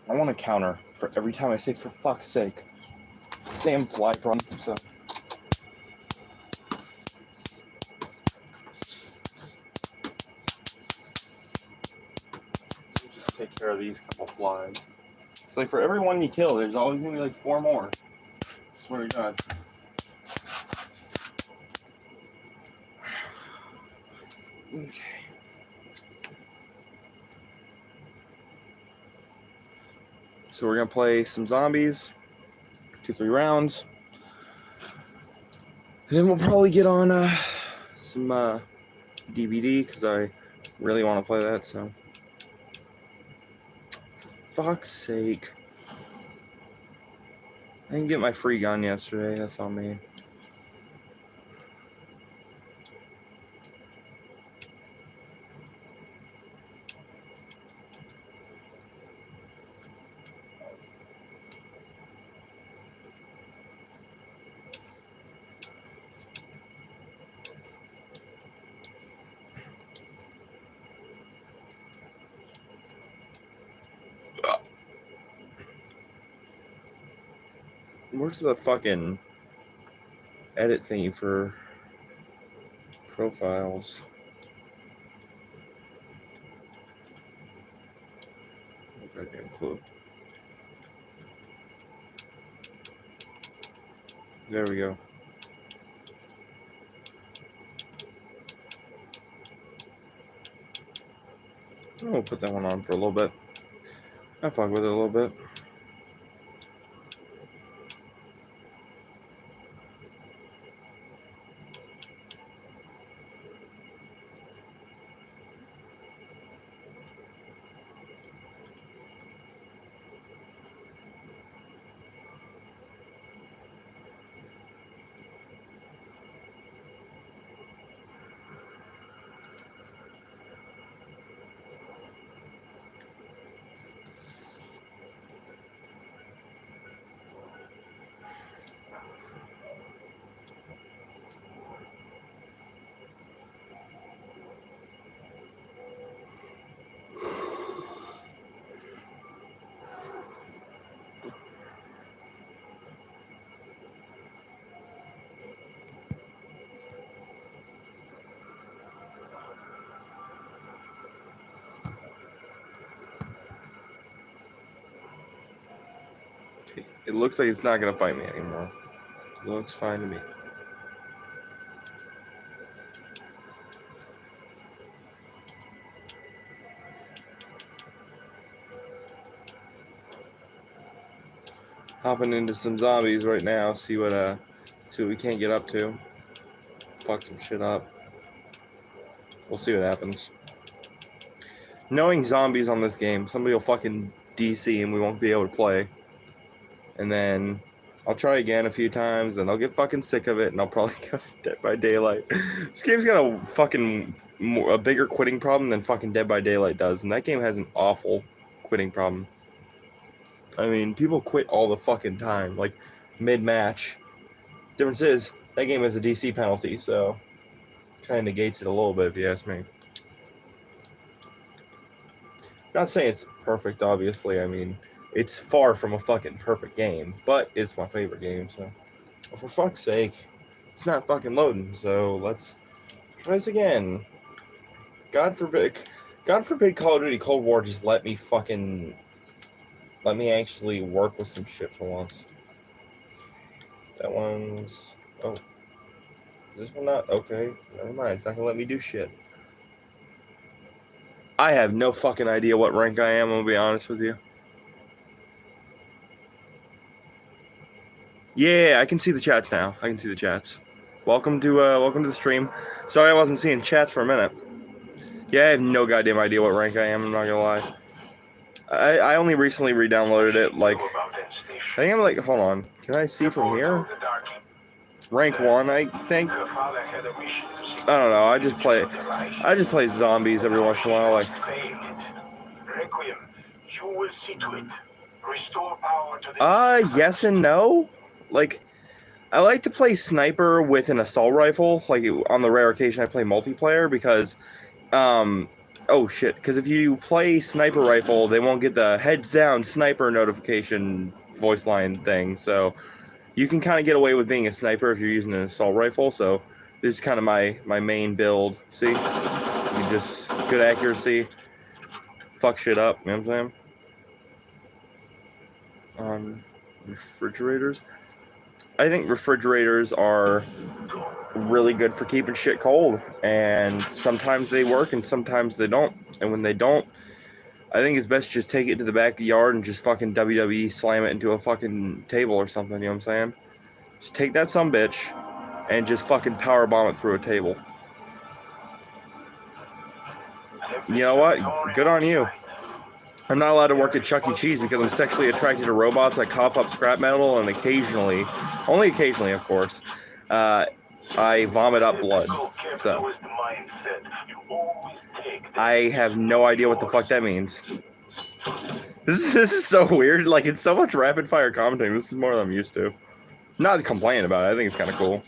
I want to counter for every time I say for fuck's sake. Damn fly problem. So. Just take care of these couple flies. It's like for every one you kill, there's always gonna be like 4 more. I swear to God. Okay. So we're gonna play some zombies, 2-3 rounds. And then we'll probably get on some DVD because I really want to play that. So, for fuck's sake, I didn't get my free gun yesterday. That's on me. Where's the fucking edit thingy for profiles? No goddamn clue. There we go. I'll put that one on for a little bit. I'll fuck with it a little bit. It looks like it's not gonna fight me anymore. It looks fine to me. Hopping into some zombies right now. See what we can't get up to. Fuck some shit up. We'll see what happens. Knowing zombies on this game, somebody will fucking DC and we won't be able to play. And then I'll try again a few times, and I'll get fucking sick of it, and I'll probably go to Dead by Daylight. This game's got a bigger quitting problem than fucking Dead by Daylight does, and that game has an awful quitting problem. I mean, people quit all the fucking time, like mid-match. Difference is, that game has a DC penalty, so kind of negates it a little bit if you ask me. Not saying it's perfect, obviously. I mean, it's far from a fucking perfect game, but it's my favorite game, so. Well, for fuck's sake, it's not fucking loading, so let's try this again. God forbid Call of Duty Cold War just let me actually work with some shit for once. That one's, oh. Is this one not? Okay, never mind, it's not gonna let me do shit. I have no fucking idea what rank I am, I'm gonna be honest with you. Yeah, I can see the chats now. I can see the chats. Welcome to the stream. Sorry I wasn't seeing chats for a minute. Yeah, I have no goddamn idea what rank I am, I'm not gonna lie. I only recently re-downloaded it, like, I think I'm like, hold on, can I see from here? Rank 1, I think. I don't know, I just play zombies every once in a while, like. Yes and no. Like, I like to play sniper with an assault rifle, like on the rare occasion I play multiplayer, because oh shit, because if you play sniper rifle, they won't get the heads down sniper notification voice line thing. So you can kind of get away with being a sniper if you're using an assault rifle. So this is kind of my main build. See, you just good accuracy, fuck shit up. You know what I'm saying? Refrigerators. I think refrigerators are really good for keeping shit cold, and sometimes they work and sometimes they don't. And when they don't, I think it's best just take it to the backyard and just fucking WWE slam it into a fucking table or something. You know what I'm saying? Just take that sumbitch and just fucking power bomb it through a table. You know what? Good on you. I'm not allowed to work at Chuck E. Cheese because I'm sexually attracted to robots that cough up scrap metal, and occasionally, only occasionally, of course, I vomit up blood. So I have no idea what the fuck that means. This is so weird. Like, it's so much rapid fire commenting. This is more than I'm used to. Not complaining about it. I think it's kind of cool.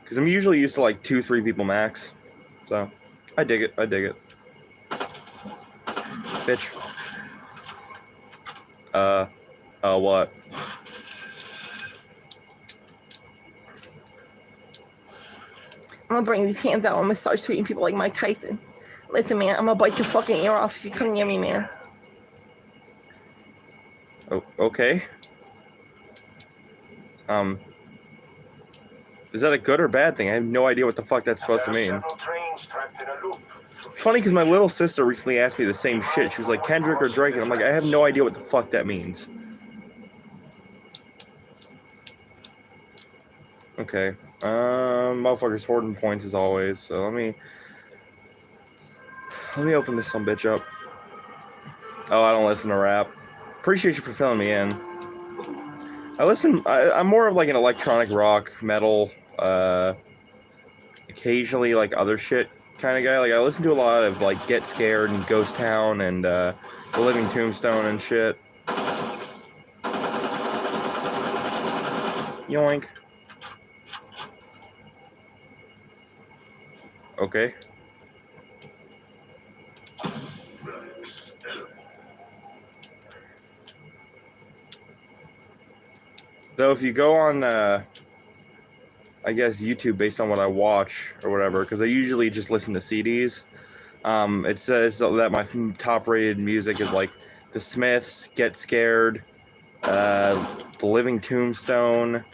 Because I'm usually used to like 2-3 people max. So I dig it. I dig it. Bitch. What? I'm gonna bring these hands out. I'm gonna start treating people like Mike Tyson. Listen, man, I'm gonna bite your fucking ear off if you come near me, man. Oh, okay. Is that a good or bad thing? I have no idea what the fuck that's supposed to mean. It's funny because my little sister recently asked me the same shit. She was like, Kendrick or Drake? And I'm like, I have no idea what the fuck that means. Okay. Motherfuckers hoarding points as always. So let me open this sumbitch up. Oh, I don't listen to rap. Appreciate you for filling me in. I'm more of like an electronic rock, metal, occasionally like other shit kind of guy. Like I listen to a lot of like Get Scared and Ghost Town and The Living Tombstone and shit. Yoink. Okay. So if you go on, I guess YouTube based on what I watch or whatever, because I usually just listen to CDs. It says that my top-rated music is like The Smiths, Get Scared, The Living Tombstone,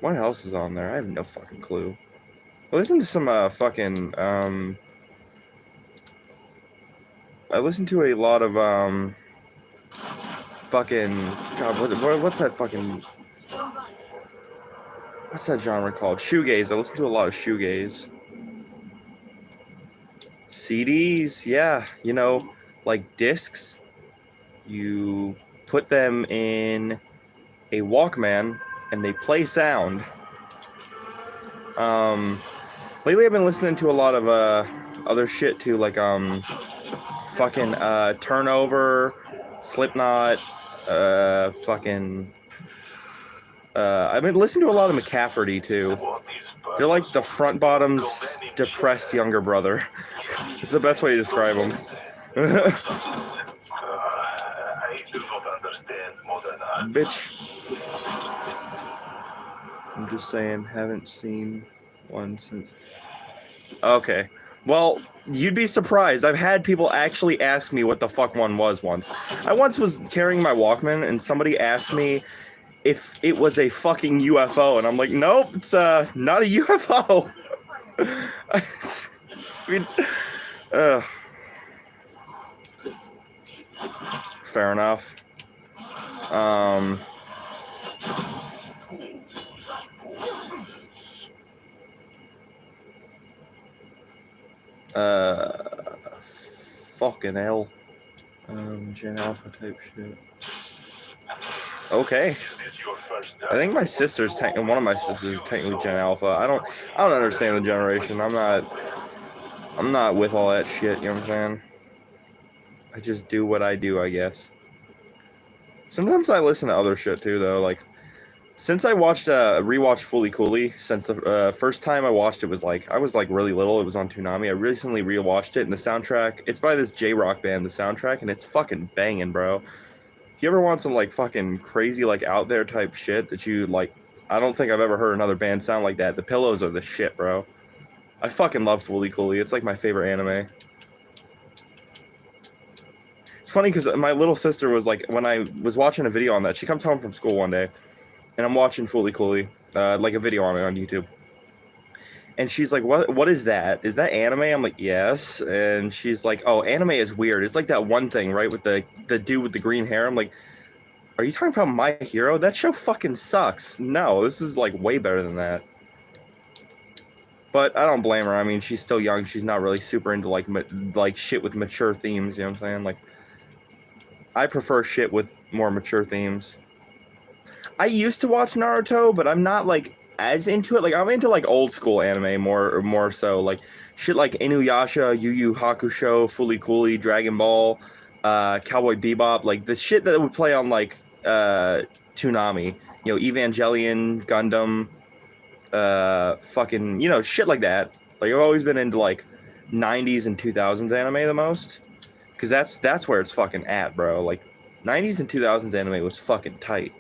what else is on there? I have no fucking clue. I listen to some I listen to a lot of God, what's that fucking, what's that genre called? Shoegaze. I listen to a lot of shoegaze. CDs, yeah, you know, like discs. You put them in a Walkman and they play sound. Lately I've been listening to a lot of other shit too, like Turnover, Slipknot, I've been listening to a lot of McCafferty too. They're like the Front Bottom's depressed younger brother. It's the best way to describe them. Bitch. I'm just saying, haven't seen one since. Okay. Well, you'd be surprised. I've had people actually ask me what the fuck one was once. I once was carrying my Walkman and somebody asked me if it was a fucking UFO, and I'm like, nope, it's not a UFO. I mean, fair enough. Fucking hell. Gen Alpha type shit. Okay. I think my sister's one of my sisters is technically Gen Alpha. I don't understand the generation. I'm not with all that shit, you know what I'm saying? I just do what I do, I guess. Sometimes I listen to other shit too though, like Since I rewatched Fully Cooley, since the first time I watched it was like I was like really little. It was on Toonami. I recently rewatched it, and the soundtrack. It's by this J-rock band. The soundtrack, and it's fucking banging, bro. If you ever want some like fucking crazy like out there type shit that you like, I don't think I've ever heard another band sound like that. The Pillows are the shit, bro. I fucking love Fully Cooley. It's like my favorite anime. It's funny because my little sister was like, when I was watching a video on that, she comes home from school one day, and I'm watching Fully Cooley, like a video on it on YouTube. And she's like, what is that? Is that anime? I'm like, yes. And she's like, oh, anime is weird. It's like that one thing, right? With the dude with the green hair. I'm like, are you talking about My Hero? That show fucking sucks. No, this is like way better than that. But I don't blame her. I mean, she's still young. She's not really super into like shit with mature themes. You know what I'm saying? Like, I prefer shit with more mature themes. I used to watch Naruto, but I'm not like as into it. Like, I'm into like old school anime more so. Like shit like Inuyasha, Yu Yu Hakusho, Fully Cooley, Dragon Ball, Cowboy Bebop. Like the shit that would play on like Toonami. You know, Evangelion, Gundam, fucking, you know, shit like that. Like I've always been into like 90s and 2000s anime the most, because that's where it's fucking at, bro. Like 90s and 2000s anime was fucking tight.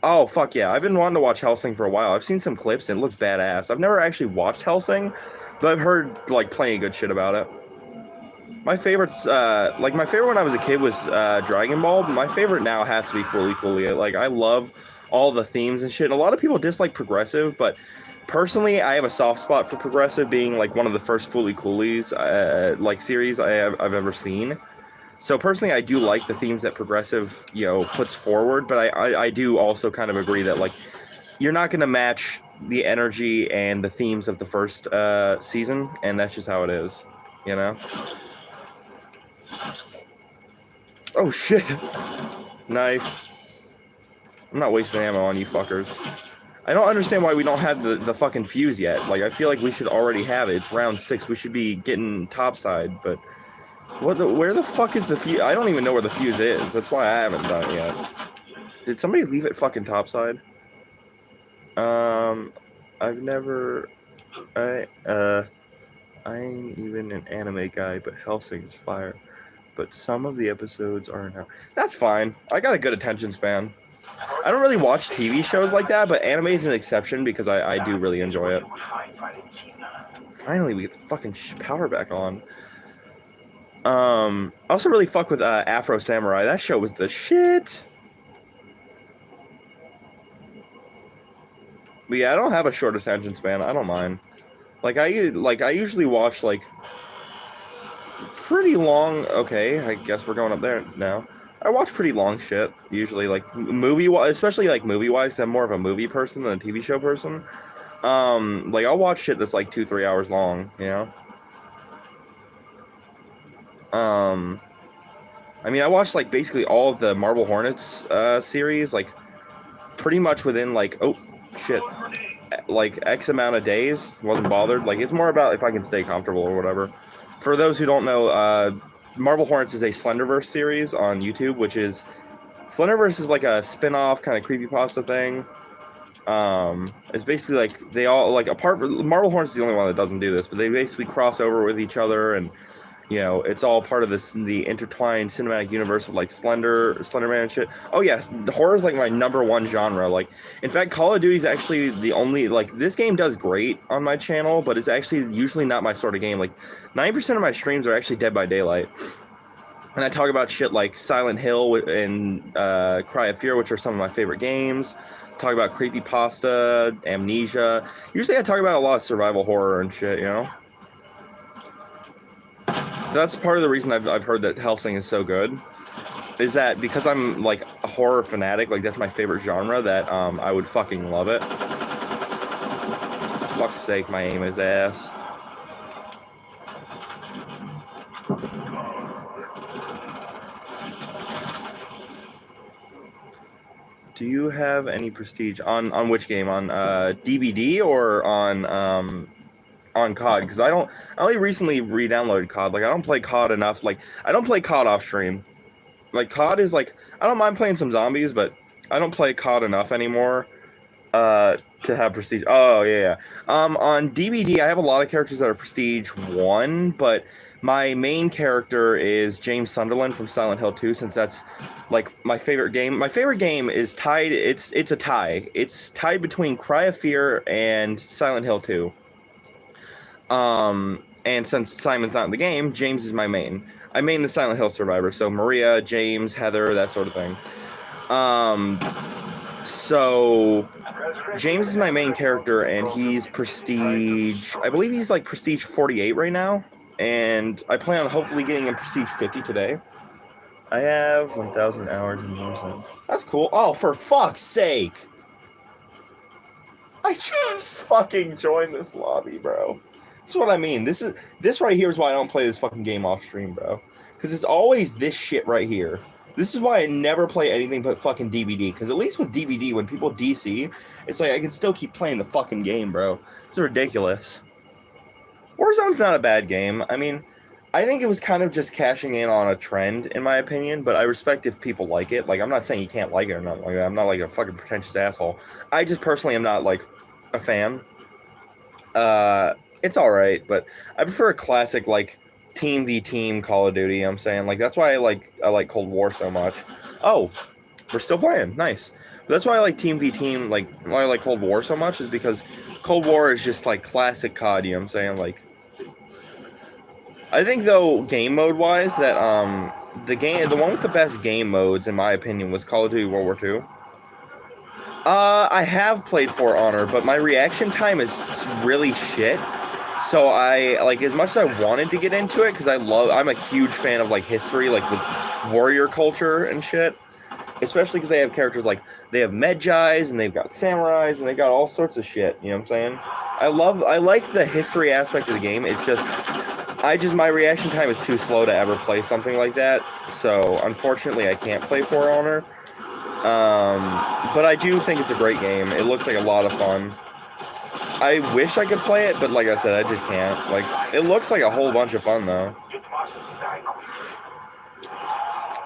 Oh fuck yeah, I've been wanting to watch Hellsing for a while. I've seen some clips and it looks badass. I've never actually watched Hellsing, but I've heard like plenty of good shit about it. My favorites, like my favorite when I was a kid was Dragon Ball. But my favorite now has to be Fully Cooley. Like I love all the themes and shit. And a lot of people dislike Progressive, but personally, I have a soft spot for Progressive, being like one of the first Fully Coolies like series I've ever seen. So personally, I do like the themes that Progressive, you know, puts forward, but I do also kind of agree that like you're not going to match the energy and the themes of the first season, and that's just how it is, you know. Oh shit! Knife. I'm not wasting ammo on you fuckers. I don't understand why we don't have the fucking fuse yet. Like, I feel like we should already have it. It's round 6. We should be getting topside, but where the fuck is the fuse? I don't even know where the fuse is. That's why I haven't done it yet. Did somebody leave it fucking topside? I've never... I ain't even an anime guy, but Hellsing is fire. But some of the episodes are now... That's fine. I got a good attention span. I don't really watch TV shows like that, but anime is an exception because I do really enjoy it. Finally, we get the fucking power back on. I also really fuck with Afro Samurai. That show was the shit. But yeah, I don't have a short attention span. I don't mind. Like I usually watch like pretty long. Okay, I guess we're going up there now. I watch pretty long shit usually, like especially like movie wise. I'm more of a movie person than a TV show person. Like I'll watch shit that's like 2-3 hours long. You know. I mean, I watched like basically all of the Marble Hornets series, like pretty much within like like X amount of days. Wasn't bothered. Like it's more about if I can stay comfortable or whatever. For those who don't know, Marble Hornets is a Slenderverse series on YouTube, which is Slenderverse is like a spin-off kind of creepypasta thing. It's basically like they all like Marble Hornets is the only one that doesn't do this, but they basically cross over with each other, and you know it's all part of the intertwined cinematic universe of like Slenderman and shit. Oh yes, the horror is like my #1 genre. Like in fact, Call of Duty is actually the only like this game does great on my channel, but it's actually usually not my sort of game. Like 90% of my streams are actually Dead by Daylight. And I talk about shit like Silent Hill and Cry of Fear, which are some of my favorite games. Talk about creepypasta, Amnesia. Usually I talk about a lot of survival horror and shit, you know? So that's part of the reason I've heard that Hellsing is so good. Is that because I'm like a horror fanatic, like that's my favorite genre, that I would fucking love it. Fuck's sake, my aim is ass. Do you have any prestige on which game? On DVD or on COD? Because I only recently re-downloaded COD. Like I don't play COD enough. Like I don't play COD off stream. Like COD is like I don't mind playing some zombies, but I don't play COD enough anymore to have prestige. Oh yeah. On DBD, I have a lot of characters that are prestige 1, but my main character is James Sunderland from Silent Hill 2, since that's like my favorite game. My favorite game is tied. It's a tie. It's tied between Cry of Fear and Silent Hill 2. And since Simon's not in the game, James is my main. I main the Silent Hill survivor, so Maria, James, Heather, that sort of thing. So James is my main character, and he's prestige. I believe he's like prestige 48 right now, and I plan on hopefully getting him prestige 50 today. I have 1,000 hours in music. That's cool. Oh, for fuck's sake! I just fucking joined this lobby, bro. That's what I mean. This right here is why I don't play this fucking game off stream, bro. Because it's always this shit right here. This is why I never play anything but fucking DVD. Because at least with DVD, when people DC, it's like I can still keep playing the fucking game, bro. It's ridiculous. Warzone's not a bad game. I mean, I think it was kind of just cashing in on a trend, in my opinion. But I respect if people like it. Like, I'm not saying you can't like it or not. Like, I'm not like a fucking pretentious asshole. I just personally am not like a fan. It's all right, but I prefer a classic like team v team Call of Duty. I'm saying, like, that's why I like Cold War so much. Oh, we're still playing, nice. But that's why I like team v team, like why I like Cold War so much is because Cold War is just like classic COD. You know what I'm saying? Like, I think though game mode wise that the one with the best game modes in my opinion was Call of Duty World War II. I have played For Honor, but my reaction time is really shit. So I, like, as much as I wanted to get into it, because I'm a huge fan of, like, history, like, with warrior culture and shit. Especially because they have characters like, they have Medjais, and they've got samurais, and they've got all sorts of shit, you know what I'm saying? I like the history aspect of the game. It's just, my reaction time is too slow to ever play something like that. So, unfortunately, I can't play For Honor. But I do think it's a great game. It looks like a lot of fun. I wish I could play it, but like I said, I just can't. Like, it looks like a whole bunch of fun, though.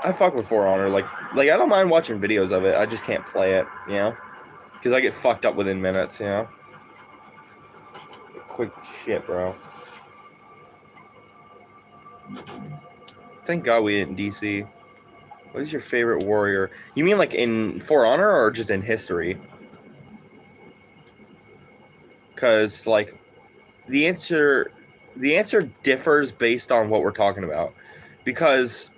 I fuck with For Honor. Like I don't mind watching videos of it. I just can't play it, you know? Because I get fucked up within minutes, you know? Quick shit, bro. Thank God we didn't DC. What is your favorite warrior? You mean like in For Honor or just in history? Because, like, the answer differs based on what we're talking about. Because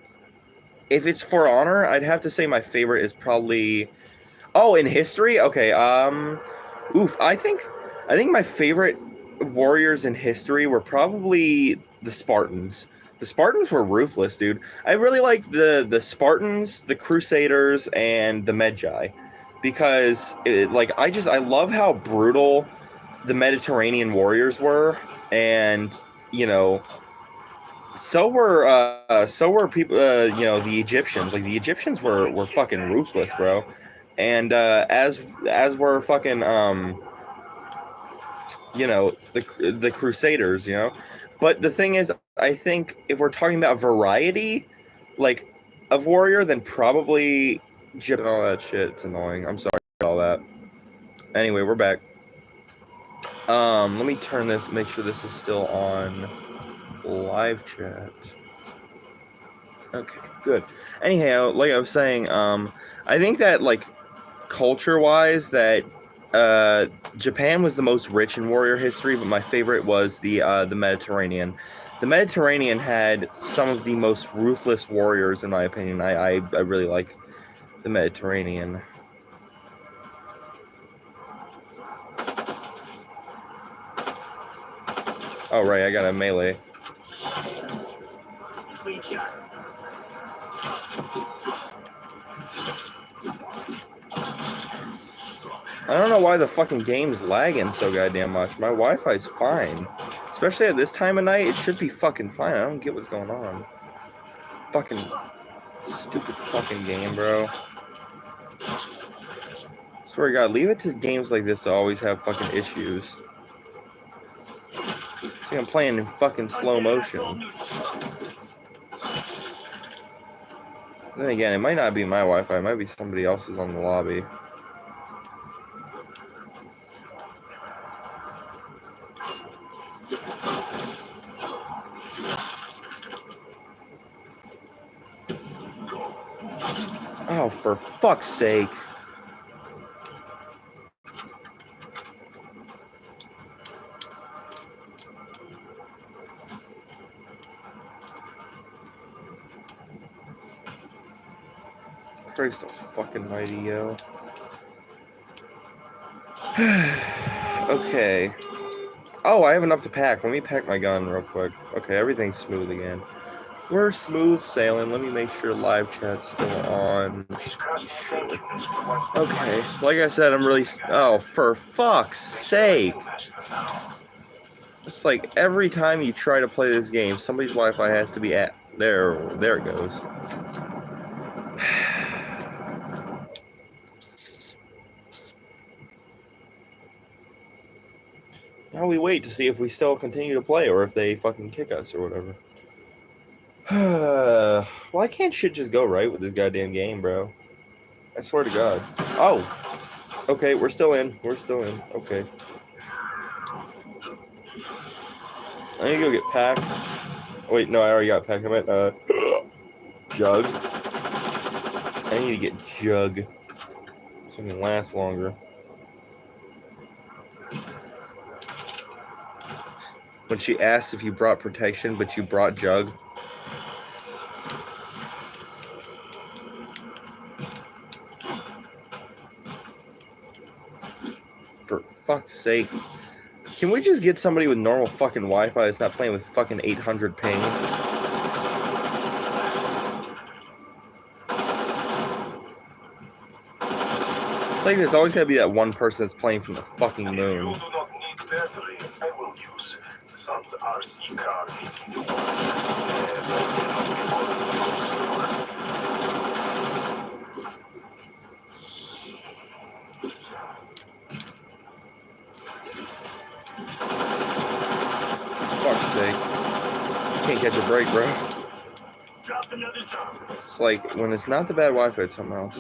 if it's For Honor, I'd have to say my favorite is probably... Oh, in history? Okay, I think my favorite warriors in history were probably the Spartans. The Spartans were ruthless, dude. I really like the Spartans, the Crusaders, and the Medjai. Because, I love how brutal the Mediterranean warriors were, and you know, so were people. You know, the Egyptians. Like, the Egyptians were fucking ruthless, bro. And as were fucking you know, the Crusaders. You know, but the thing is, I think if we're talking about variety, like, of warrior, then probably all that shit. It's annoying. I'm sorry for all that. Anyway, we're back. Let me turn this, make sure this is still on live chat. Okay, good. Anyhow, like I was saying, I think that, like, culture-wise, that Japan was the most rich in warrior history, but my favorite was the Mediterranean. The Mediterranean had some of the most ruthless warriors, in my opinion. I really like the Mediterranean. Oh, right, I got a melee. I don't know why the fucking game's lagging so goddamn much. My Wi-Fi's fine. Especially at this time of night, it should be fucking fine. I don't get what's going on. Fucking stupid fucking game, bro. Swear to God, leave it to games like this to always have fucking issues. See, I'm playing in fucking slow motion. Then again, it might not be my Wi-Fi. It might be somebody else's on the lobby. Oh, for fuck's sake. Christ fucking mighty, yo. Okay. Oh, I have enough to pack. Let me pack my gun real quick. Okay, everything's smooth again. We're smooth sailing. Let me make sure live chat's still on. Sure. Okay. Like I said, I'm really... Oh, for fuck's sake. It's like every time you try to play this game, somebody's Wi-Fi has to be at... There it goes. Now we wait to see if we still continue to play or if they fucking kick us or whatever. Why can't shit just go right with this goddamn game, bro? I swear to God. Oh! Okay, we're still in. We're still in. Okay. I need to go get packed. Wait, no, I already got packed. I meant, Jug. I need to get Jug. So it can last longer. When she asked if you brought protection, but you brought Jug. For fuck's sake. Can we just get somebody with normal fucking Wi-Fi that's not playing with fucking 800 ping? It's like there's always gotta be that one person that's playing from the fucking moon. Fuck's sake. Can't catch a break, bro. It's like when it's not the bad Wi-Fi, it's something else.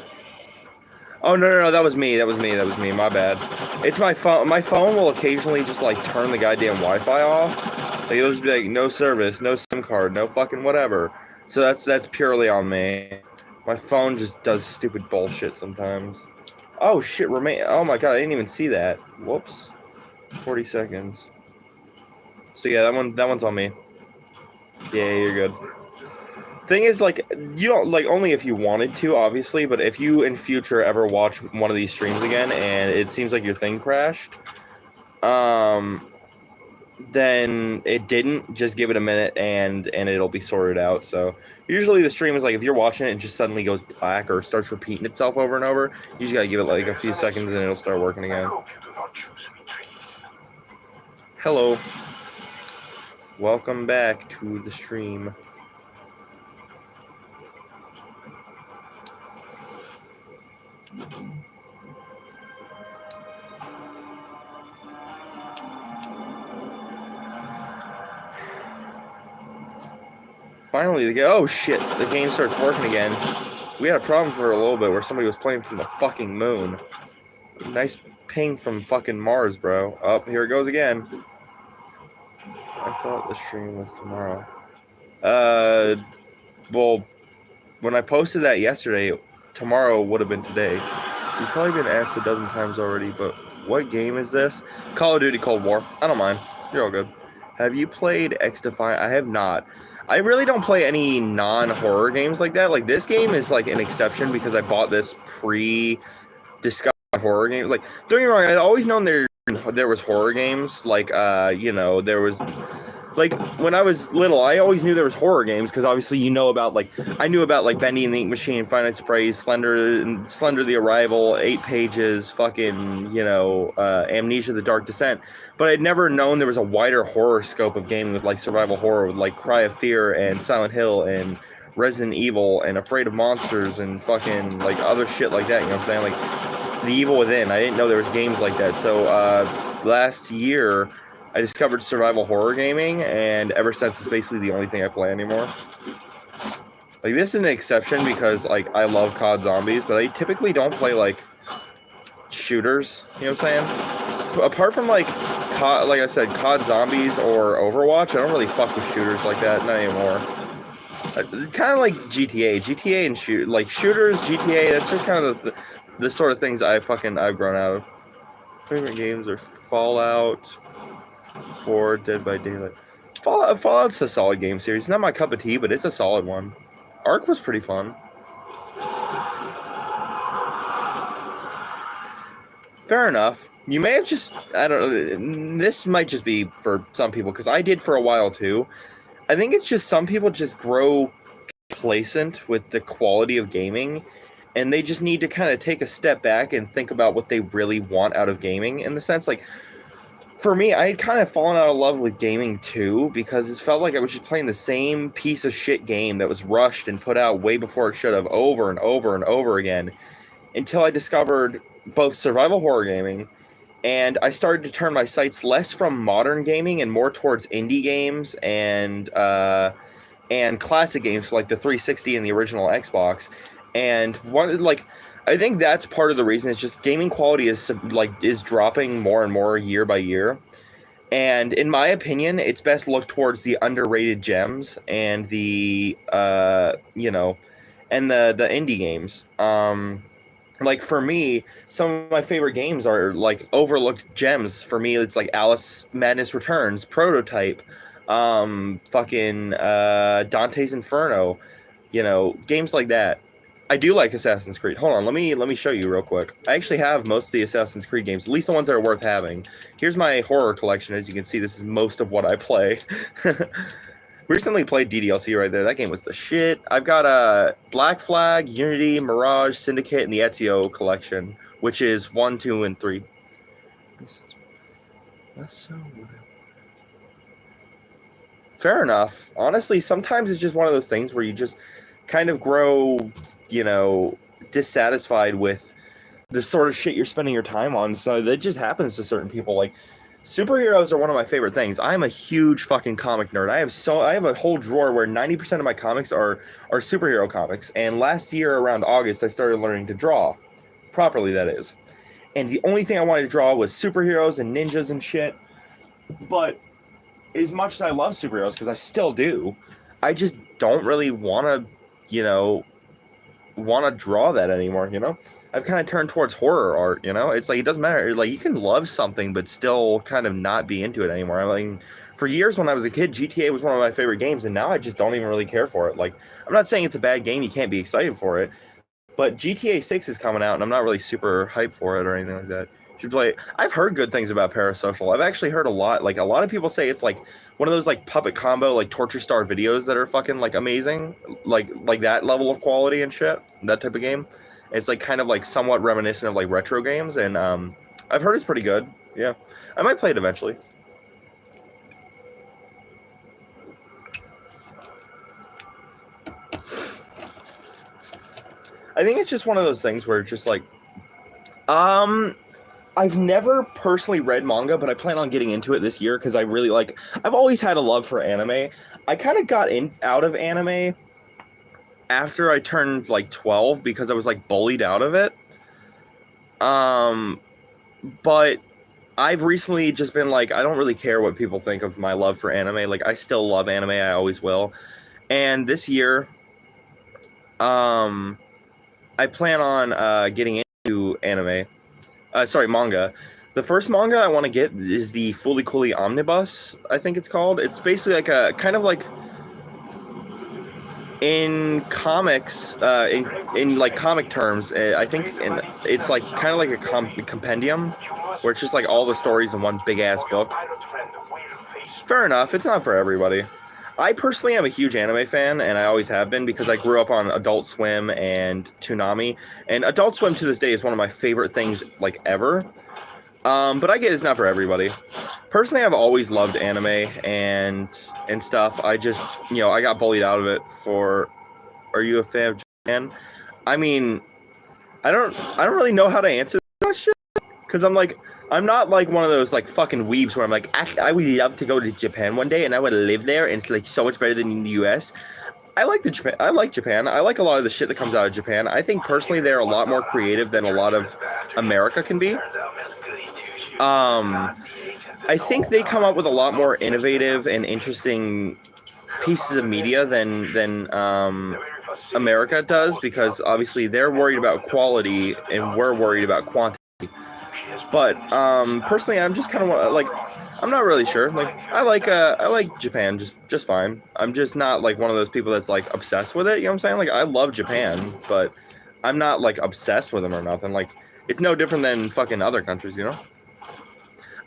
Oh no, that was me. My bad. It's my phone. My phone will occasionally just like turn the goddamn Wi-Fi off. Like it'll just be like no service, no SIM card, no fucking whatever. So that's purely on me. My phone just does stupid bullshit sometimes. Oh shit, oh my god, I didn't even see that. Whoops. 40 seconds. So yeah, that one's on me. Yeah, you're good. Thing is, like, you don't, like, only if you wanted to, obviously, but if you in future ever watch one of these streams again and it seems like your thing crashed, then it didn't, just give it a minute and it'll be sorted out. So usually the stream is like, if you're watching it and just suddenly goes black or starts repeating itself over and over, you just gotta give it like a few seconds and it'll start working again. Hello. Welcome back to the stream. Finally, oh shit, the game starts working again. We had a problem for a little bit where somebody was playing from the fucking moon. Nice ping from fucking Mars, bro. Oh, here it goes again. I thought the stream was tomorrow. Well, when I posted that yesterday, tomorrow would have been today. You've probably been asked a dozen times already, but what game is this? Call of Duty Cold War. I don't mind. You're all good. Have you played X-Defiant? I have not. I really don't play any non-horror games like that. Like, this game is, like, an exception because I bought this pre-discovered horror game. Like, don't get me wrong, I'd always known there was horror games. Like, you know, there was... Like, when I was little, I always knew there was horror games because obviously you know about, like, I knew about, like, Bendy and the Ink Machine, Five Nights at Freddy's, Slender the Arrival, 8 Pages, fucking, you know, Amnesia the Dark Descent. But I'd never known there was a wider horror scope of gaming with, like, survival horror, with, like, Cry of Fear and Silent Hill and Resident Evil and Afraid of Monsters and fucking, like, other shit like that, you know what I'm saying? Like, The Evil Within. I didn't know there was games like that. So, last year... I discovered survival horror gaming, and ever since it's basically the only thing I play anymore. 'Cause, like, I said, I don't play any non-horror games like that. Like, this game is, like, an exception because I bought this pre-discovered horror game. Like, this is an exception because, like, I love COD Zombies, but I typically don't play, like, shooters. You know what I'm saying? Apart from, like I said, COD Zombies or Overwatch, I don't really fuck with shooters like that. Not anymore. Kind of like GTA. GTA and shooters, GTA, that's just kind of the sort of things I've grown out of. Favorite games are Fallout 4, Dead by Daylight. Fallout's a solid game series. Not my cup of tea, but it's a solid one. Ark was pretty fun. Fair enough. You may have just, I don't know, this might just be for some people, because I did for a while too. I think it's just some people just grow complacent with the quality of gaming, and they just need to kind of take a step back and think about what they really want out of gaming. In the sense, like, for me, I had kind of fallen out of love with gaming too, because it felt like I was just playing the same piece of shit game that was rushed and put out way before it should have, over and over and over again, until I discovered both survival horror gaming, and I started to turn my sights less from modern gaming and more towards indie games and classic games like the 360 and the original Xbox. And I think that's part of the reason. It's just gaming quality is dropping more and more year by year. And in my opinion, it's best looked towards the underrated gems and the and the indie games. Like, for me, some of my favorite games are like overlooked gems. For me, it's like Alice Madness Returns, Prototype, Dante's Inferno, games like that. I do like Assassin's Creed. Hold on, let me show you real quick. I actually have most of the Assassin's Creed games, at least the ones that are worth having. Here's my horror collection. As you can see, this is most of what I play. Recently played DDLC right there. That game was the shit. I've got Black Flag, Unity, Mirage, Syndicate, and the Ezio collection, which is 1, 2, and 3. Fair enough. Honestly, sometimes it's just one of those things where you just kind of grow, dissatisfied with the sort of shit you're spending your time on. So that just happens to certain people. Like, superheroes are one of my favorite things. I'm a huge fucking comic nerd. I have a whole drawer where 90% of my comics are superhero comics. And last year around August, I started learning to draw properly, that is. And the only thing I wanted to draw was superheroes and ninjas and shit. But as much as I love superheroes, because I still do, I just don't really want to draw that anymore. I've kind of turned towards horror art. It's like, it doesn't matter. Like, you can love something but still kind of not be into it anymore. I mean, for years when I was a kid, GTA was one of my favorite games, and now I just don't even really care for it. Like, I'm not saying it's a bad game, you can't be excited for it, but GTA 6 is coming out and I'm not really super hyped for it or anything like that. You should play it. I've heard good things about Parasocial. I've actually heard a lot of people say it's like one of those like puppet combo, like torture star videos that are fucking like amazing, like that level of quality and shit, that type of game. It's like kind of like somewhat reminiscent of like retro games, and I've heard it's pretty good. Yeah, I might play it eventually. I think it's just one of those things where it's just like, I've never personally read manga, but I plan on getting into it this year because I really like. I've always had a love for anime. I kind of got out of anime after I turned like 12 because I was like bullied out of it. But I've recently just been like, I don't really care what people think of my love for anime. Like, I still love anime. I always will. And this year, I plan on getting into manga. The first manga I want to get is the Fooly Cooly Omnibus, I think it's called. It's basically like a kind of like in comics, in like comic terms, I think it's like kind of like a compendium where it's just like all the stories in one big ass book. Fair enough, it's not for everybody. I personally am a huge anime fan, and I always have been because I grew up on Adult Swim and Toonami, and Adult Swim to this day is one of my favorite things like ever. But I get it's not for everybody. Personally, I've always loved anime and stuff. I just, I got bullied out of it for. Are you a fan of Japan? I mean, I don't really know how to answer that question because I'm not like one of those like fucking weebs where I'm like, I would love to go to Japan one day and I would live there and it's like so much better than in the US. I like Japan. I like Japan. I like a lot of the shit that comes out of Japan. I think personally they're a lot more creative than a lot of America can be. I think they come up with a lot more innovative and interesting pieces of media than America does, because obviously they're worried about quality and we're worried about quantity. But personally, I'm just kind of like, I'm not really sure. Like I like Japan just fine. I'm just not like one of those people that's like obsessed with it. You know what I'm saying? Like I love Japan, but I'm not like obsessed with them or nothing. Like it's no different than fucking other countries, you know?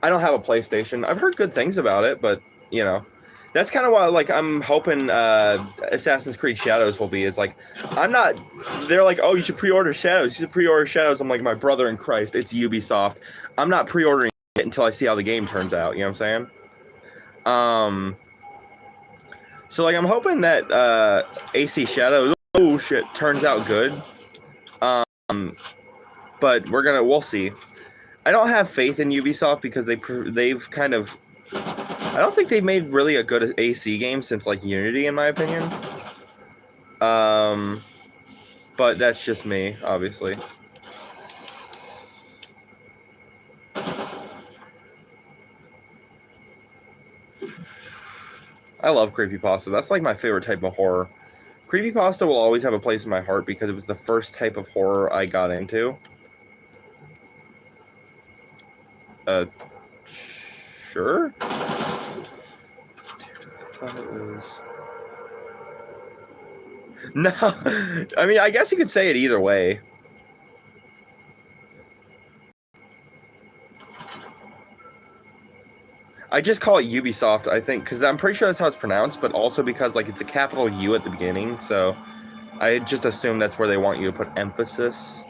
I don't have a PlayStation. I've heard good things about it, but you know, that's kind of why like I'm hoping Assassin's Creed Shadows will be. Is like I'm not. They're like, oh, you should pre-order Shadows. You should pre-order Shadows. I'm like, my brother in Christ, it's Ubisoft. I'm not pre-ordering it until I see how the game turns out. You know what I'm saying? So like I'm hoping that AC Shadows, oh shit, turns out good. But we'll see. I don't have faith in Ubisoft because they've kind of. I don't think they've made really a good AC game since like Unity, in my opinion. But that's just me, obviously. I love creepypasta. That's like my favorite type of horror. Creepypasta will always have a place in my heart because it was the first type of horror I got into. Sure. No, I mean, I guess you could say it either way. I just call it Ubisoft, I think, because I'm pretty sure that's how it's pronounced, but also because like it's a capital U at the beginning, so I just assume that's where they want you to put emphasis.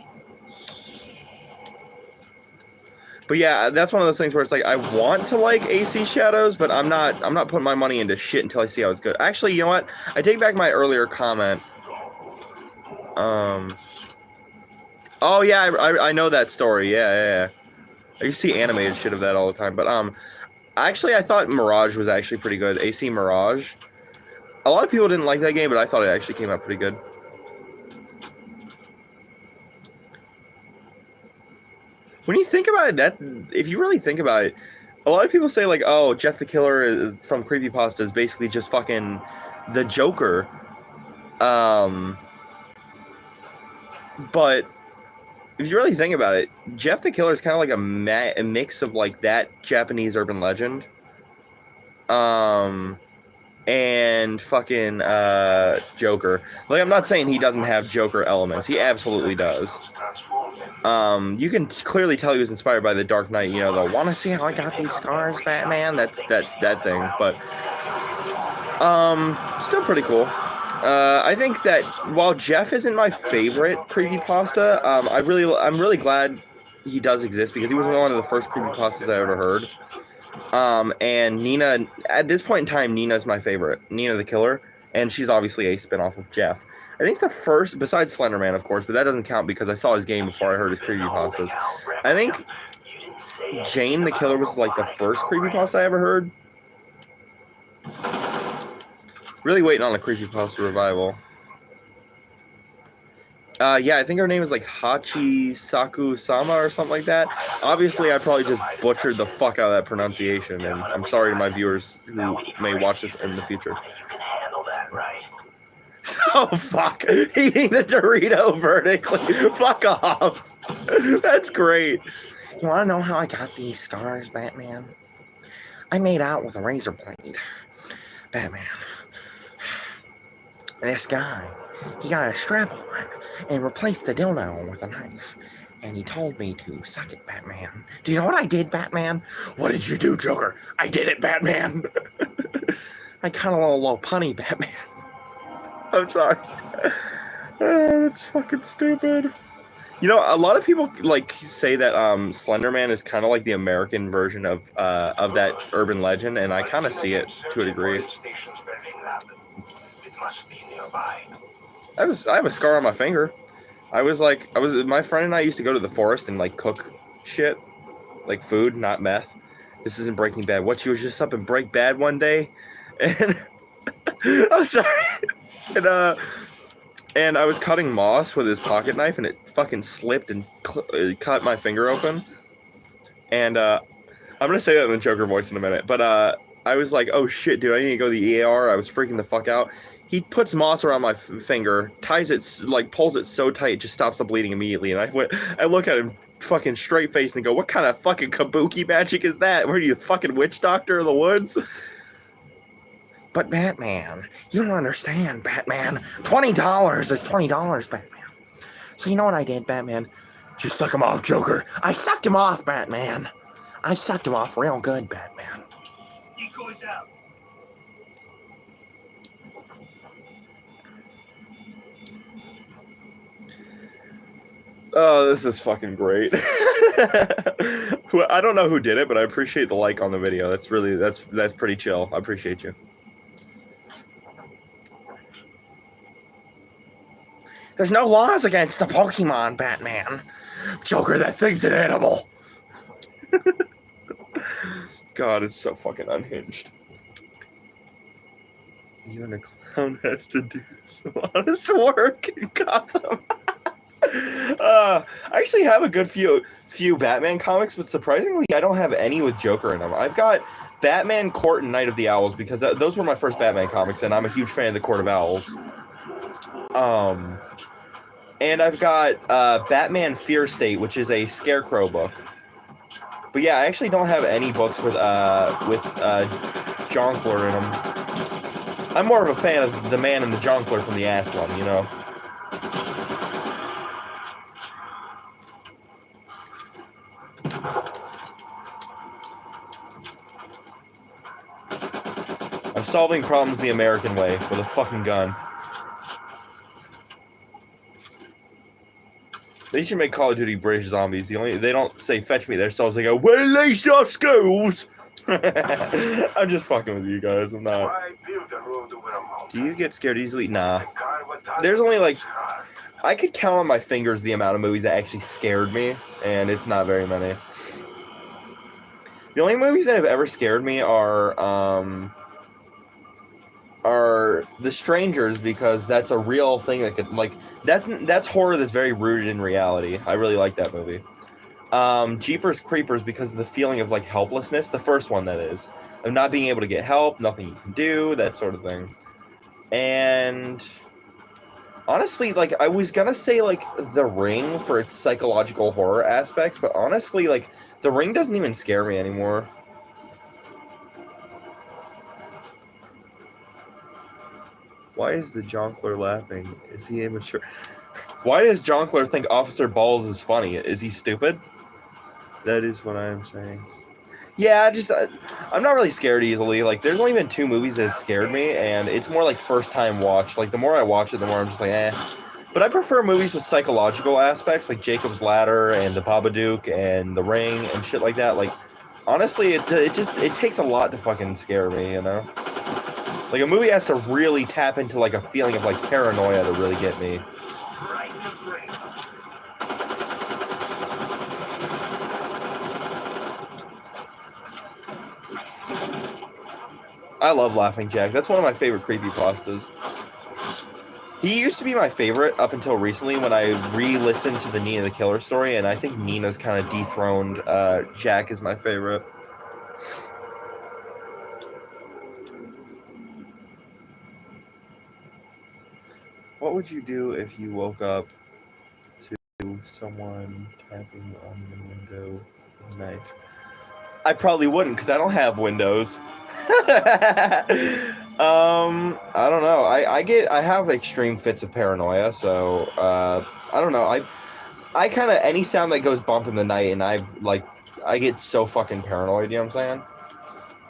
But yeah, that's one of those things where it's like I want to like AC Shadows, but I'm not putting my money into shit until I see how it's good. Actually, you know what? I take back my earlier comment. Oh yeah, I know that story. Yeah. I used to see animated shit of that all the time. But actually, I thought Mirage was actually pretty good. AC Mirage. A lot of people didn't like that game, but I thought it actually came out pretty good. When you think about it, if you really think about it, a lot of people say like, "Oh, Jeff the Killer from Creepypasta is basically just fucking the Joker." But if you really think about it, Jeff the Killer is kind of like a mix of like that Japanese urban legend, and fucking Joker. Like I'm not saying he doesn't have Joker elements. He absolutely does. You can clearly tell he was inspired by The Dark Knight. You know, the "wanna see how I got these scars, Batman." That thing. But still pretty cool. I think that while Jeff isn't my favorite creepypasta, I'm really glad he does exist because he was one of the first creepypastas I ever heard. And Nina, at this point in time, Nina's my favorite. Nina the Killer, and she's obviously a spinoff of Jeff. I think the first, besides Slenderman, of course, but that doesn't count because I saw his game before I heard his creepypastas. I think Jane the Killer was like the first creepypasta I ever heard. Really waiting on a creepypasta revival. Yeah, I think her name is like Hachi Saku Sama or something like that. Obviously, I probably just butchered the fuck out of that pronunciation, and I'm sorry to my viewers who may watch this in the future. Oh, fuck. Eating the Dorito vertically. Fuck off. That's great. You want to know how I got these scars, Batman? I made out with a razor blade. Batman. This guy, he got a strap on and replaced the dildo with a knife. And he told me to suck it, Batman. Do you know what I did, Batman? What did you do, Joker? I did it, Batman. I cut a little punny, Batman. I'm sorry. That's fucking stupid. You know, a lot of people like say that Slenderman is kind of like the American version of that urban legend, and I kind of see it to a degree. I have a scar on my finger. My friend and I used to go to the forest and like cook shit, like food, not meth. This isn't Breaking Bad. What, you was just up in Break Bad one day, and I'm sorry. and I was cutting moss with his pocket knife, and it fucking slipped and cut my finger open. And I'm gonna say that in the Joker voice in a minute, but I was like, oh shit, dude, I need to go to the ER. I was freaking the fuck out. He puts moss around my finger, ties it, like pulls it so tight, it just stops the bleeding immediately. And I look at him fucking straight faced and go, what kind of fucking kabuki magic is that? What are you, the fucking witch doctor of the woods? But Batman, you don't understand, Batman. $20 is $20, Batman. So you know what I did, Batman? Just suck him off, Joker. I sucked him off, Batman. I sucked him off real good, Batman. Decoys out. Oh, this is fucking great. I don't know who did it, but I appreciate the like on the video. That's pretty chill. I appreciate you. There's no laws against the Pokemon, Batman. Joker, that thing's an animal. God, it's so fucking unhinged. Even a clown has to do some honest work in Gotham. I actually have a good few Batman comics, but surprisingly, I don't have any with Joker in them. I've got Batman, Court, and Night of the Owls because those were my first Batman comics, and I'm a huge fan of the Court of Owls. And I've got Batman Fear State, which is a Scarecrow book. But yeah, I actually don't have any books with Jongleur in them. I'm more of a fan of the Man and the Jongleur from the Asylum, you know. I'm solving problems the American way with a fucking gun. They should make Call of Duty British Zombies. They don't say fetch me their souls. They go, well, lace your schools. I'm just fucking with you guys. I'm not. Do you get scared easily? Nah. There's only like, I could count on my fingers the amount of movies that actually scared me, and it's not very many. The only movies that have ever scared me are The Strangers, because that's a real thing that could, like, that's horror that's very rooted in reality. I really like that movie. Jeepers Creepers, because of the feeling of like helplessness, the first one that is, of not being able to get help, nothing you can do, that sort of thing. And honestly, like, I was gonna say like The Ring for its psychological horror aspects, but honestly, like, The Ring doesn't even scare me anymore. Why is the Jongleur laughing? Is he immature? Why does Jongleur think Officer Balls is funny? Is he stupid? That is what I am saying. Yeah, I'm not really scared easily. Like, there's only been 2 movies that have scared me, and it's more like first time watch. Like, the more I watch it, the more I'm just like, eh. But I prefer movies with psychological aspects, like Jacob's Ladder and The Babadook and The Ring and shit like that. Like, honestly, it takes a lot to fucking scare me, you know? Like, a movie has to really tap into, like, a feeling of, like, paranoia to really get me. I love Laughing Jack. That's one of my favorite creepypastas. He used to be my favorite up until recently when I re-listened to the Nina the Killer story, and I think Nina's kind of dethroned Jack as my favorite. What would you do if you woke up to someone tapping on the window at night? I probably wouldn't, because I don't have windows. I don't know. I have extreme fits of paranoia, so I don't know. I kind of, any sound that goes bump in the night, and I get so fucking paranoid. You know what I'm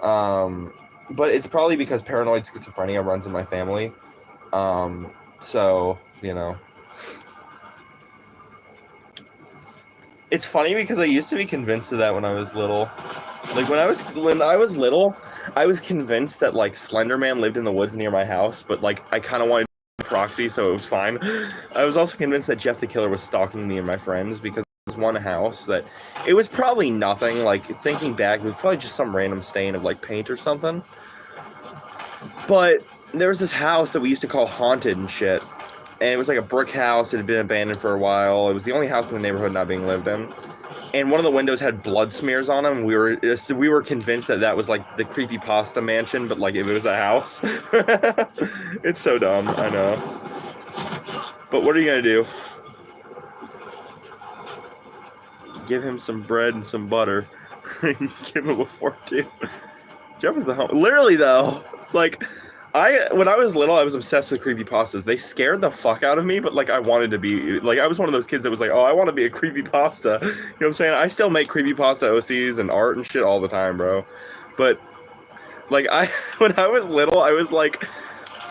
saying? But it's probably because paranoid schizophrenia runs in my family. So, you know. It's funny because I used to be convinced of that when I was little. Like, when I was little, I was convinced that, like, Slender Man lived in the woods near my house, but, like, I kind of wanted to proxy, so it was fine. I was also convinced that Jeff the Killer was stalking me and my friends, because there was one house that, it was probably nothing. Like, thinking back, it was probably just some random stain of, like, paint or something. But there was this house that we used to call haunted and shit. And it was like a brick house. It had been abandoned for a while. It was the only house in the neighborhood not being lived in. And one of the windows had blood smears on them. We were convinced that was like the creepypasta mansion, but like if it was a house. It's so dumb, I know. But what are you gonna do? Give him some bread and some butter. Give him a fork too. Jeff was the home. Literally though, like when I was little, I was obsessed with creepypastas. They scared the fuck out of me, but like I wanted to be like I was one of those kids that was like, oh, I want to be a creepypasta. You know what I'm saying? I still make creepypasta OCs and art and shit all the time, bro. But like when I was little, I was like,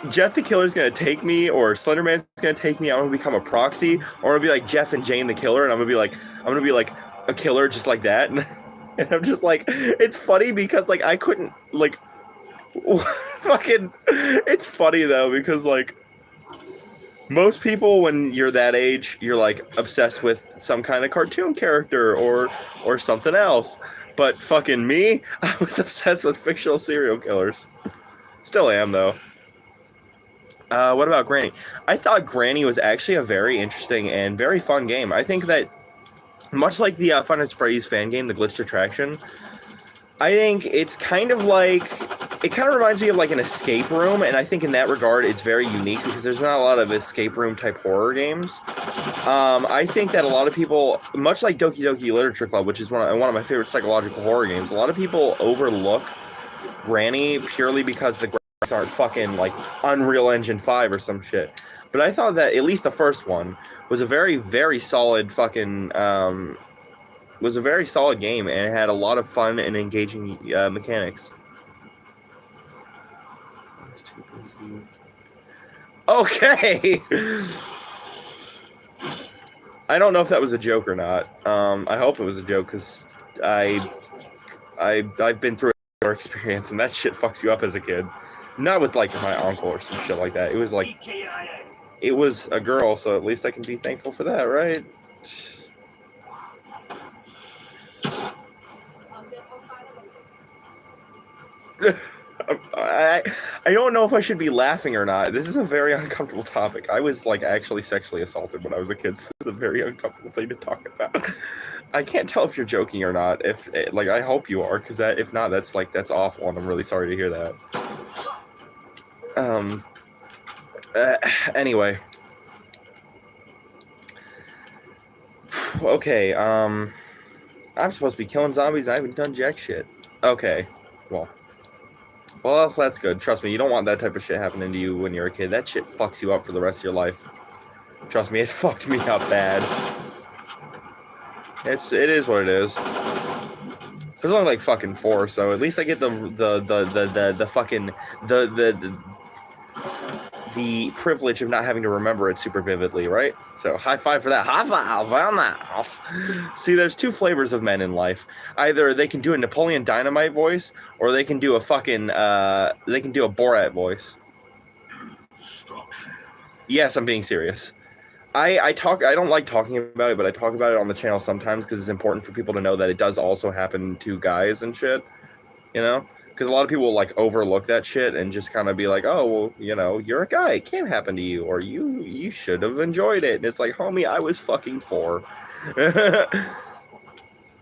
Jeff the Killer's gonna take me, or Slenderman's gonna take me. I'm gonna become a proxy, or I'm gonna be like Jeff and Jane the Killer, and I'm gonna be like a killer just like that. And I'm just like, it's funny because like I couldn't like. Fucking, it's funny though because like most people when you're that age you're like obsessed with some kind of cartoon character or something else, but fucking me, I was obsessed with fictional serial killers. Still am though. What about Granny? I thought Granny was actually a very interesting and very fun game. I think that much like the Fun as Freddy's fan game, the Glitched Attraction, I think it's kind of like, it kind of reminds me of like an escape room, and I think in that regard it's very unique because there's not a lot of escape room type horror games. I think that a lot of people, much like Doki Doki Literature Club, which is one of my favorite psychological horror games, a lot of people overlook Granny purely because the graphics aren't fucking like Unreal Engine 5 or some shit. But I thought that at least the first one was a very, very solid fucking... was a very solid game, and it had a lot of fun and engaging mechanics. Okay! I don't know if that was a joke or not. I hope it was a joke, because I've been through a experience, and that shit fucks you up as a kid. Not with, like, my uncle or some shit like that. It was, like... It was a girl, so at least I can be thankful for that, right? I don't know if I should be laughing or not. This is a very uncomfortable topic. I was like actually sexually assaulted when I was a kid, so it's a very uncomfortable thing to talk about. I can't tell if you're joking or not. If like, I hope you are, because if not, that's awful, and I'm really sorry to hear that. Anyway. Okay, I'm supposed to be killing zombies. I haven't done jack shit. Okay, well, that's good. Trust me, you don't want that type of shit happening to you when you're a kid. That shit fucks you up for the rest of your life. Trust me, it fucked me up bad. It is what it is. There's only like fucking 4, so at least I get the privilege of not having to remember it super vividly, right? So high five for that. High five on that. See, there's 2 flavors of men in life. Either they can do a Napoleon Dynamite voice, or they can do a fucking they can do a Borat voice. Yes, I'm being serious. I don't like talking about it, but I talk about it on the channel sometimes because it's important for people to know that it does also happen to guys and shit, you know? Because a lot of people will, like, overlook that shit and just kind of be like, oh, well, you know, you're a guy. It can't happen to you. Or you should have enjoyed it. And it's like, homie, I was fucking 4.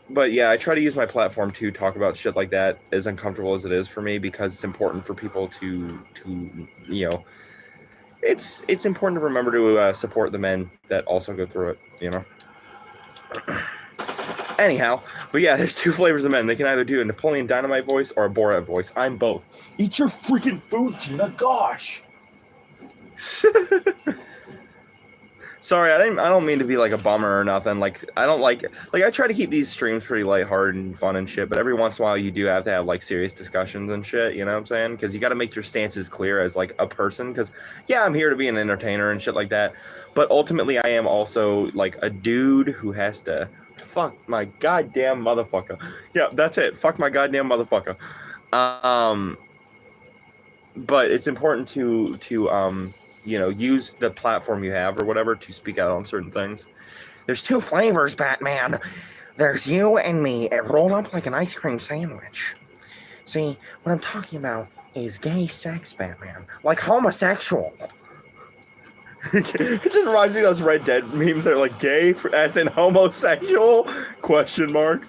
But, yeah, I try to use my platform to talk about shit like that, as uncomfortable as it is for me, because it's important for people to you know, it's important to remember to support the men that also go through it, you know? Anyhow, but yeah, there's 2 flavors of men. They can either do a Napoleon Dynamite voice or a Borat voice. I'm both. Eat your freaking food, Tina. Gosh. Sorry, I don't mean to be like a bummer or nothing. Like, I don't like I try to keep these streams pretty lighthearted and fun and shit, but every once in a while you do have to have like serious discussions and shit, you know what I'm saying? Because you got to make your stances clear as like a person, because yeah, I'm here to be an entertainer and shit like that, but ultimately I am also like a dude who has to fuck my goddamn motherfucker. Yeah, that's it. Fuck my goddamn motherfucker. But it's important to you know, use the platform you have or whatever to speak out on certain things. There's 2 flavors, Batman. There's you and me. It rolled up like an ice cream sandwich. See, what I'm talking about is gay sex Batman. Like homosexual. It just reminds me of those Red Dead memes that are like gay as in homosexual? Question mark.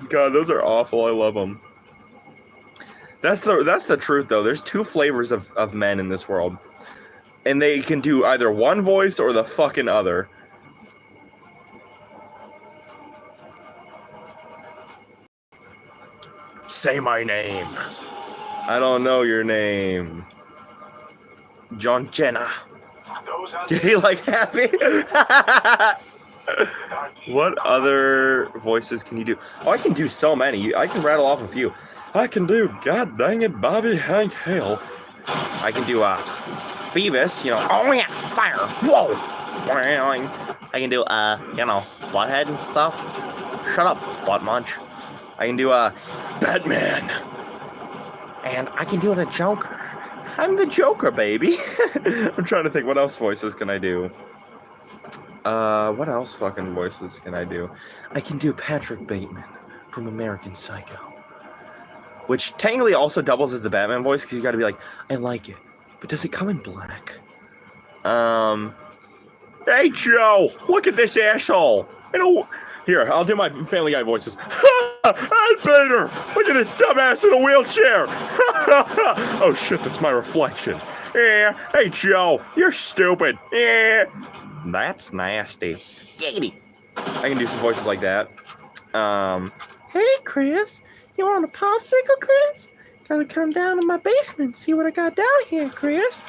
God, those are awful. I love them. That's the truth though. There's two flavors of men in this world. And they can do either one voice or the fucking other. Say my name. I don't know your name. John Jenna. Did he like happy? What other voices can you do? Oh, I can do so many. I can rattle off a few. I can do God dang it, Bobby Hank Hale. I can do Beavis, you know, oh yeah, fire, whoa. I can do you know, butthead and stuff. Shut up, butt munch. I can do Batman. And I can do the Joker. I'm the Joker, baby. I'm trying to think, what else voices can I do? What else fucking voices can I do? I can do Patrick Bateman from American Psycho. Which technically also doubles as the Batman voice, because you gotta be like, I like it. But does it come in black? Hey Joe, look at this asshole. You know, here, I'll do my Family Guy voices. Hey Peter, look at this dumbass in a wheelchair. Oh shit, that's my reflection. Yeah, hey Joe, you're stupid. Yeah, that's nasty. Giggity. I can do some voices like that. Hey Chris, you want a popsicle, Chris? Gotta come down to my basement, see what I got down here, Chris.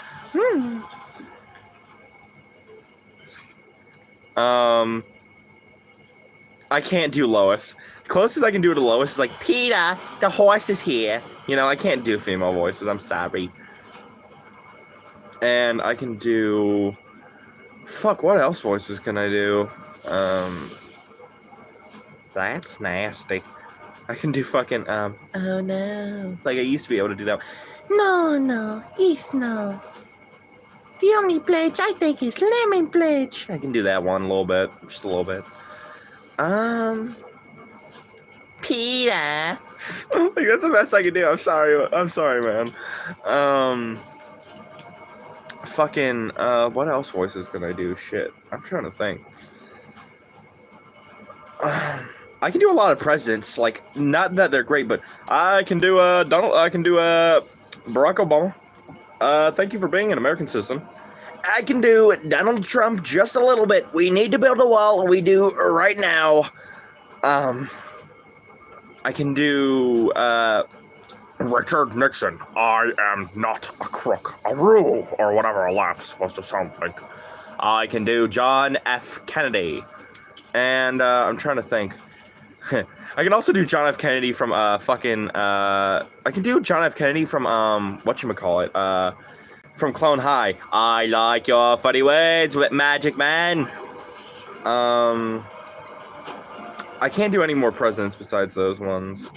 I can't do Lois. Closest I can do to Lois is like, Peter, the horse is here. You know, I can't do female voices. I'm sorry. And I can do... Fuck, what else voices can I do? That's nasty. I can do fucking, oh no. Like, I used to be able to do that. No, it's no. The only pledge I think is lemon pledge. I can do that one a little bit. Just a little bit. Peter. Like, that's the best I can do. I'm sorry, man. Fucking, what else voices can I do? Shit. I'm trying to think. I can do a lot of presidents, like, not that they're great, but I can do, Barack Obama. Thank you for being an American citizen. I can do Donald Trump just a little bit. We need to build a wall. We do right now. I can do, Richard Nixon. I am not a crook. A rule, or whatever a laugh's supposed to sound like. I can do John F. Kennedy. And, I'm trying to think. I can also do John F. Kennedy from, I can do John F. Kennedy from, whatchamacallit, from Clone High. I like your funny ways with Magic Man. I can't do any more presidents besides those ones.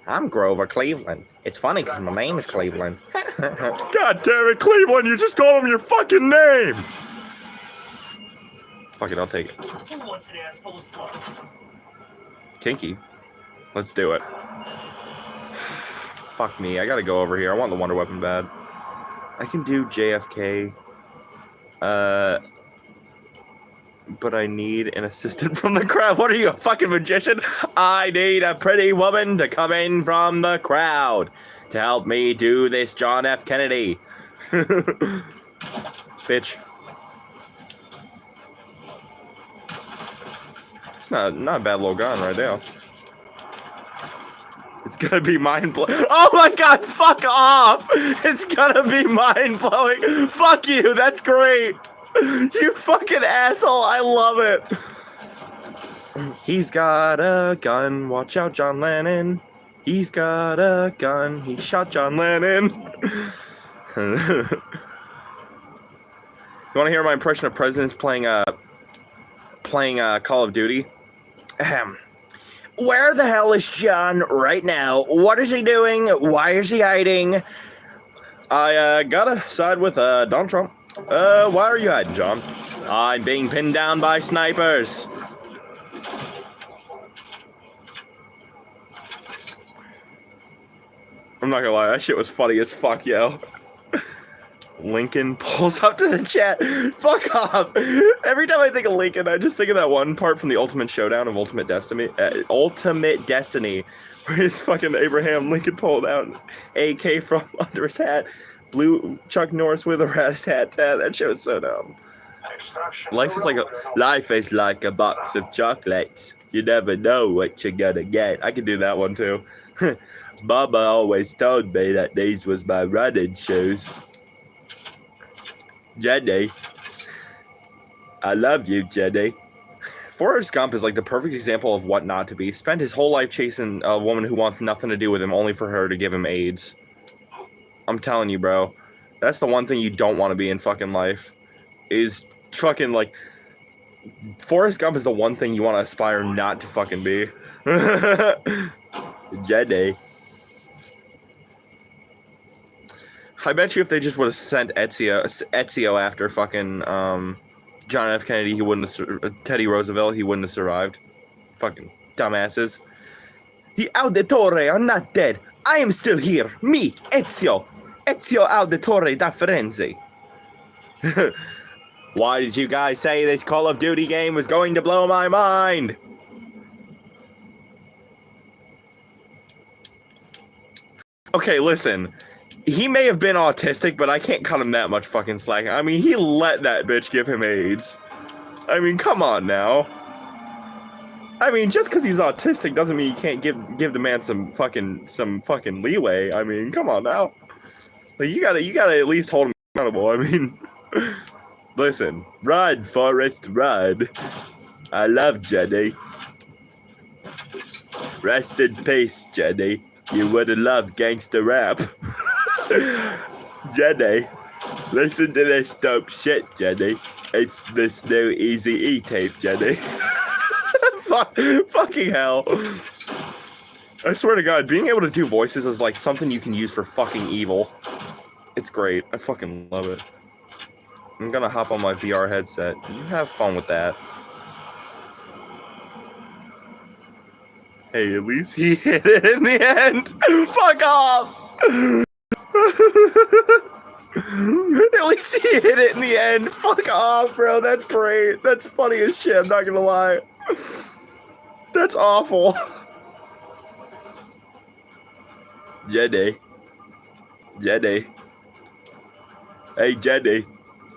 I'm Grover Cleveland. It's funny because my name is Cleveland. God damn it, Cleveland, you just told him your fucking name! Fuck it, I'll take it. Who wants an ass full of slugs? Kinky. Let's do it. Fuck me, I gotta go over here. I want the Wonder Weapon bad. I can do JFK. But I need an assistant from the crowd. What are you, a fucking magician? I need a pretty woman to come in from the crowd to help me do this John F. Kennedy. Bitch. It's not a bad little gun right there. It's gonna be mind-blowing. Oh my god, fuck off! It's gonna be mind-blowing. Fuck you, that's great. You fucking asshole, I love it. He's got a gun, watch out, John Lennon. He's got a gun, he shot John Lennon. You wanna hear my impression of presidents playing Call of Duty? Ahem. Where the hell is John right now? What is he doing? Why is he hiding? I gotta side with Donald Trump. Why are you hiding, John? I'm being pinned down by snipers. I'm not gonna lie, that shit was funny as fuck, yo. Lincoln pulls up to the chat. Fuck off. Every time I think of Lincoln, I just think of that one part from the Ultimate Showdown of Ultimate Destiny, where his fucking Abraham Lincoln pulled out an AK from under his hat, blew Chuck Norris with a rat-a-tat-tat. That shit was so dumb. Life is like a box of chocolates. You never know what you're gonna get. I can do that one too. Baba always told me that these was my running shoes. Jenny. I love you, Jenny. Forrest Gump is like the perfect example of what not to be. Spent his whole life chasing a woman who wants nothing to do with him only for her to give him AIDS. I'm telling you, bro. That's the one thing you don't want to be in fucking life. Is fucking like... Forrest Gump is the one thing you want to aspire not to fucking be. Jenny. I bet you if they just would have sent Ezio after fucking John F. Kennedy, he wouldn't have Teddy Roosevelt, he wouldn't have survived. Fucking dumbasses. The Auditore are not dead. I am still here. Me, Ezio Auditore da Firenze. Why did you guys say this Call of Duty game was going to blow my mind? Okay, listen. He may have been autistic, but I can't cut him that much fucking slack. I mean, he let that bitch give him AIDS. I mean, come on now. I mean, just because he's autistic doesn't mean you can't give the man some fucking leeway. I mean, come on now. Like, you gotta at least hold him accountable. I mean, listen, run, Forrest, run. I love Jenny. Rest in peace, Jenny. You would have loved gangster rap. Jenny, listen to this dope shit, Jenny. It's this new Eazy-E tape, Jenny. Fucking hell. I swear to God, being able to do voices is like something you can use for fucking evil. It's great. I fucking love it. I'm gonna hop on my VR headset. You have fun with that. Hey, at least he hit it in the end. Fuck off. At least he hit it in the end. Fuck off, bro. That's great. That's funny as shit. I'm not gonna lie. That's awful. Jenny. Hey, Jenny.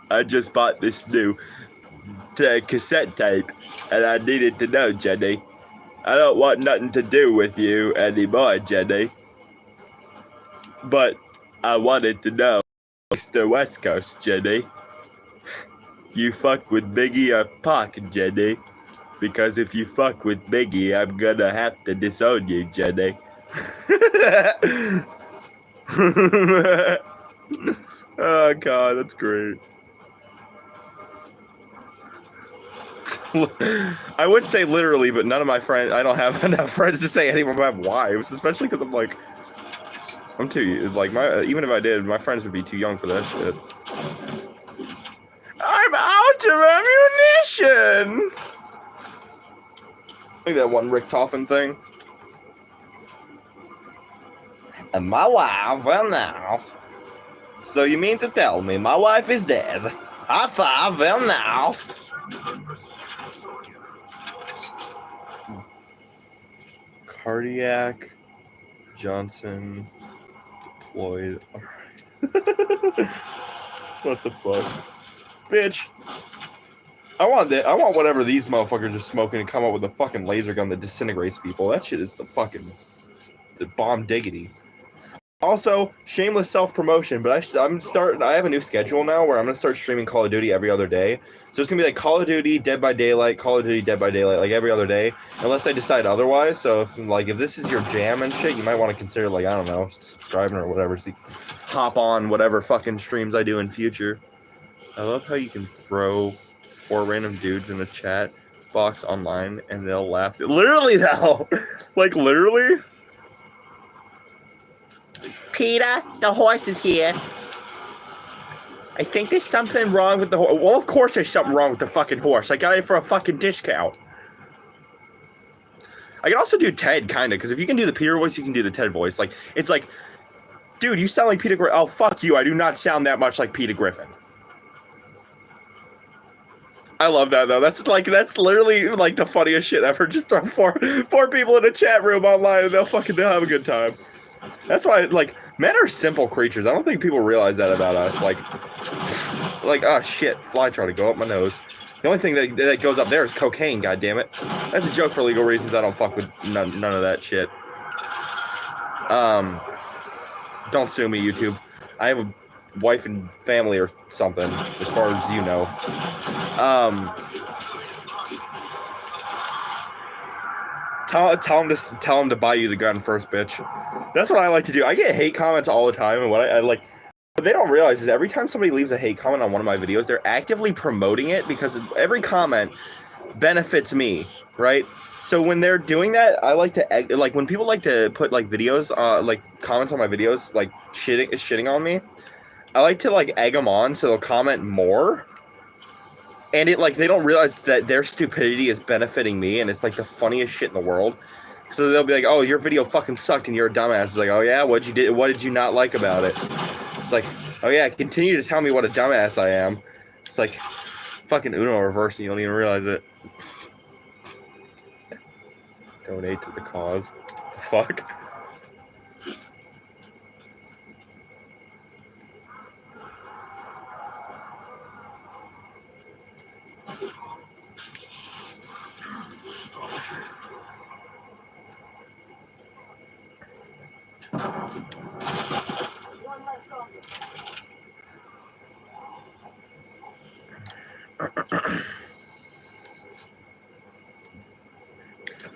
I just bought this new cassette tape, and I needed to know, Jenny. I don't want nothing to do with you anymore, Jenny. But I wanted to know, Mr. West Coast, Jenny. You fuck with Biggie or Pac, Jenny? Because if you fuck with Biggie, I'm gonna have to disown you, Jenny. Oh, God, that's great. I would say literally, but none of my friends, I don't have enough friends to say any of them have wives, especially because I'm too, like, even if I did, my friends would be too young for that shit. I'm out of ammunition! Like that one Rick Toffin thing. And my wife in the house. So you mean to tell me my wife is dead? High five in the house. Cardiac Johnson deployed. What the fuck, bitch? I want whatever these motherfuckers are smoking and come up with a fucking laser gun that disintegrates people. That shit is the bomb diggity. Also, shameless self-promotion, but I have a new schedule now where I'm going to start streaming Call of Duty every other day. So it's going to be like Call of Duty, Dead by Daylight, Call of Duty, Dead by Daylight, like every other day, unless I decide otherwise. So if this is your jam and shit, you might want to consider, like, I don't know, subscribing or whatever, so you can hop on whatever fucking streams I do in future. I love how you can throw 4 random dudes in a chat box online and they'll laugh. Literally, though. Like, literally. Peter, the horse is here. I think there's something wrong with the horse. Well, of course there's something wrong with the fucking horse. I got it for a fucking discount. I can also do Ted, kind of, because if you can do the Peter voice, you can do the Ted voice. Like, it's like, Dude, you sound like Peter Griffin. Oh, fuck you. I do not sound that much like Peter Griffin. I love that, though. That's literally, like, the funniest shit ever. Just throw four people in a chat room online and they'll have a good time. That's why, like, men are simple creatures. I don't think people realize that about us. Like, oh, shit. Fly trying to go up my nose. The only thing that goes up there is cocaine, goddammit. That's a joke for legal reasons. I don't fuck with none of that shit. Don't sue me, YouTube. I have a wife and family or something, as far as you know. Tell him to buy you the gun first, bitch. That's what I like to do. I get hate comments all the time, and what I like, what they don't realize is every time somebody leaves a hate comment on one of my videos, they're actively promoting it because every comment benefits me, right? So when they're doing that, I like to, like, when people like to put, like, videos, like, comments on my videos, like, shitting on me, I like to, like, egg them on so they'll comment more. And it, like, they don't realize that their stupidity is benefiting me, and it's, like, the funniest shit in the world. So they'll be like, oh, your video fucking sucked and you're a dumbass. It's like, oh, yeah? What did you not like about it? It's like, oh, yeah, continue to tell me what a dumbass I am. It's like fucking Uno reverse and you don't even realize it. Donate to the cause. Fuck.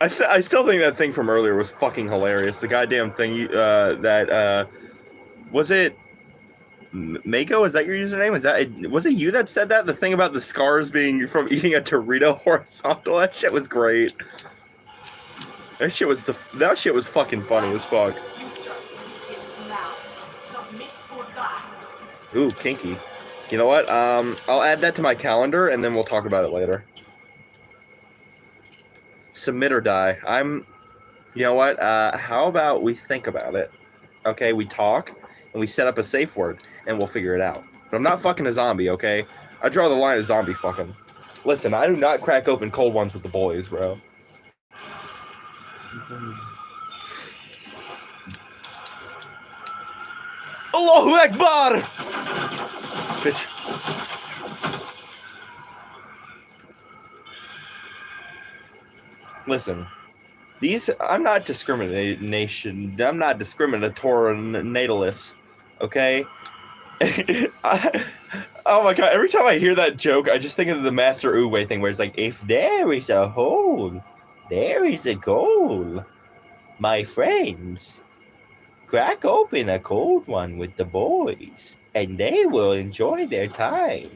I still think that thing from earlier was fucking hilarious. The goddamn thing was it Mako? Is that your username? Was it you that said that? The thing about the scars being from eating a Dorito horizontal? That shit was great. That shit was fucking funny as fuck. Ooh, kinky. You know what? I'll add that to my calendar and then we'll talk about it later. Submit or die. You know what? How about we think about it? Okay, we talk and we set up a safe word and we'll figure it out. But I'm not fucking a zombie, okay? I draw the line at zombie fucking. Listen, I do not crack open cold ones with the boys, bro. Allahu Akbar! Bitch. Listen, I'm not discriminatorial, natalist, okay? Oh my god, every time I hear that joke, I just think of the Master Uwe thing where it's like, if there is a hole, there is a goal. My friends, crack open a cold one with the boys, and they will enjoy their time.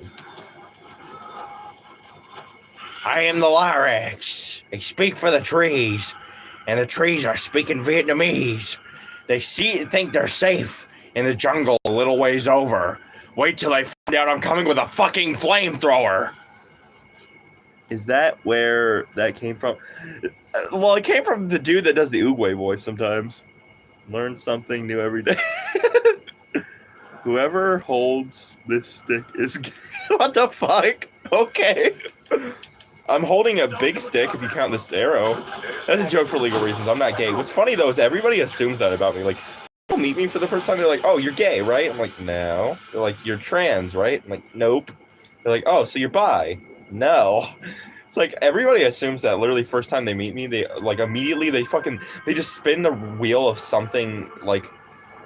I am the Lyrax. They speak for the trees, and the trees are speaking Vietnamese. They think they're safe in the jungle a little ways over. Wait till they find out I'm coming with a fucking flamethrower. Is that where that came from? Well, it came from the dude that does the Oogway voice sometimes. Learn something new every day. Whoever holds this stick is gay. What the fuck? Okay. I'm holding a big stick if you count this arrow. That's a joke for legal reasons. I'm not gay. What's funny though is everybody assumes that about me. Like, people meet me for the first time, they're like, oh, you're gay, right? I'm like, no. They're like, you're trans, right? I'm like, nope. They're like, oh, so you're bi? No. It's like everybody assumes that literally first time they meet me, they like immediately they just spin the wheel of something like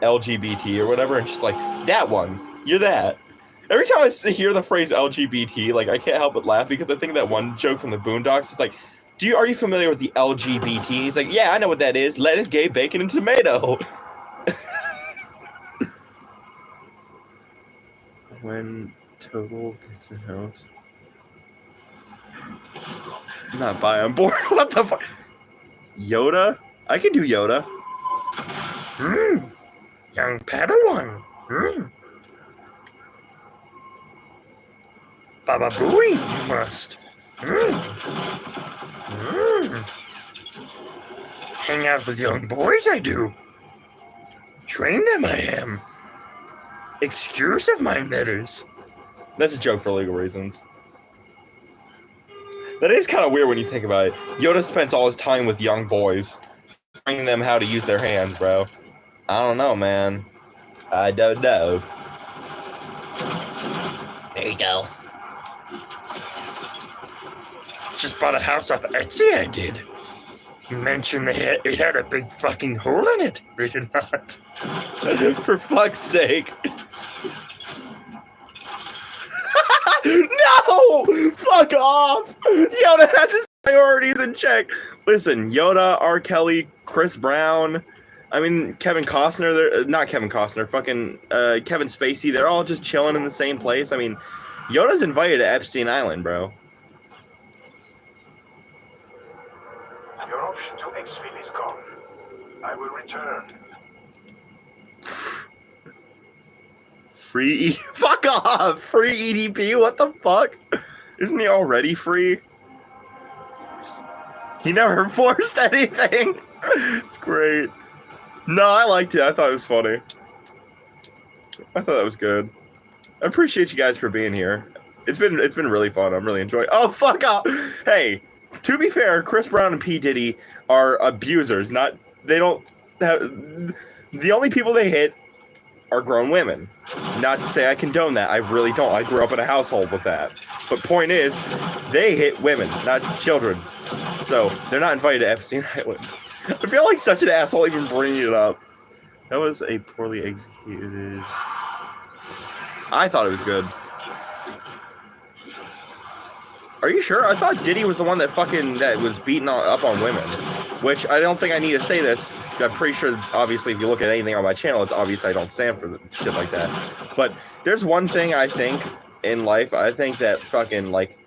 LGBT or whatever and just like, that one, you're that. Every time I hear the phrase LGBT, like I can't help but laugh because I think of that one joke from the Boondocks. It's like, are you familiar with the LGBT? He's like, yeah, I know what that is. Lettuce, gay, bacon, and tomato. When Total gets a house. I'm not bi on board. What the fuck? Yoda? I can do Yoda. Young Padawan. Baba Booey, you must. Hang out with young boys, I do. Train them I am. Exclusive mind letters. That's a joke for legal reasons. That is kind of weird when you think about it. Yoda spends all his time with young boys, training them how to use their hands, bro. I don't know, man. I don't know. There you go. Just bought a house off Etsy, I did. You mentioned it had a big fucking hole in it. Or did not. For fuck's sake. No! Fuck off! Yoda has his priorities in check. Listen, Yoda, R. Kelly, Chris Brown, I mean, Kevin Costner, not Kevin Costner, fucking Kevin Spacey, they're all just chilling in the same place. I mean, Yoda's invited to Epstein Island, bro. Your option to exfil is gone. I will return. Fuck off! Free EDP? What the fuck? Isn't he already free? He never forced anything. It's great. No, I liked it. I thought it was funny. I thought that was good. I appreciate you guys for being here. It's been really fun. I'm really enjoying. Oh, fuck off! Hey, to be fair, Chris Brown and P. Diddy are abusers. They don't have. The only people they hit are grown women. Not to say I condone that. I really don't. I grew up in a household with that. But point is, they hit women, not children. So they're not invited to Epstein Island. I feel like such an asshole even bringing it up. That was a poorly executed. I thought it was good. Are you sure? I thought Diddy was the one that was beating up on women. Which I don't think I need to say this. I'm pretty sure, obviously, if you look at anything on my channel, it's obvious I don't stand for shit like that. But there's one thing I think in life. I think that fucking, like,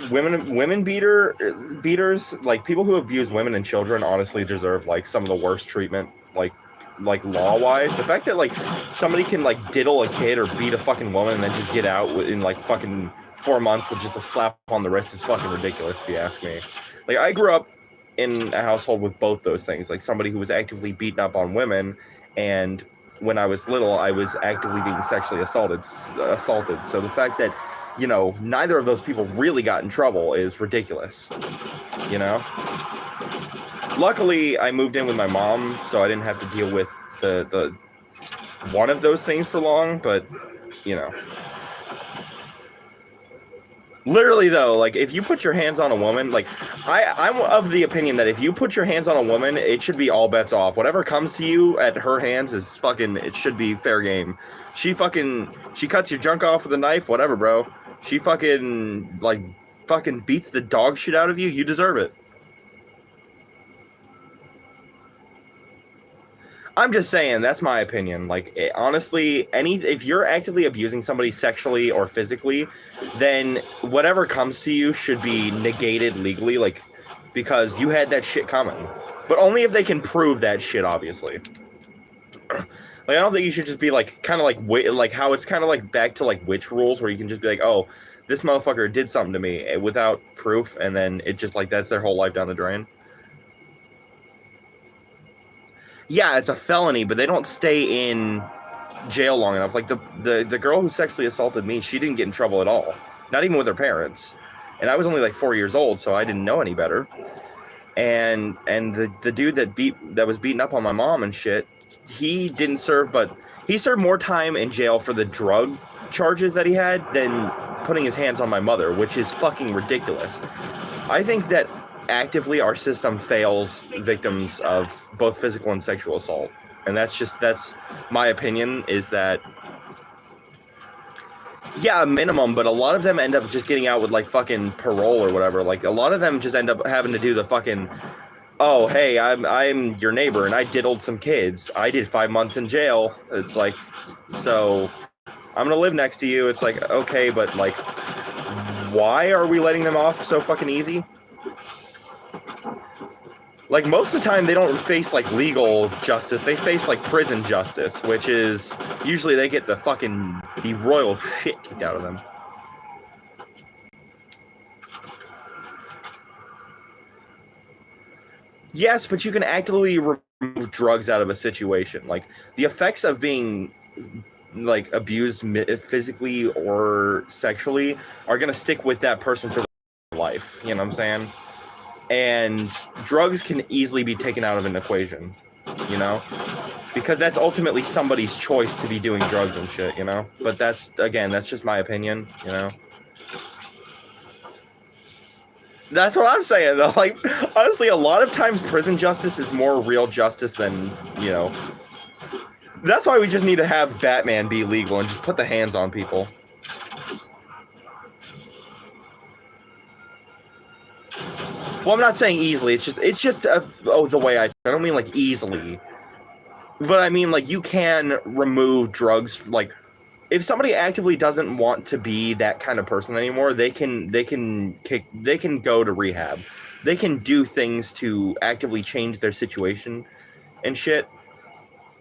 women beaters, like, people who abuse women and children honestly deserve, like, some of the worst treatment, like law-wise. The fact that, like, somebody can, like, diddle a kid or beat a fucking woman and then just get out in, like, fucking 4 months with just a slap on the wrist is fucking ridiculous, if you ask me. Like, I grew up in a household with both those things, like somebody who was actively beaten up on women, and when I was little, I was actively being sexually assaulted. So the fact that, you know, neither of those people really got in trouble is ridiculous, you know? Luckily, I moved in with my mom, so I didn't have to deal with the one of those things for long, but, you know. Literally, though, like, if you put your hands on a woman, like, I'm of the opinion that if you put your hands on a woman, it should be all bets off. Whatever comes to you at her hands is fucking, it should be fair game. She cuts your junk off with a knife, whatever, bro. She fucking beats the dog shit out of you, you deserve it. I'm just saying, that's my opinion. Like, honestly, if you're actively abusing somebody sexually or physically, then whatever comes to you should be negated legally, like, because you had that shit coming. But only if they can prove that shit, obviously. Like, I don't think you should just be, like, kind of like how it's kind of like back to, like, witch rules, where you can just be like, oh, this motherfucker did something to me without proof, and then it just, like, that's their whole life down the drain. Yeah, it's a felony, but they don't stay in jail long enough. Like, the girl who sexually assaulted me, she didn't get in trouble at all. Not even with her parents. And I was only like 4 years old, so I didn't know any better. And the dude that was beating up on my mom and shit, he didn't serve, but he served more time in jail for the drug charges that he had than putting his hands on my mother, which is fucking ridiculous. I think that actively our system fails victims of both physical and sexual assault, and that's my opinion, is that, yeah, minimum, but a lot of them end up just getting out with, like, fucking parole or whatever. Like, a lot of them just end up having to do the fucking, oh, hey, I'm your neighbor and I diddled some kids, I did 5 months in jail. It's like, so I'm gonna live next to you. It's like, okay, but, like, why are we letting them off so fucking easy? Like, most of the time, they don't face, like, legal justice. They face, like, prison justice, which is, usually they get the royal shit kicked out of them. Yes, but you can actively remove drugs out of a situation. Like the effects of being like abused physically or sexually are gonna stick with that person for their life. You know what I'm saying? And drugs can easily be taken out of an equation. You know, because that's ultimately somebody's choice to be doing drugs and shit. You know, but that's just my opinion. You know. That's what I'm saying, though. Like, honestly, a lot of times prison justice is more real justice than, you know. That's why we just need to have Batman be legal and just put the hands on people. Well, I'm not saying easily. It's just the way I don't mean like easily. But I mean, like, you can remove drugs, like, if somebody actively doesn't want to be that kind of person anymore, they can go to rehab. They can do things to actively change their situation and shit.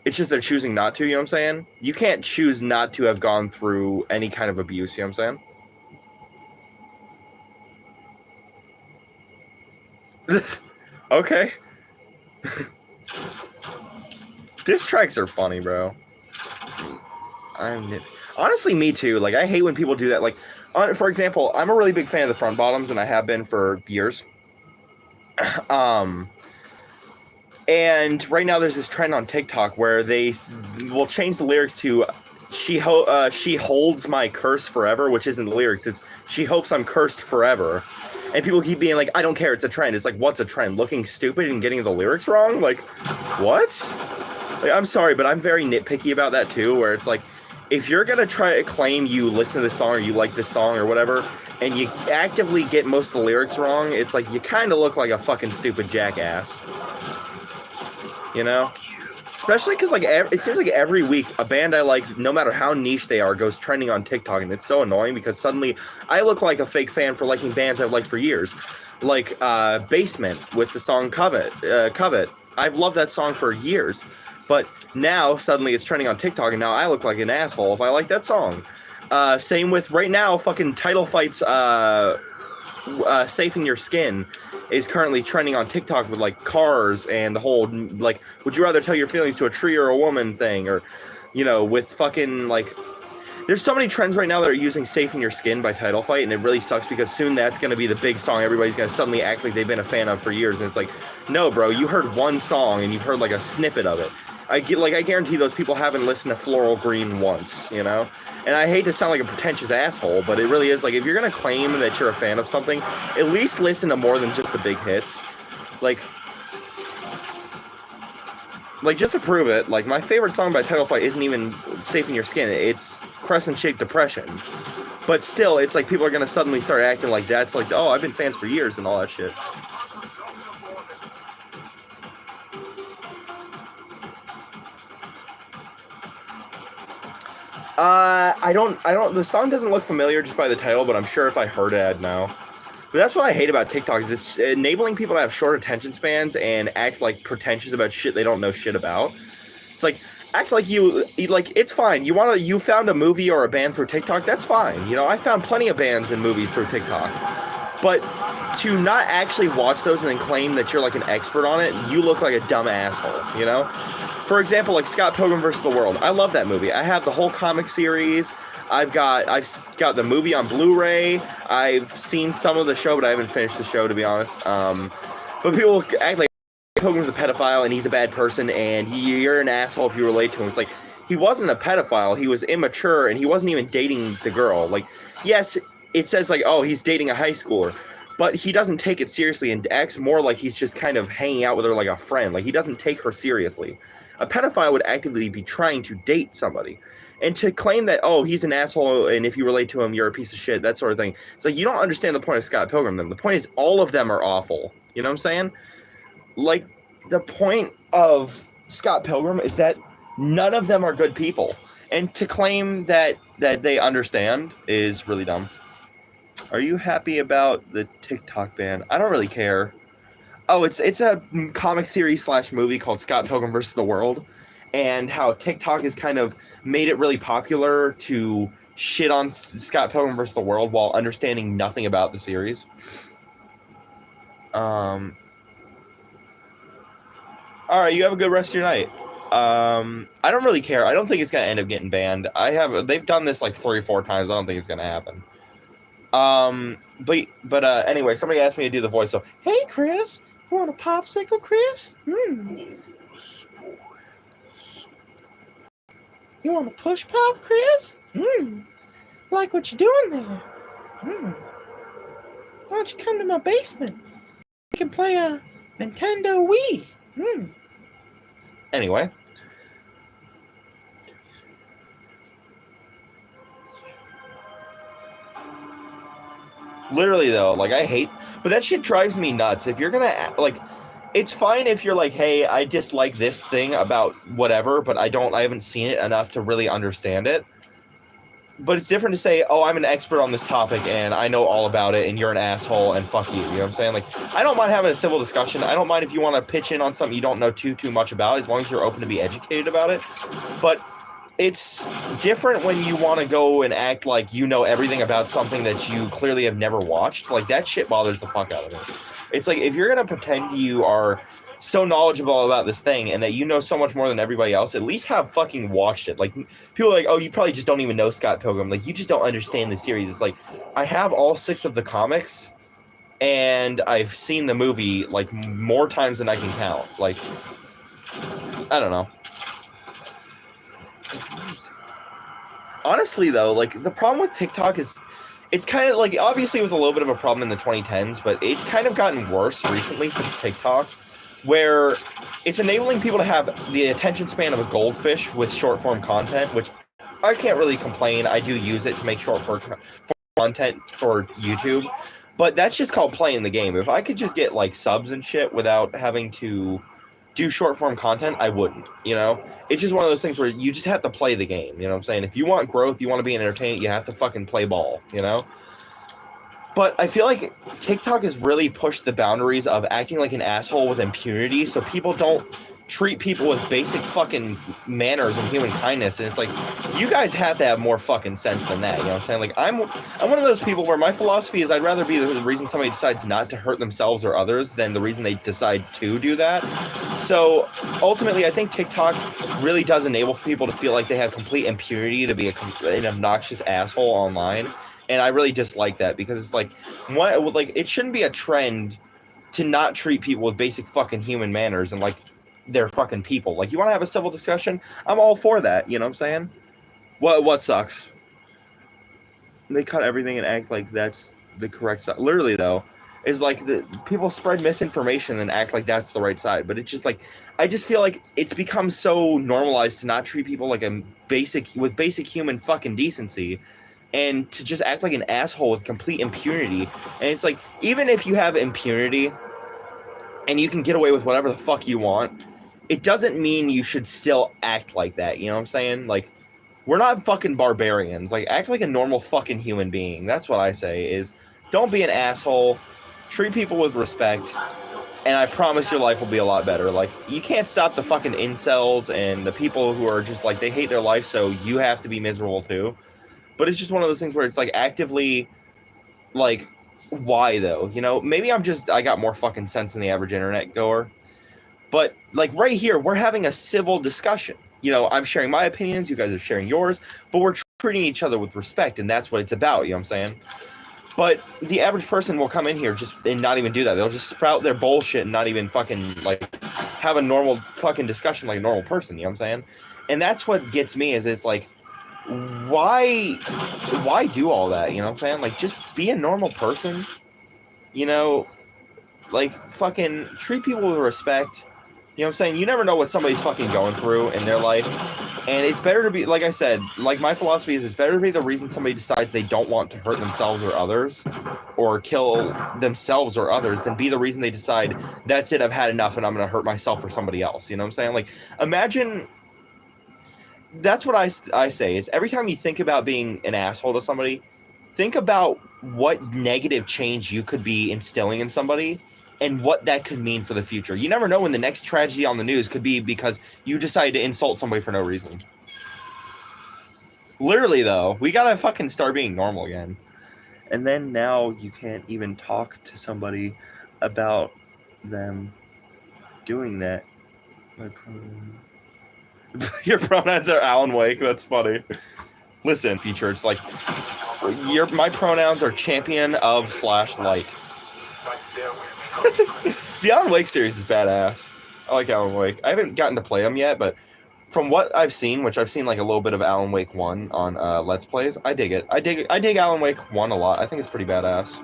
It's just they're choosing not to, you know what I'm saying? You can't choose not to have gone through any kind of abuse, you know what I'm saying? Okay. Diss tracks are funny, bro. Honestly, me too. Like, I hate when people do that. Like, for example, I'm a really big fan of the front bottoms, and I have been for years. And right now there's this trend on TikTok where they will change the lyrics to she holds my curse forever, which isn't the lyrics. It's she hopes I'm cursed forever. And people keep being like, I don't care, it's a trend. It's like, what's a trend? Looking stupid and getting the lyrics wrong? Like, what? Like, I'm sorry, but I'm very nitpicky about that too, where it's like, if you're going to try to claim you listen to this song or you like this song or whatever, and you actively get most of the lyrics wrong, it's like you kind of look like a fucking stupid jackass. You know? Especially because, like, it seems like every week a band I like, no matter how niche they are, goes trending on TikTok, and it's so annoying because suddenly I look like a fake fan for liking bands I've liked for years. Like, Basement with the song Covet. I've loved that song for years. But now, suddenly, it's trending on TikTok, and now I look like an asshole if I like that song. Same with, right now, fucking Title Fight's Safe in Your Skin is currently trending on TikTok with, like, cars and the whole, like, would you rather tell your feelings to a tree or a woman thing? Or, you know, with fucking, like... There's so many trends right now that are using Safe in Your Skin by Title Fight, and it really sucks because soon that's going to be the big song everybody's going to suddenly act like they've been a fan of for years. And it's like, no, bro, you heard one song and you've heard, like, a snippet of it. I guarantee those people haven't listened to Floral Green once, you know? And I hate to sound like a pretentious asshole, but it really is, like, if you're going to claim that you're a fan of something, at least listen to more than just the big hits. Like, just to prove it, like, my favorite song by Title Fight isn't even Safe in Your Skin. It's Crescent-Shaped Depression. But still, it's like people are going to suddenly start acting like that. It's like, oh, I've been fans for years and all that shit. I don't, the song doesn't look familiar just by the title, but I'm sure if I heard it, I'd know. But that's what I hate about TikTok, is it's enabling people to have short attention spans and act like pretentious about shit they don't know shit about. It's like, act like it's fine. You found a movie or a band through TikTok, that's fine. You know, I found plenty of bands and movies through TikTok. But to not actually watch those and then claim that you're like an expert on it, you look like a dumb asshole, you know? For example, like Scott Pilgrim vs. the World. I love that movie. I have the whole comic series. I've got the movie on Blu-ray. I've seen some of the show, but I haven't finished the show, to be honest. But people act like Pilgrim's a pedophile and he's a bad person and you're an asshole if you relate to him. It's like, he wasn't a pedophile. He was immature and he wasn't even dating the girl. Like, yes, it says like, oh, he's dating a high schooler, but he doesn't take it seriously and acts more like he's just kind of hanging out with her like a friend. Like, he doesn't take her seriously. A pedophile would actively be trying to date somebody. And to claim that, oh, he's an asshole, and if you relate to him, you're a piece of shit, that sort of thing. It's like, you don't understand the point of Scott Pilgrim, then. The point is, all of them are awful. You know what I'm saying? Like, the point of Scott Pilgrim is that none of them are good people. And to claim that they understand is really dumb. Are you happy about the TikTok ban? I don't really care. Oh, it's a comic series / movie called Scott Pilgrim vs. the World, and how TikTok has kind of made it really popular to shit on Scott Pilgrim vs. the World while understanding nothing about the series. All right, you have a good rest of your night. I don't really care. I don't think it's gonna end up getting banned. They've done this like 3 or 4 times. I don't think it's gonna happen. But anyway, somebody asked me to do the voice. So, hey, Chris, you want a popsicle, Chris? You want a push pop, Chris? Like what you doing there? Why don't you come to my basement? We can play a Nintendo Wii. Anyway. Literally though, like I hate, but that shit drives me nuts. If you're gonna like, it's fine if you're like, hey, I dislike this thing about whatever, but I haven't seen it enough to really understand it. But it's different to say, oh, I'm an expert on this topic and I know all about it and you're an asshole and fuck you. You know what I'm saying? Like, I don't mind having a civil discussion. I don't mind if you want to pitch in on something you don't know too much about, as long as you're open to be educated about it. But it's different when you want to go and act like you know everything about something that you clearly have never watched. Like, that shit bothers the fuck out of me. It's like, if you're going to pretend you are so knowledgeable about this thing and that you know so much more than everybody else, at least have fucking watched it. Like, people are like, oh, you probably just don't even know Scott Pilgrim. Like, you just don't understand the series. It's like, I have all 6 of the comics and I've seen the movie like more times than I can count. Like, I don't know. Honestly though, like, the problem with TikTok is it's kind of like, obviously it was a little bit of a problem in the 2010s, but it's kind of gotten worse recently since TikTok, where it's enabling people to have the attention span of a goldfish with short form content, which I can't really complain. I do use it to make short form content for YouTube, but that's just called playing the game. If I could just get like subs and shit without having to do short form content, I wouldn't, you know? It's just one of those things where you just have to play the game, you know what I'm saying? If you want growth, you want to be entertained, you have to fucking play ball, you know? But I feel like TikTok has really pushed the boundaries of acting like an asshole with impunity, so people don't treat people with basic fucking manners and human kindness. And it's like, you guys have to have more fucking sense than that, you know what I'm saying? Like, I'm one of those people where my philosophy is I'd rather be the reason somebody decides not to hurt themselves or others than the reason they decide to do that. So ultimately, I think TikTok really does enable people to feel like they have complete impunity to be an obnoxious asshole online. And I really dislike that, because it's like, what, like, it shouldn't be a trend to not treat people with basic fucking human manners and like they're fucking people. Like, you want to have a civil discussion? I'm all for that. You know what I'm saying? What sucks? They cut everything and act like that's the correct side. Literally, though, is like people spread misinformation and act like that's the right side. But it's just like, I just feel like it's become so normalized to not treat people like with basic human fucking decency, and to just act like an asshole with complete impunity. And it's like, even if you have impunity and you can get away with whatever the fuck you want, it doesn't mean you should still act like that. You know what I'm saying? Like, we're not fucking barbarians. Like, act like a normal fucking human being. That's what I say, is don't be an asshole. Treat people with respect. And I promise your life will be a lot better. Like, you can't stop the fucking incels and the people who are just like, they hate their life, so you have to be miserable too. But it's just one of those things where it's like, actively, like, why though? You know, maybe I got more fucking sense than the average internet goer. But like, right here, we're having a civil discussion. You know, I'm sharing my opinions, you guys are sharing yours, but we're treating each other with respect, and that's what it's about, you know what I'm saying? But the average person will come in here and not even do that. They'll just sprout their bullshit and not even fucking like have a normal fucking discussion like a normal person, you know what I'm saying? And that's what gets me, is it's like, why do all that, you know what I'm saying? Like, just be a normal person, you know? Like, fucking treat people with respect. You know what I'm saying? You never know what somebody's fucking going through in their life. And it's better to be, like I said, like, my philosophy is it's better to be the reason somebody decides they don't want to hurt themselves or others, or kill themselves or others, than be the reason they decide, that's it, I've had enough and I'm going to hurt myself or somebody else. You know what I'm saying? Like, imagine, that's what I say, is every time you think about being an asshole to somebody, think about what negative change you could be instilling in somebody, and what that could mean for the future. You never know when the next tragedy on the news could be because you decided to insult somebody for no reason. Literally, though, we gotta fucking start being normal again. And then now you can't even talk to somebody about them doing that My your pronouns are Alan Wake. That's funny. Listen, feature. It's like my pronouns are champion of / light. But there will be The Alan Wake series is badass. I like Alan Wake. I haven't gotten to play them yet, but from what I've seen, which I've seen like a little bit of Alan Wake 1 on Let's Plays, I dig it. I dig Alan Wake 1 a lot. I think it's pretty badass.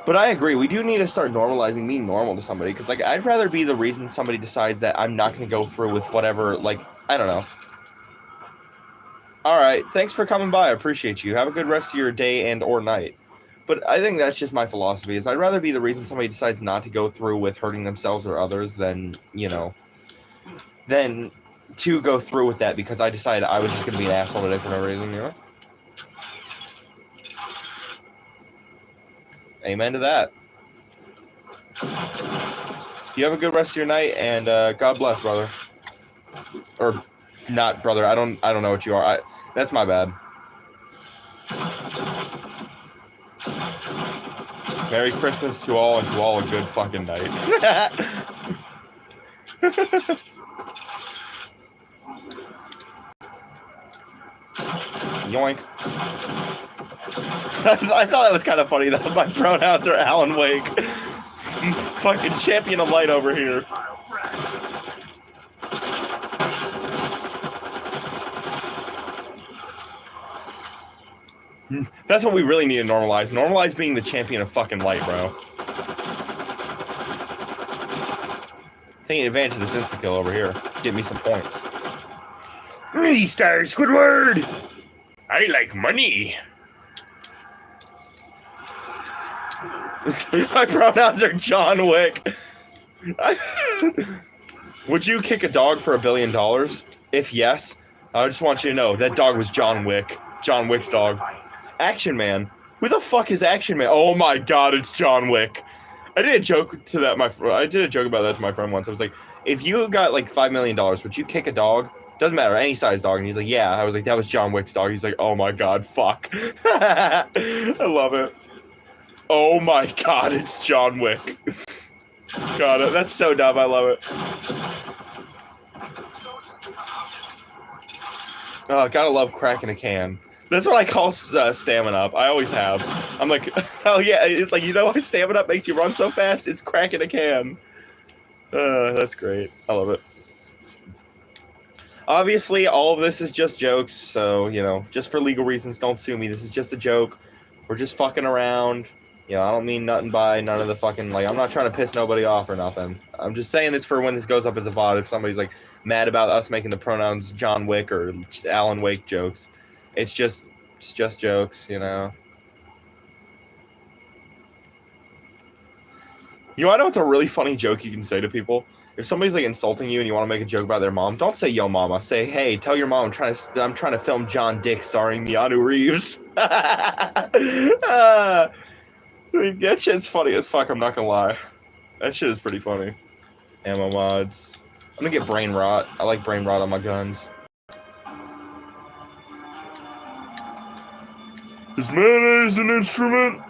But I agree, we do need to start normalizing being normal to somebody, because like I'd rather be the reason somebody decides that I'm not going to go through with whatever, like, I don't know. Alright, thanks for coming by, I appreciate you. Have a good rest of your day and or night. But I think that's just my philosophy, is I'd rather be the reason somebody decides not to go through with hurting themselves or others than, you know, than to go through with that because I decided I was just going to be an asshole today for no reason, you know? Amen to that. You have a good rest of your night, and God bless, brother. Or not, brother. I don't know what you are. That's my bad. Merry Christmas to all, and to all a good fucking night. Yoink. I thought that was kind of funny that my pronouns are Alan Wake. Fucking champion of light over here. That's what we really need to normalize. Normalize being the champion of fucking light, bro. Taking advantage of this insta-kill over here. Get me some points. Star Squidward! I like money. My pronouns are John Wick. Would you kick a dog for $1 billion? If yes, I just want you to know that dog was John Wick. John Wick's dog. Action Man. Who the fuck is Action Man? Oh my god, it's John Wick. I did a joke about that to my friend once. I was like, if you got like $5 million, would you kick a dog? Doesn't matter, any size dog. And he's like, yeah. I was like, that was John Wick's dog. He's like, oh my god, fuck. I love it. Oh my god, it's John Wick. God, that's so dumb. I love it. Oh, gotta love cracking a can. That's what I call stamina up. I always have. I'm like, oh yeah, it's like, you know why stamina up makes you run so fast? It's cracking a can. That's great. I love it. Obviously, all of this is just jokes, so, you know, just for legal reasons, don't sue me. This is just a joke. We're just fucking around. You know, I don't mean nothing by none of the fucking, like, I'm not trying to piss nobody off or nothing. I'm just saying this for when this goes up as a VOD. If somebody's, like, mad about us making the pronouns John Wick or Alan Wake jokes. It's just jokes, you know. You want to know what's a really funny joke you can say to people? If somebody's like insulting you and you want to make a joke about their mom, don't say "Yo, mama." Say, "Hey, tell your mom I'm trying to film John Dick starring Keanu Reeves." That shit's funny as fuck. I'm not gonna lie. That shit is pretty funny. Ammo mods. I'm gonna get brain rot. I like brain rot on my guns. Is mayonnaise an instrument?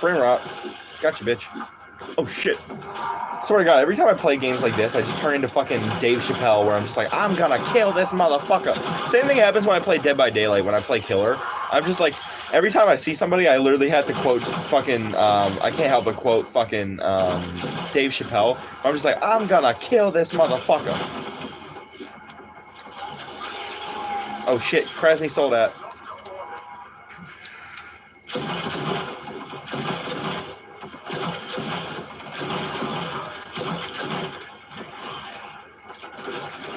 Brain rot. Gotcha, bitch. Oh, shit. Swear to God, every time I play games like this, I just turn into fucking Dave Chappelle, where I'm just like, I'm gonna kill this motherfucker. Same thing happens when I play Dead by Daylight, when I play Killer. I'm just like, every time I see somebody, I literally have to quote fucking, I can't help but quote fucking, Dave Chappelle. I'm just like, I'm gonna kill this motherfucker. Oh, shit. Krasny sold that.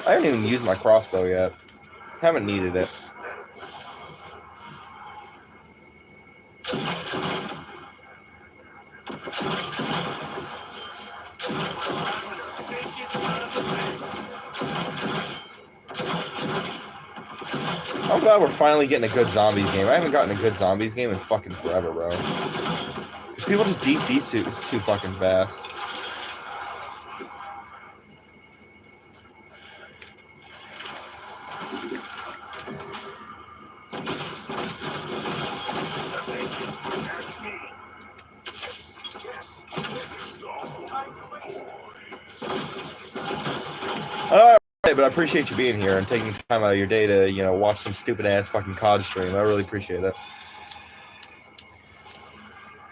I haven't even used my crossbow yet. Haven't needed it. I'm glad we're finally getting a good zombies game. I haven't gotten a good zombies game in fucking forever, bro. Because people just DC too fucking fast. Alright, but I appreciate you being here and taking time out of your day to, watch some stupid ass fucking COD stream. I really appreciate it.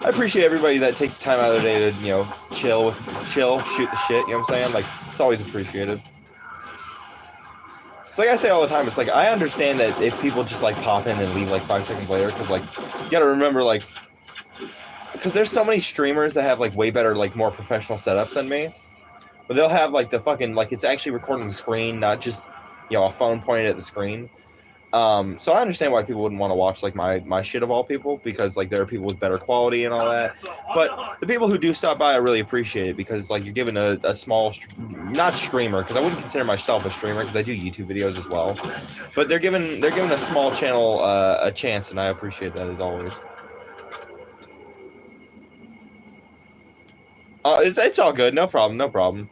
I appreciate everybody that takes time out of their day to, chill, shoot the shit, you know what I'm saying? Like, it's always appreciated. It's like I say all the time, it's like, I understand that if people just, like, pop in and leave, like, 5 seconds later, because, like, you gotta remember, like, because there's so many streamers that have, like, way better, like, more professional setups than me. But they'll have, like, the fucking, like, it's actually recording the screen, not just, a phone pointed at the screen. So I understand why people wouldn't want to watch, like, my shit of all people, because, like, there are people with better quality and all that. But the people who do stop by, I really appreciate it, because, like, you're giving a small, not streamer, because I wouldn't consider myself a streamer, because I do YouTube videos as well. But they're giving a small channel a chance, and I appreciate that as always. It's all good, no problem.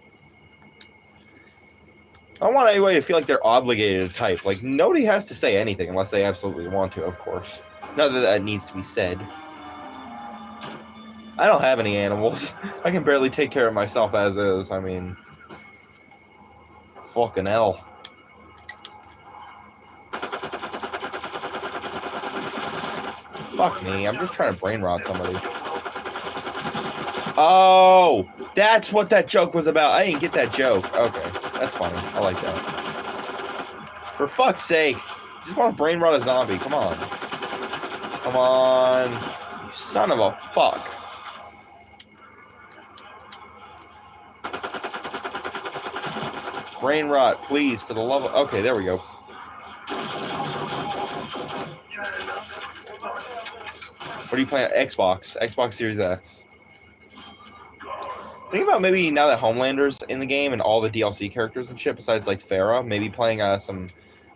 I don't want anybody to feel like they're obligated to type. Like, nobody has to say anything unless they absolutely want to, of course. Not that that needs to be said. I don't have any animals. I can barely take care of myself as is. I mean, fucking hell. Fuck me. I'm just trying to brain rot somebody. Oh, that's what that joke was about. I didn't get that joke. Okay, that's funny. I like that. For fuck's sake. I just want to brain rot a zombie. Come on. Come on. You son of a fuck. Brain rot, please, for the love of... Okay, there we go. What are you playing? Xbox. Xbox Series X. Think about maybe now that Homelander's in the game and all the DLC characters and shit, besides like Farah, maybe playing some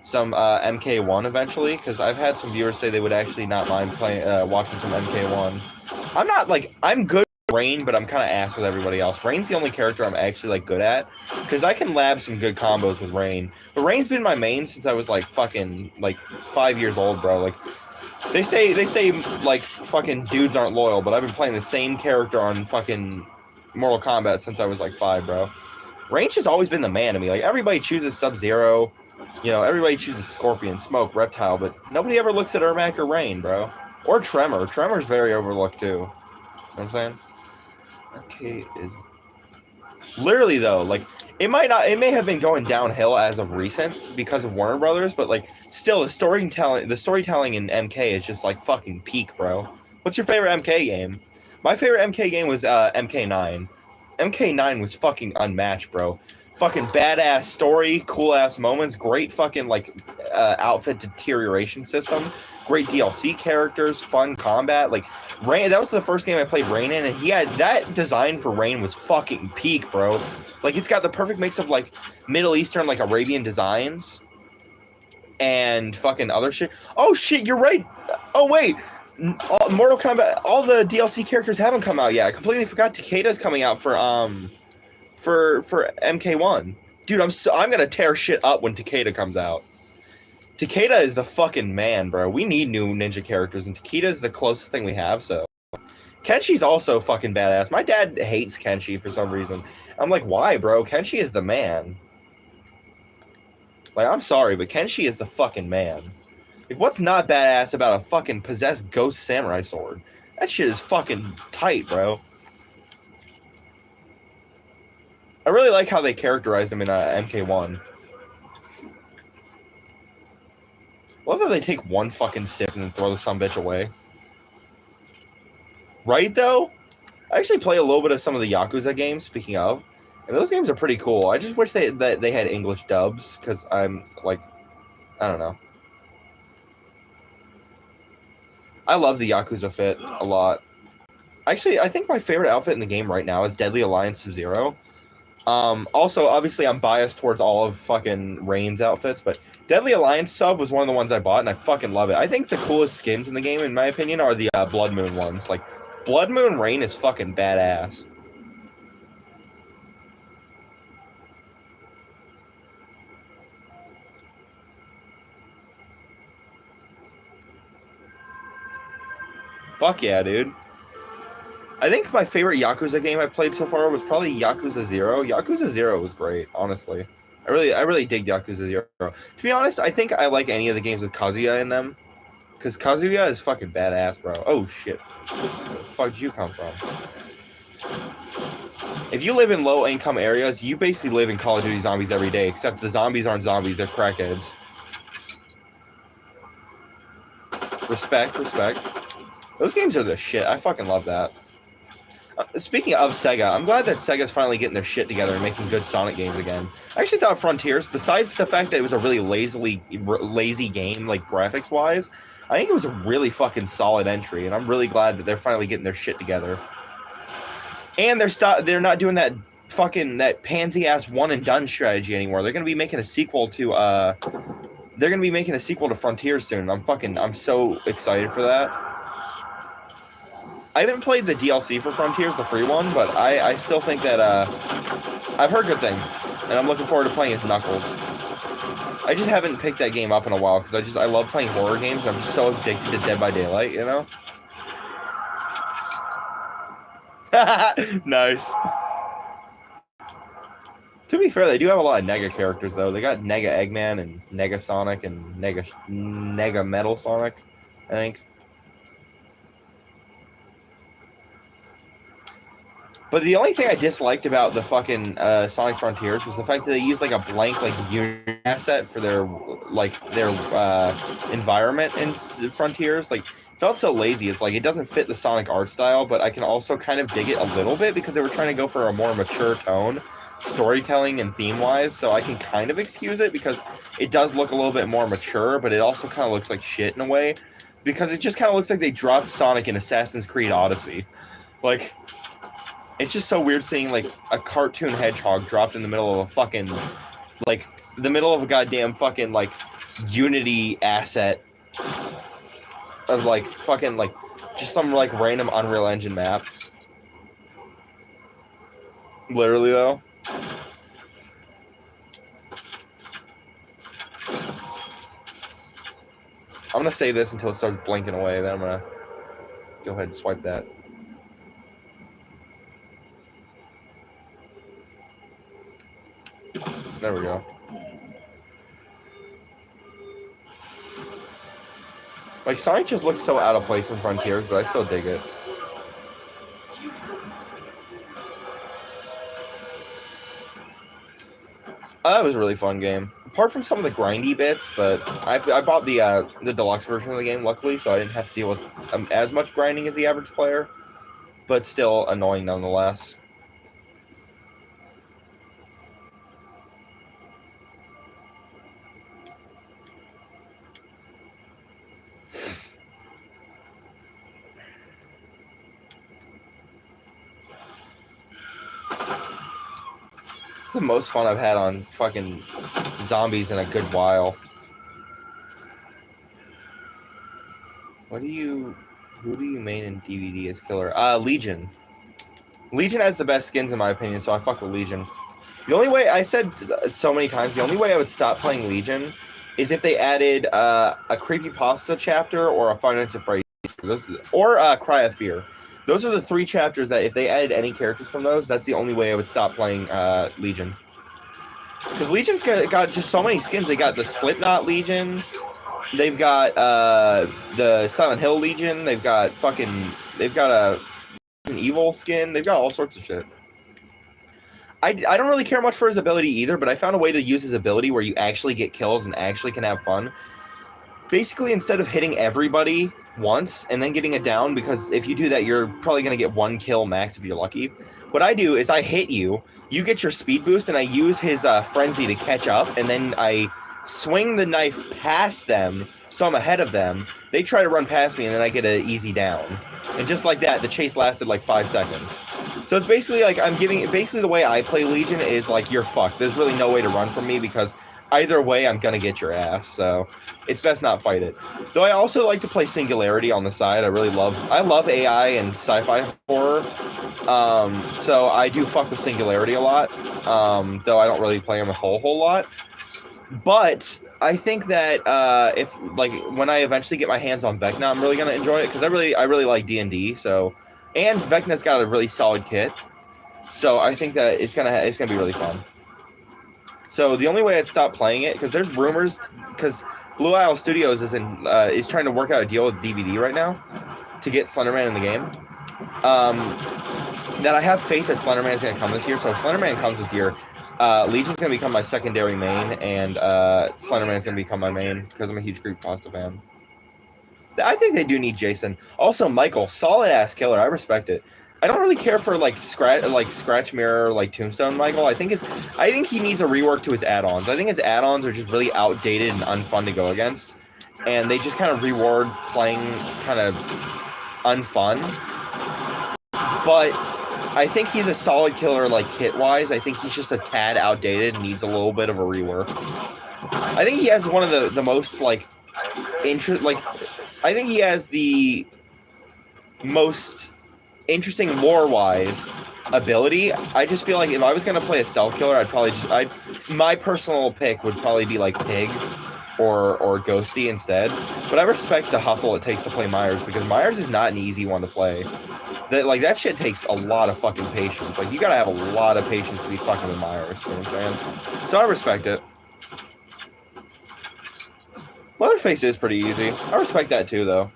MK1 eventually, because I've had some viewers say they would actually not mind playing watching some MK1. I'm not like I'm good with Rain, but I'm kind of ass with everybody else. Rain's the only character I'm actually like good at, because I can lab some good combos with Rain. But Rain's been my main since I was like fucking like 5 years old, bro. Like they say like fucking dudes aren't loyal, but I've been playing the same character on fucking Mortal Kombat since I was like 5, bro. Range has always been the man to me. Like everybody chooses Sub-Zero, everybody chooses Scorpion, Smoke, Reptile, but nobody ever looks at Ermac or Rain, bro. Or Tremor. Tremor's very overlooked too. You know what I'm saying? Okay, is literally though, like it may have been going downhill as of recent because of Warner Brothers, but like still the storytelling in MK is just like fucking peak, bro. What's your favorite MK game? My favorite MK game was MK9. MK9 was fucking unmatched, bro. Fucking badass story, cool ass moments, great fucking like outfit deterioration system, great DLC characters, fun combat. Like Rain, that was the first game I played Rain in, and he had that design for Rain was fucking peak, bro. Like it's got the perfect mix of like Middle Eastern, like Arabian designs, and fucking other shit. Oh shit, you're right. Oh wait. Mortal Kombat, all the DLC characters haven't come out yet. I completely forgot Takeda's coming out for MK1. Dude, I'm gonna tear shit up when Takeda comes out. Takeda is the fucking man, bro. We need new ninja characters, and Takeda's the closest thing we have, so. Kenshi's also fucking badass. My dad hates Kenshi for some reason. I'm like, why, bro? Kenshi is the man. Like, I'm sorry, but Kenshi is the fucking man. Like, what's not badass about a fucking possessed ghost samurai sword? That shit is fucking tight, bro. I really like how they characterized him in MK1. Love that they take one fucking sip and then throw the sumbitch away. Right, though? I actually play a little bit of some of the Yakuza games, speaking of. And those games are pretty cool. I just wish that they had English dubs, because I'm, like, I don't know. I love the Yakuza fit a lot. Actually, I think my favorite outfit in the game right now is Deadly Alliance Sub-Zero. Also, obviously, I'm biased towards all of fucking Rain's outfits, but Deadly Alliance sub was one of the ones I bought, and I fucking love it. I think the coolest skins in the game, in my opinion, are the Blood Moon ones. Like, Blood Moon Rain is fucking badass. Fuck yeah, dude. I think my favorite Yakuza game I played so far was probably Yakuza 0. Yakuza 0 was great, honestly. I really dig Yakuza 0. To be honest, I think I like any of the games with Kazuya in them. Because Kazuya is fucking badass, bro. Oh, shit. Where the fuck did you come from? If you live in low-income areas, you basically live in Call of Duty Zombies every day, except the zombies aren't zombies, they're crackheads. Respect. Those games are the shit. I fucking love that. Speaking of Sega, I'm glad that Sega's finally getting their shit together and making good Sonic games again. I actually thought Frontiers, besides the fact that it was a really lazy game, like graphics-wise, I think it was a really fucking solid entry, and I'm really glad that they're finally getting their shit together. And they're not doing that pansy-ass one-and-done strategy anymore. They're gonna be making a sequel to Frontiers soon. I'm so excited for that. I haven't played the DLC for Frontiers, the free one, but I still think that I've heard good things, and I'm looking forward to playing as Knuckles. I just haven't picked that game up in a while because I love playing horror games. And I'm just so addicted to Dead by Daylight, you know. Nice. To be fair, they do have a lot of Nega characters though. They got Nega Eggman and Nega Sonic and Nega Metal Sonic, I think. But the only thing I disliked about the fucking Sonic Frontiers was the fact that they used like a blank like unit asset for their environment in Frontiers. Like, it felt so lazy. It's like it doesn't fit the Sonic art style, but I can also kind of dig it a little bit because they were trying to go for a more mature tone, storytelling and theme-wise. So I can kind of excuse it because it does look a little bit more mature, but it also kind of looks like shit in a way because it just kind of looks like they dropped Sonic in Assassin's Creed Odyssey, like. It's just so weird seeing, like, a cartoon hedgehog dropped in the middle of a fucking, like, the middle of a goddamn fucking, like, Unity asset of, like, fucking, like, just some, like, random Unreal Engine map. Literally, though. I'm gonna save this until it starts blinking away, then I'm gonna go ahead and swipe that. There we go. Like, Sonic just looks so out of place in Frontiers, but I still dig it. That was a really fun game. Apart from some of the grindy bits, but I bought the deluxe version of the game, luckily, so I didn't have to deal with as much grinding as the average player. But still annoying nonetheless. The most fun I've had on fucking zombies in a good while. Who do you main in DVD as killer? Legion. Legion has the best skins in my opinion, so I fuck with Legion. The only way, I said so many times, the only way I would stop playing Legion is if they added a Creepypasta chapter or a Five Nights at Freddy's, or Cry of Fear. Those are the three chapters that if they added any characters from those, that's the only way I would stop playing Legion. Because Legion's got just so many skins. They got the Slipknot Legion. They've got the Silent Hill Legion. They've got an evil skin. They've got all sorts of shit. I don't really care much for his ability either, but I found a way to use his ability where you actually get kills and actually can have fun. Basically, instead of hitting everybody once and then getting it down, because if you do that, you're probably going to get one kill max if you're lucky. What I do is I hit you, you get your speed boost, and I use his frenzy to catch up, and then I swing the knife past them, so I'm ahead of them. They try to run past me, and then I get an easy down. And just like that, the chase lasted like 5 seconds. So it's basically like basically the way I play Legion is like, you're fucked. There's really no way to run from me because either way, I'm gonna get your ass. So it's best not fight it. Though I also like to play Singularity on the side. I love AI and sci-fi horror. So I do fuck with Singularity a lot. Though I don't really play him a whole lot. But I think that if like when I eventually get my hands on Vecna, I'm really gonna enjoy it because I really like D&D. So, and Vecna's got a really solid kit, so I think that it's gonna be really fun. So the only way I'd stop playing it because there's rumors because Blue Isle Studios is trying to work out a deal with DVD right now to get Slenderman in the game. That I have faith that Slenderman is gonna come this year. So if Slenderman comes this year. Legion's going to become my secondary main, and Slenderman's going to become my main because I'm a huge Creepypasta fan. I think they do need Jason. Also, Michael, solid-ass killer. I respect it. I don't really care for, Scratch Mirror, Tombstone Michael. I think he needs a rework to his add-ons. I think his add-ons are just really outdated and unfun to go against, and they just kind of reward playing kind of unfun. But I think he's a solid killer, kit-wise. I think he's just a tad outdated and needs a little bit of a rework. I think he has one of the most, I think he has the most interesting lore-wise ability. I just feel like if I was going to play a stealth killer, my personal pick would probably be, Pig or Ghosty instead. But I respect the hustle it takes to play Myers because Myers is not an easy one to play. That shit takes a lot of fucking patience. You gotta have a lot of patience to be fucking with Myers. You know what I'm saying? So I respect it. Leatherface is pretty easy. I respect that too, though.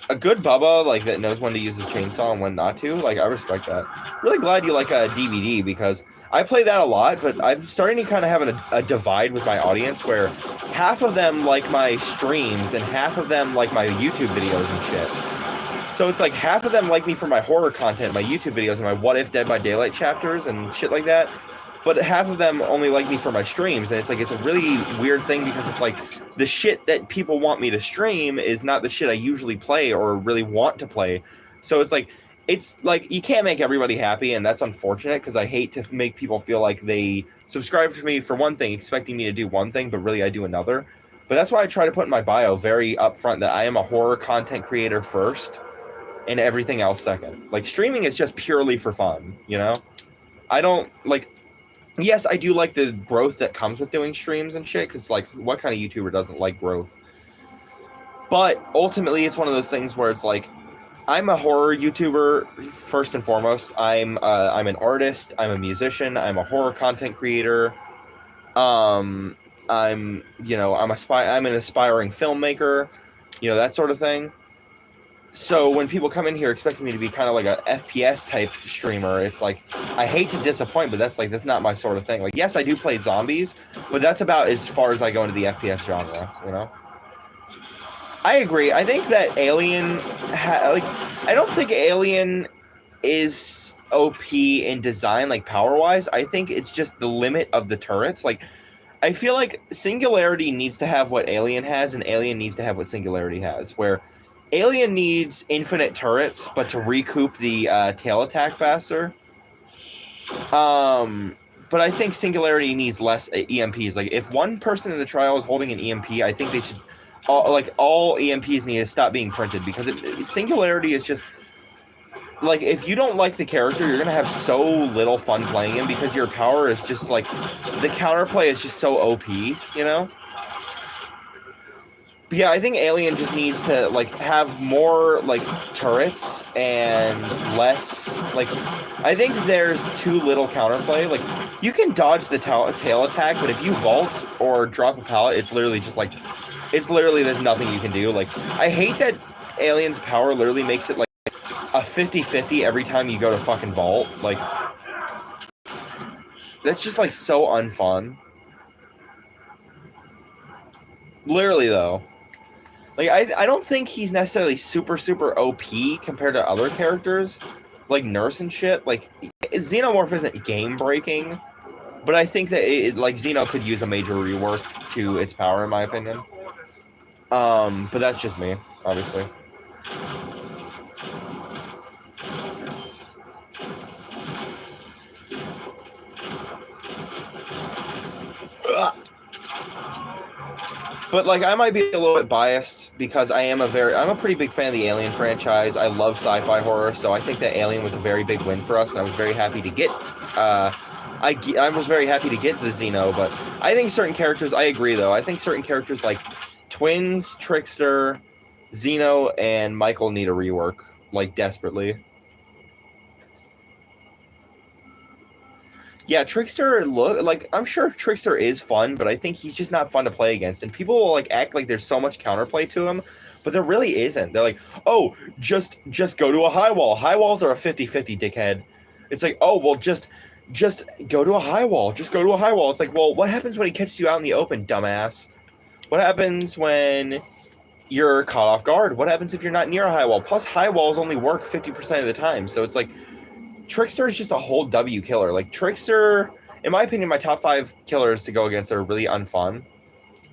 A good Bubba, that knows when to use his chainsaw and when not to. I respect that. Really glad you like a DVD because I play that a lot, but I'm starting to kind of have a divide with my audience where half of them like my streams and half of them like my YouTube videos and shit. So it's half of them like me for my horror content, my YouTube videos, and my What If Dead by Daylight chapters and shit like that. But half of them only like me for my streams, and it's a really weird thing because it's the shit that people want me to stream is not the shit I usually play or really want to play. So it's you can't make everybody happy, and that's unfortunate because I hate to make people feel like they subscribe to me for one thing, expecting me to do one thing, but really I do another. But that's why I try to put in my bio very upfront that I am a horror content creator first. And everything else second. Streaming is just purely for fun, you know? I don't, yes, I do like the growth that comes with doing streams and shit, because, what kind of YouTuber doesn't like growth? But, ultimately, it's one of those things where it's I'm a horror YouTuber, first and foremost. I'm an artist, I'm a musician, I'm a horror content creator, I'm an aspiring filmmaker, that sort of thing. So when people come in here expecting me to be kind of like a FPS type streamer, it's I hate to disappoint, but that's not my sort of thing. Yes, I do play zombies, but that's about as far as I go into the FPS genre, you know? I agree. I think that Alien, I don't think Alien is OP in design, power-wise. I think it's just the limit of the turrets. I feel like Singularity needs to have what Alien has, and Alien needs to have what Singularity has, where Alien needs infinite turrets, but to recoup the tail attack faster. But I think Singularity needs less EMPs. If one person in the trial is holding an EMP, I think they should all EMPs need to stop being printed because Singularity is just if you don't like the character, you're gonna have so little fun playing him because your power is just the counterplay is just so OP, you know. Yeah, I think Alien just needs to have more turrets and less I think there's too little counterplay. You can dodge the tail attack, but if you vault or drop a pallet, it's literally just there's nothing you can do. I hate that Alien's power literally makes it a 50-50 every time you go to fucking vault. That's just so unfun. Literally though. I don't think he's necessarily super, super OP compared to other characters, like Nurse and shit. Xenomorph isn't game-breaking, but I think that Xeno could use a major rework to its power, in my opinion. But that's just me, obviously. But I might be a little bit biased because I'm a pretty big fan of the Alien franchise. I love sci-fi horror, so I think that Alien was a very big win for us, and I was very happy to get I was very happy to get to the Xeno, but I think certain characters, I agree though. I think certain characters like Twins, Trickster, Xeno, and Michael need a rework, like desperately. Yeah, Trickster, I'm sure Trickster is fun, but I think he's just not fun to play against. And people will like act like there's so much counterplay to him, but there really isn't. They're like, oh, just go to a high wall. High walls are a 50-50, dickhead. It's like, oh, well, just go to a high wall. Just go to a high wall. It's like, well, what happens when he catches you out in the open, dumbass? What happens when you're caught off guard? What happens if you're not near a high wall? Plus, high walls only work 50% of the time. So it's like, Trickster is just a whole W killer. Like, Trickster, in my opinion, my top 5 killers to go against that are really unfun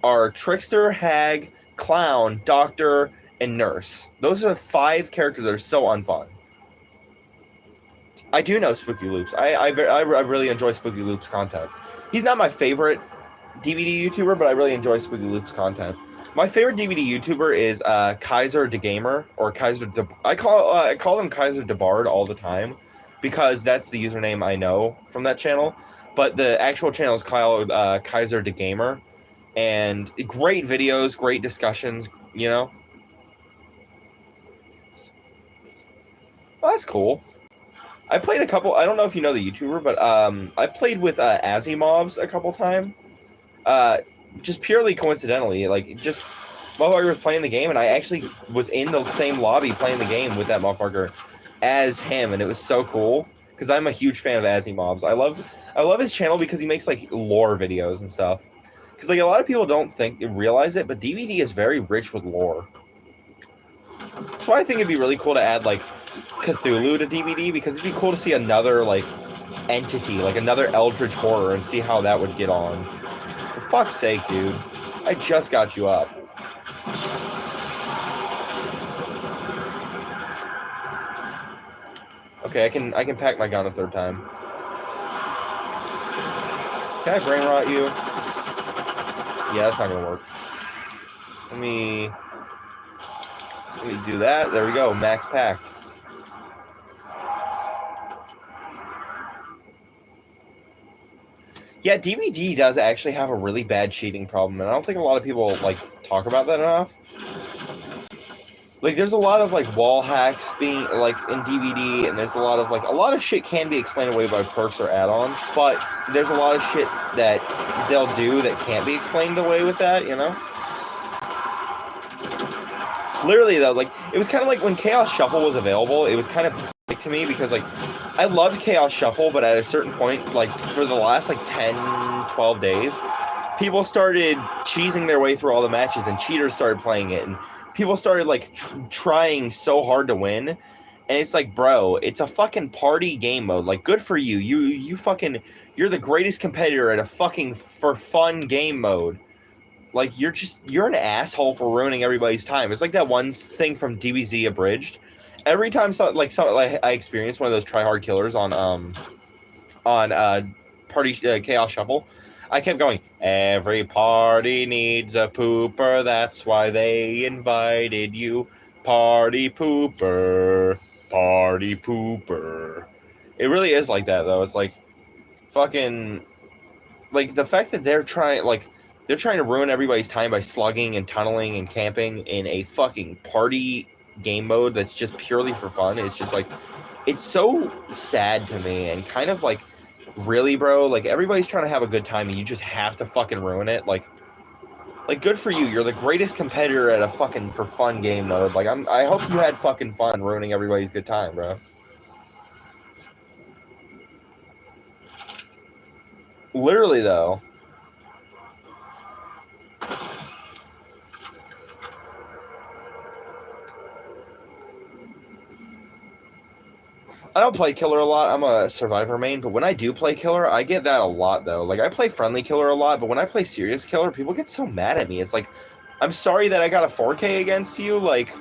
are Trickster, Hag, Clown, Doctor, and Nurse. Those are the 5 characters that are so unfun. I do know Spooky Loops. I really enjoy Spooky Loops content. He's not my favorite DVD YouTuber, but I really enjoy Spooky Loops content. My favorite DVD YouTuber is Kaiser the Gamer, or Kaiser. I call him Kaiser DeBard all the time because that's the username I know from that channel. But the actual channel is called Kaiser the Gamer, and great videos, great discussions. You know, well, that's cool. I played a couple. I don't know if you know the YouTuber, but I played with Asimovs a couple times. Just purely coincidentally, like just motherfucker was playing the game, and I actually was in the same lobby playing the game with that motherfucker as him, and it was so cool because I'm a huge fan of Asimovs. I love his channel because he makes like lore videos and stuff. Because like a lot of people don't realize it, but DVD is very rich with lore. That's why I think it'd be really cool to add like Cthulhu to DVD, because it'd be cool to see another like entity, like another eldritch horror, and see how that would get on. For fuck's sake, dude. I just got you up. Okay, I can pack my gun a third time. Can I brain rot you? Yeah, that's not gonna work. Let me do that. There we go. Max packed. Yeah, DVD does actually have a really bad cheating problem, and I don't think a lot of people like talk about that enough. Like, there's a lot of like wall hacks being like in DVD, and there's a lot of shit can be explained away by perks or add-ons, but there's a lot of shit that they'll do that can't be explained away with that, you know? Literally though, like it was kind of like when Chaos Shuffle was available, it was kind of pathetic to me because like I loved Chaos Shuffle, but at a certain point, like for the last like 10, 12 days, people started cheesing their way through all the matches, and cheaters started playing it, and people started like trying so hard to win. And it's like, bro, it's a fucking party game mode. Like, good for you. You're the greatest competitor at a fucking for fun game mode. Like, you're an asshole for ruining everybody's time. It's like that one thing from DBZ Abridged. Every time I experienced one of those try-hard killers on Party Chaos Shuffle, I kept going, every party needs a pooper, that's why they invited you. Party pooper, party pooper. It really is like that, though. It's like, fucking, like, the fact that they're trying to ruin everybody's time by slugging and tunneling and camping in a fucking party game mode that's just purely for fun. It's just like, it's so sad to me, and kind of like, really, bro? Like, everybody's trying to have a good time, and you just have to fucking ruin it. Like good for you. You're the greatest competitor at a fucking for fun game mode. Like, I hope you had fucking fun ruining everybody's good time, bro. Literally, though. I don't play Killer a lot. I'm a Survivor main, but when I do play Killer, I get that a lot, though. Like, I play Friendly Killer a lot, but when I play Serious Killer, people get so mad at me. It's like, I'm sorry that I got a 4K against you. Like,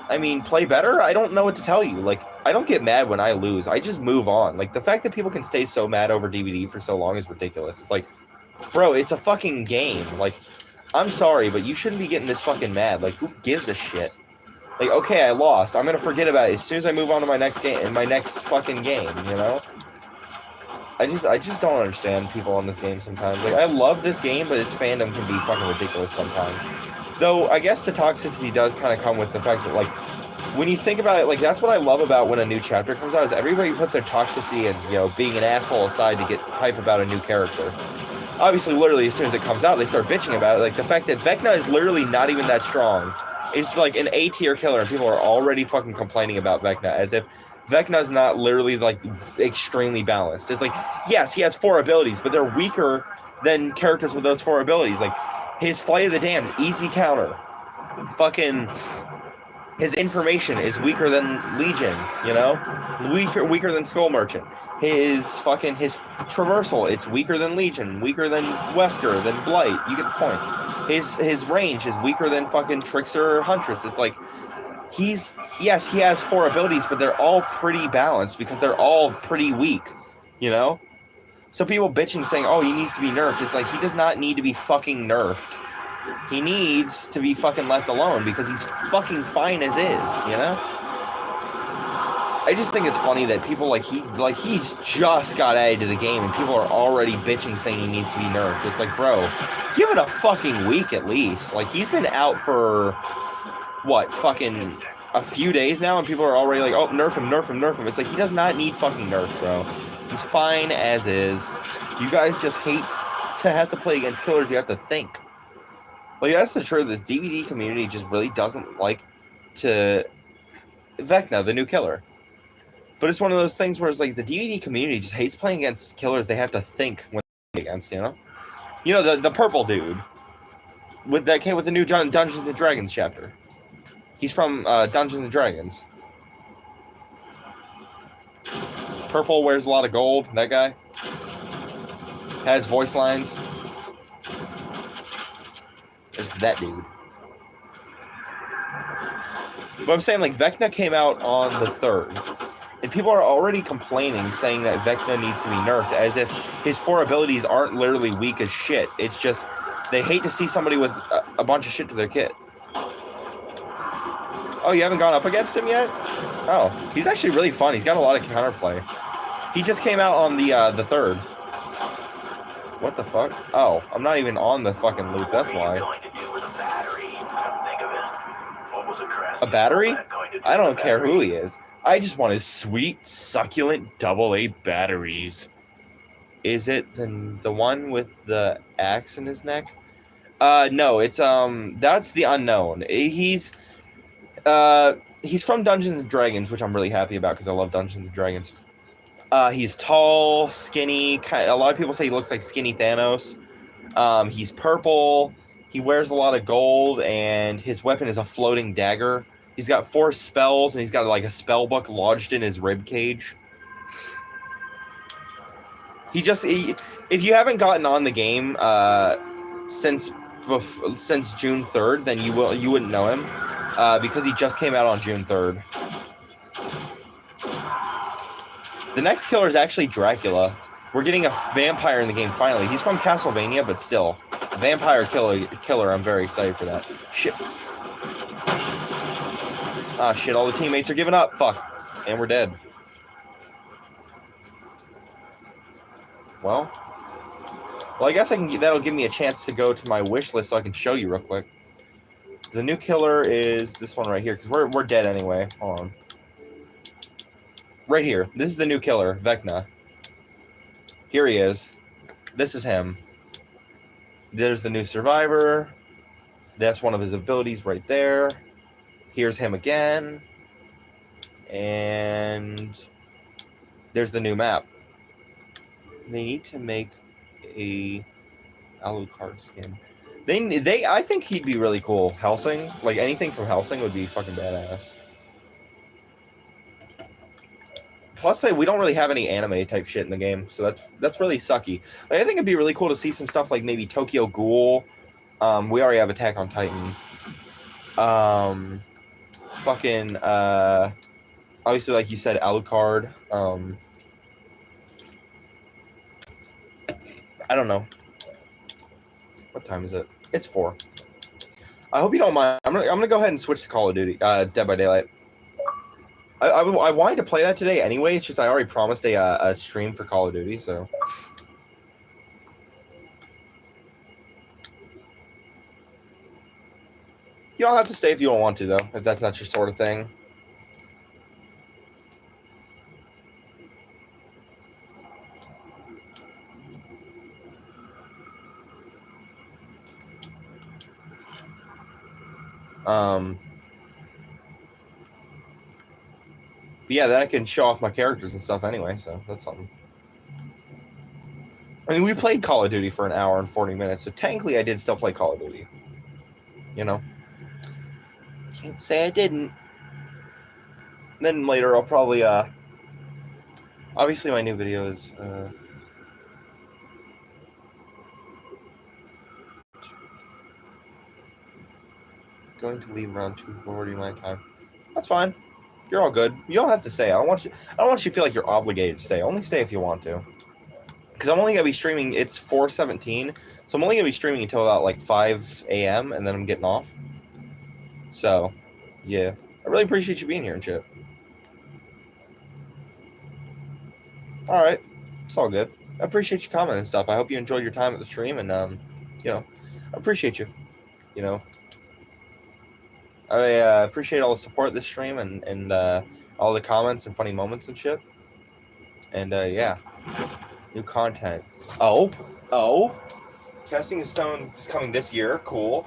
I mean, play better? I don't know what to tell you. Like, I don't get mad when I lose. I just move on. Like, the fact that people can stay so mad over DVD for so long is ridiculous. It's like, bro, it's a fucking game. Like, I'm sorry, but you shouldn't be getting this fucking mad. Like, who gives a shit? Like, okay, I lost. I'm gonna forget about it as soon as I move on to my next game, my next fucking game, you know? I just don't understand people on this game sometimes. Like, I love this game, but its fandom can be fucking ridiculous sometimes. Though, I guess the toxicity does kind of come with the fact that, like, when you think about it, like, that's what I love about when a new chapter comes out, is everybody puts their toxicity and, you know, being an asshole aside to get hype about a new character. Obviously, literally, as soon as it comes out, they start bitching about it. Like, the fact that Vecna is literally not even that strong. It's like an A-tier killer, and people are already fucking complaining about Vecna, as if Vecna's not literally, like, extremely balanced. It's like, yes, he has 4 abilities, but they're weaker than characters with those 4 abilities. Like, his Flight of the Damned, easy counter. Fucking... His information is weaker than Legion, you know? Weaker than Skull Merchant. His traversal, it's weaker than Legion, weaker than Wesker, than Blight. You get the point. His range is weaker than fucking Trickster or Huntress. It's like, he has 4 abilities, but they're all pretty balanced because they're all pretty weak, you know? So people bitching saying, oh, he needs to be nerfed. It's like, he does not need to be fucking nerfed. He needs to be fucking left alone because he's fucking fine as is, you know? I just think it's funny that people he's just got added to the game and people are already bitching saying he needs to be nerfed. It's like, bro, give it a fucking week at least. Like, he's been out for what, fucking a few days now, and people are already like, oh, nerf him. It's like, he does not need fucking nerf, bro. He's fine as is. You guys just hate to have to play against killers you have to think. Like, that's the truth. This DVD community just really doesn't like to Vecna, the new killer. But it's one of those things where it's like the DVD community just hates playing against killers they have to think when they play against, you know? You know, the purple dude that came with the new Dungeons & Dragons chapter. He's from Dungeons & Dragons. Purple, wears a lot of gold, that guy. Has voice lines. It's that dude. But I'm saying, like, Vecna came out on the 3rd. And people are already complaining, saying that Vecna needs to be nerfed, as if his 4 abilities aren't literally weak as shit. It's just, they hate to see somebody with a bunch of shit to their kit. Oh, you haven't gone up against him yet? Oh, he's actually really fun. He's got a lot of counterplay. He just came out on the 3rd. What the fuck? Oh, I'm not even on the fucking loop, that's why. A battery? I don't care who he is. I just want his sweet, succulent AA batteries. Is it the one with the axe in his neck? No, it's that's the unknown. He's from Dungeons and Dragons, which I'm really happy about because I love Dungeons and Dragons. He's tall, skinny. A lot of people say he looks like skinny Thanos. He's purple. He wears a lot of gold, and his weapon is a floating dagger. He's got 4 spells, and he's got like a spell book lodged in his rib cage. If you haven't gotten on the game since June 3rd, then you wouldn't know him because he just came out on June 3rd. The next killer is actually Dracula. We're getting a vampire in the game finally. He's from Castlevania, but still, vampire killer. I'm very excited for that. Shit. Ah, shit, all the teammates are giving up. Fuck. And we're dead. Well, I guess that'll give me a chance to go to my wish list so I can show you real quick. The new killer is this one right here, because we're dead anyway. Hold on. Right here. This is the new killer, Vecna. Here he is. This is him. There's the new survivor. That's one of his abilities right there. Here's him again. And there's the new map. They need to make a Alucard skin. I think he'd be really cool. Helsing, like anything from Helsing would be fucking badass. Plus, we don't really have any anime type shit in the game, so that's really sucky. Like, I think it'd be really cool to see some stuff like maybe Tokyo Ghoul. We already have Attack on Titan. Fucking obviously, like you said, Alucard. I don't know. What time is it? It's 4. I hope you don't mind. I'm gonna go ahead and switch to Call of Duty, Dead by Daylight. I wanted to play that today anyway. It's just I already promised a stream for Call of Duty, so. You don't have to stay if you don't want to, though, if that's not your sort of thing. But yeah, then I can show off my characters and stuff anyway, so that's something. I mean, we played Call of Duty for an hour and 40 minutes, so technically I did still play Call of Duty. You know? Can't say I didn't. Then later I'll probably, obviously my new video is, going to leave around 2:40 my time. That's fine. You're all good. You don't have to stay. I don't want you to feel like you're obligated to stay. Only stay if you want to. Because I'm only gonna be streaming. It's 4:17, so I'm only gonna be streaming until about like 5 a.m. and then I'm getting off. So, yeah, I really appreciate you being here and shit. All right, it's all good. I appreciate you commenting and stuff. I hope you enjoyed your time at the stream, and you know, I appreciate you. You know. I appreciate all the support this stream and all the comments and funny moments and shit. And yeah, new content. Oh, Casting in Stone is coming this year. Cool.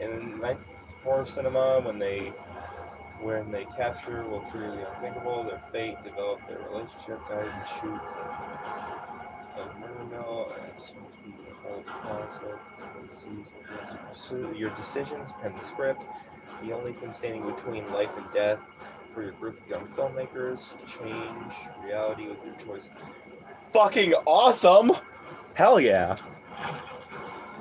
In Night Horror Cinema, when they capture will trigger the unthinkable, their fate, develop their relationship, guide and shoot a murder mill, and soon to be called classic. Your decisions, pen the script. The only thing standing between life and death for your group of young filmmakers. Change reality with your choice. Fucking awesome! Hell yeah!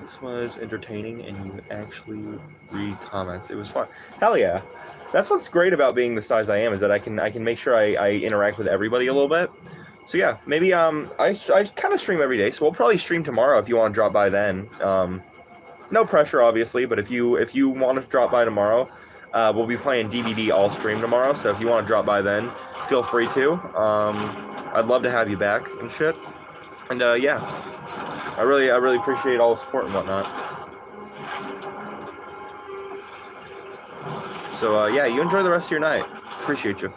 This was entertaining, and you actually read comments. It was fun. Hell yeah! That's what's great about being the size I am, is that I can make sure I interact with everybody a little bit. So yeah, maybe I kind of stream every day, so we'll probably stream tomorrow if you want to drop by then. No pressure, obviously, but if you want to drop by tomorrow, we'll be playing DVD all stream tomorrow. So if you want to drop by then, feel free to. I'd love to have you back and shit. And yeah, I really appreciate all the support and whatnot. So yeah, you enjoy the rest of your night. Appreciate you.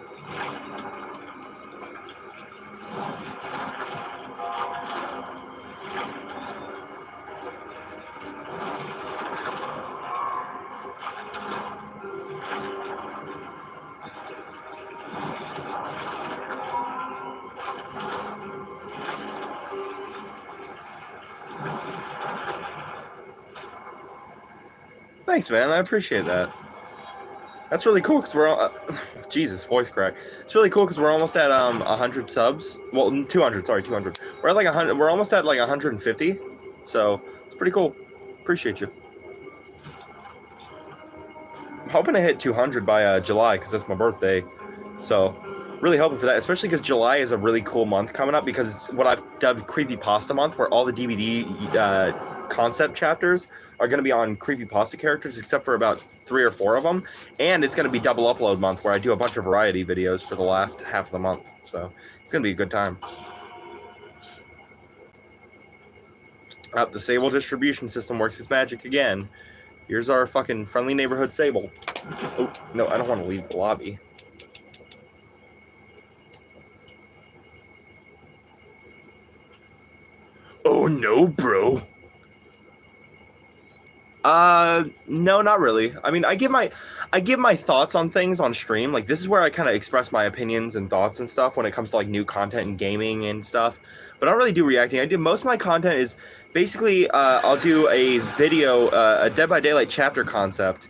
Thanks, man. I appreciate that. That's really cool because we're all, Jesus, voice crack. It's really cool because we're almost at 100 subs. Well, 200. Sorry, 200. We're at like 100. We're almost at like 150. So it's pretty cool. Appreciate you. I'm hoping to hit 200 by July because that's my birthday. So really hoping for that, especially because July is a really cool month coming up because it's what I've dubbed Creepypasta month, where all the DVD concept chapters are going to be on creepypasta characters, except for about 3 or 4 of them, and it's going to be double upload month, where I do a bunch of variety videos for the last half of the month, so it's going to be a good time. The Sable distribution system works its magic again. Here's our fucking friendly neighborhood Sable. Oh no, I don't want to leave the lobby. Oh no, bro. No, not really. I mean, I give my thoughts on things on stream. Like, this is where I kind of express my opinions and thoughts and stuff when it comes to like new content and gaming and stuff. But I don't really do reacting. Most of my content is basically I'll do a video, a Dead by Daylight chapter concept.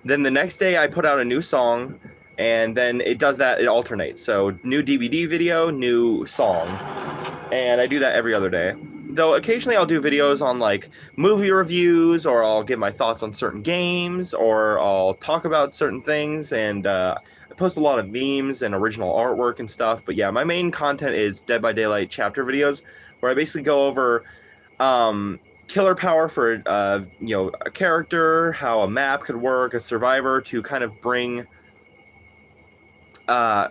Then the next day I put out a new song, and then it does that. It alternates. So new DVD video, new song, and I do that every other day. Though occasionally I'll do videos on like movie reviews, or I'll give my thoughts on certain games, or I'll talk about certain things, and I post a lot of memes and original artwork and stuff. But yeah, my main content is Dead by Daylight chapter videos, where I basically go over killer power for you know, a character, how a map could work, a survivor, to kind of bring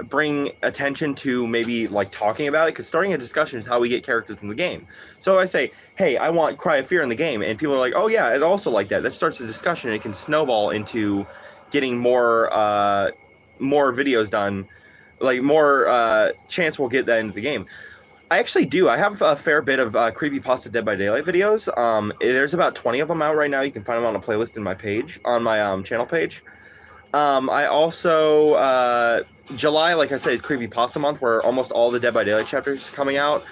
bring attention to maybe like talking about it, because starting a discussion is how we get characters in the game. So I say, hey, I want Cry of Fear in the game, and people are like, oh yeah, it also like that. That starts a discussion, and it can snowball into getting more videos done, like more chance we'll get that into the game. I actually do. I have a fair bit of creepypasta Dead by Daylight videos. There's about 20 of them out right now. You can find them on a playlist in my page, on my channel page. I also July, like I said, is creepypasta month, where almost all the Dead by Daylight chapters coming out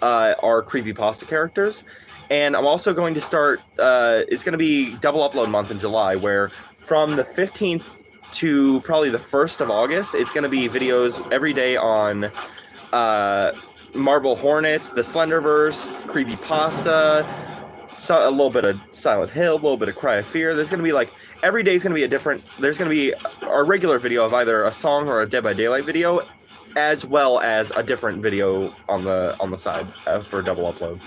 are creepypasta characters. And I'm also going to start. It's going to be double upload month in July, where from the 15th to probably the 1st of August, it's going to be videos every day on Marble Hornets, the Slenderverse, creepypasta, a little bit of Silent Hill, a little bit of Cry of Fear. There's going to be like, every day is going to be a different, there's going to be a regular video of either a song or a Dead by Daylight video, as well as a different video on the side for double upload.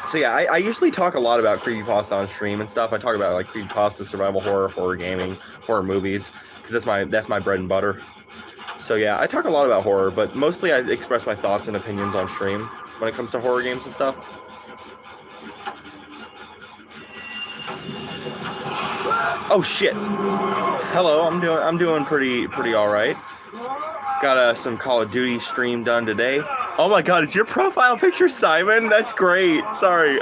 So yeah, I usually talk a lot about creepypasta on stream and stuff. I talk about like creepypasta, survival horror, horror gaming, horror movies, because that's my bread and butter. So yeah, I talk a lot about horror, but mostly I express my thoughts and opinions on stream when it comes to horror games and stuff. Oh shit! Hello, I'm doing pretty all right. Got some Call of Duty stream done today. Oh my god, is your profile picture Simon? That's great. Sorry.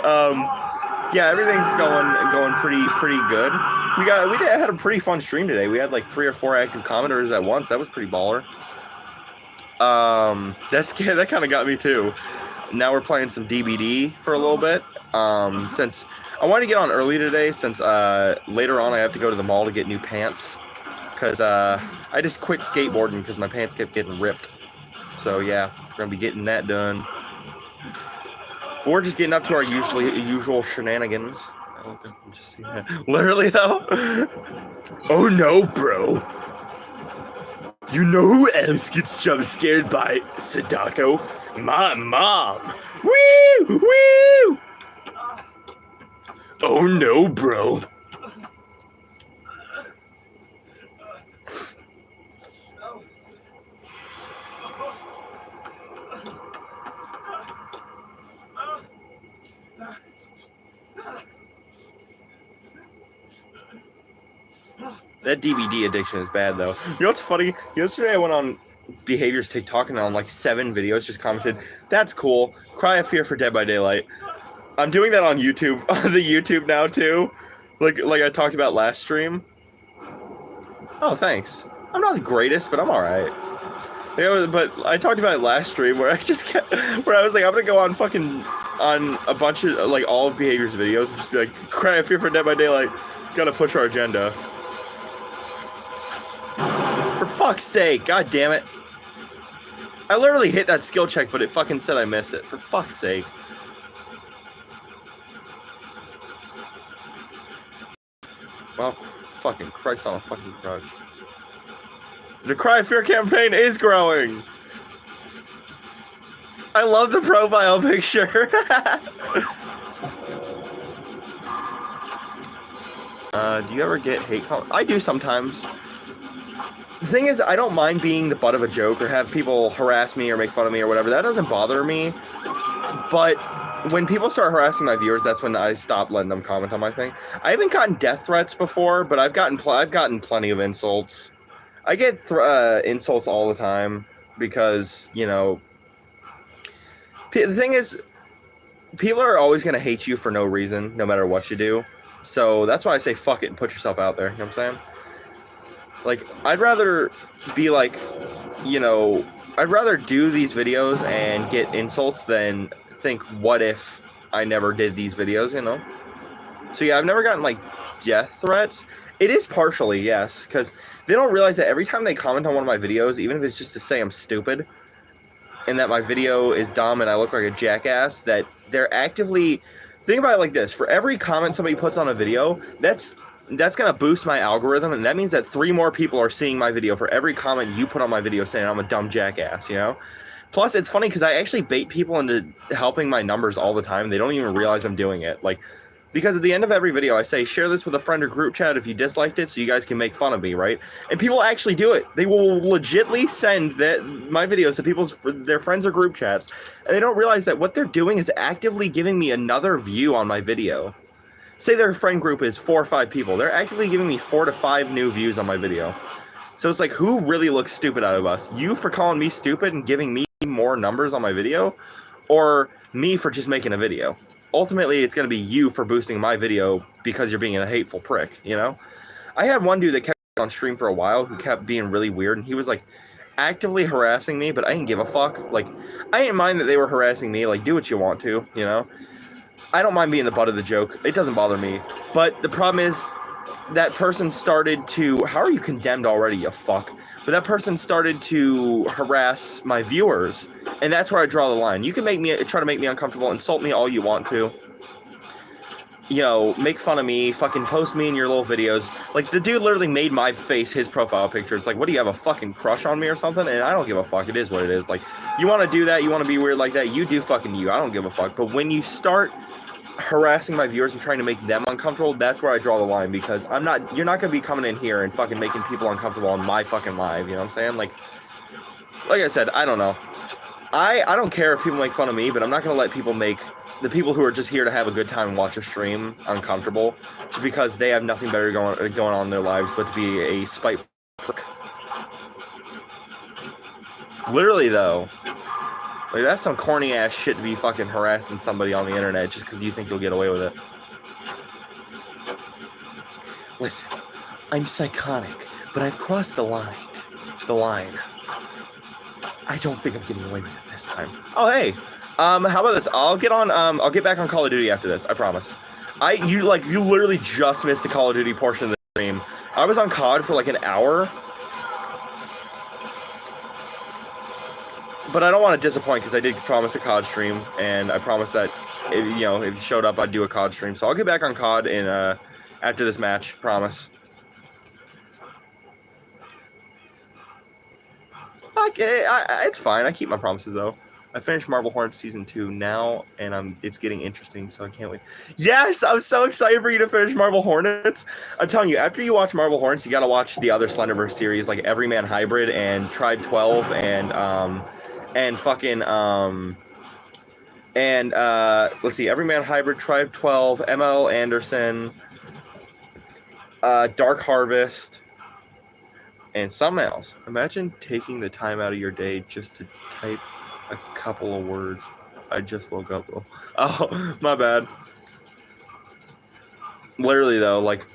Yeah, everything's going pretty good. We had a pretty fun stream today. We had like 3 or 4 active commenters at once. That was pretty baller. That kind of got me too. Now we're playing some DBD for a little bit. Since I wanted to get on early today, since later on I have to go to the mall to get new pants, because I just quit skateboarding because my pants kept getting ripped. So yeah, we're gonna be getting that done. But we're just getting up to our usual shenanigans. I don't think we just see that. Literally though. Oh no, bro. You know who else gets jump scared by Sadako? My mom. Woo! Woo! Oh no, bro. That DVD addiction is bad, though. You know what's funny? Yesterday I went on Behavior's TikTok and on like 7 videos just commented, that's cool. Cry of Fear for Dead by Daylight. I'm doing that on YouTube, on the YouTube now too. Like I talked about last stream. Oh, thanks. I'm not the greatest, but I'm alright. But I talked about it last stream where I was like, I'm gonna go on on a bunch of, like, all of Behavior's videos and just be like, Cry of Fear for Dead by Daylight. Gotta push our agenda. For fuck's sake, god damn it. I literally hit that skill check, but it fucking said I missed it. For fuck's sake. Well, fucking Christ on a fucking crutch. The Cry of Fear campaign is growing! I love the profile picture! Do you ever get hate comments? I do sometimes. The thing is, I don't mind being the butt of a joke or have people harass me or make fun of me or whatever. That doesn't bother me. But when people start harassing my viewers, that's when I stop letting them comment on my thing. I haven't gotten death threats before, but I've gotten plenty of insults. I get insults all the time because, you know, the thing is, people are always going to hate you for no reason, no matter what you do. So that's why I say fuck it and put yourself out there. You know what I'm saying? Like, I'd rather be like, you know, I'd rather do these videos and get insults than think, what if I never did these videos, you know? So yeah, I've never gotten, like, death threats. It is partially, yes, because they don't realize that every time they comment on one of my videos, even if it's just to say I'm stupid and that my video is dumb and I look like a jackass, that they're actively... Think about it like this. For every comment somebody puts on a video, that's going to boost my algorithm, and that means that 3 more people are seeing my video for every comment you put on my video saying I'm a dumb jackass, you know? Plus, it's funny because I actually bait people into helping my numbers all the time. They don't even realize I'm doing it. Like, Because at the end of every video, I say, share this with a friend or group chat if you disliked it so you guys can make fun of me, right? And people actually do it. They will legitly send my videos to their friends or group chats, and they don't realize that what they're doing is actively giving me another view on my video. Say their friend group is 4 or 5 people. They're actively giving me 4 to 5 new views on my video. So it's like, who really looks stupid out of us? You for calling me stupid and giving me more numbers on my video? Or me for just making a video? Ultimately, it's going to be you for boosting my video because you're being a hateful prick, you know? I had one dude that kept on stream for a while who kept being really weird, and he was, like, actively harassing me, but I didn't give a fuck. Like, I didn't mind that they were harassing me. Like, do what you want to, you know? I don't mind being the butt of the joke. It doesn't bother me. But the problem is that person started to... How are you condemned already, you fuck? But that person started to harass my viewers, and that's where I draw the line. You can try to make me uncomfortable, insult me all you want to. You know, make fun of me, fucking post me in your little videos. Like, the dude literally made my face his profile picture. It's like, what, do you have a fucking crush on me or something? And I don't give a fuck. It is what it is. Like, you want to do that, you want to be weird like that, you do fucking you. I don't give a fuck. But when you start harassing my viewers and trying to make them uncomfortable, that's where I draw the line, because you're not going to be coming in here and fucking making people uncomfortable on my fucking live, you know what I'm saying? Like I said, I don't know. I don't care if people make fun of me, but I'm not going to let people make the people who are just here to have a good time and watch a stream uncomfortable just because they have nothing better going on in their lives but to be a spiteful prick. Literally, though. Like, that's some corny ass shit to be fucking harassing somebody on the internet just because you think you'll get away with it. Listen, I'm psychotic, but I've crossed the line. I don't think I'm getting away with it this time. Oh, hey. How about this? I'll get back on Call of Duty after this, I promise. You literally just missed the Call of Duty portion of the stream. I was on COD for like an hour. But I don't want to disappoint because I did promise a COD stream, and I promised that if you showed up, I'd do a COD stream. So I'll get back on COD after this match, promise. Okay, it's fine. I keep my promises though. I finished Marble Hornets Season 2 now, and it's getting interesting, so I can't wait. Yes, I'm so excited for you to finish Marble Hornets. I'm telling you, after you watch Marble Hornets, you gotta watch the other Slenderverse series, like Everyman Hybrid and Tribe 12 let's see, Everyman Hybrid, Tribe 12, ML Anderson, Dark Harvest, and something else. Imagine taking the time out of your day just to type a couple of words. I just woke up though. Oh, my bad. Literally though, like,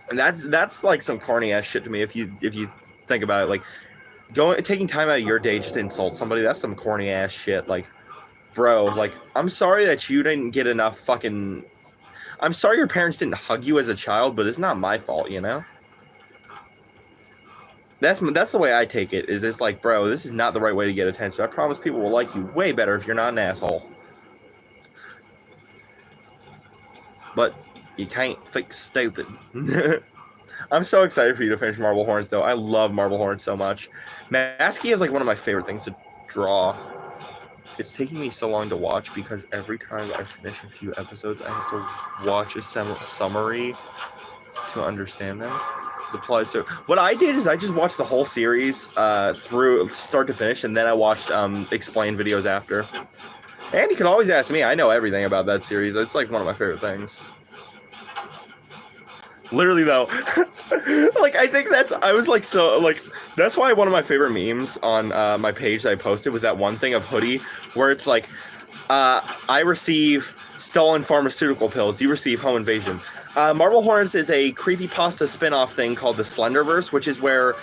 and that's like some corny ass shit to me if you think about it. Like, taking time out of your day just to insult somebody, that's some corny ass shit. Like, bro, like, I'm sorry that you didn't get enough fucking... I'm sorry your parents didn't hug you as a child, but it's not my fault, you know? That's the way I take it, is it's like, bro, this is not the right way to get attention. I promise people will like you way better if you're not an asshole. But you can't fix stupid. I'm so excited for you to finish Marble Horns, though. I love Marble Horns so much. Masky is like one of my favorite things to draw. It's taking me so long to watch because every time I finish a few episodes, I have to watch a summary to understand them. The plot. So what I did is I just watched the whole series through start to finish, and then I watched explain videos after. And you can always ask me. I know everything about that series. It's like one of my favorite things. Literally though, like I think that's why one of my favorite memes on my page that I posted was that one thing of Hoodie where it's like, I receive stolen pharmaceutical pills, you receive home invasion. Marble Hornets is a creepypasta spin-off thing called the Slenderverse, which is where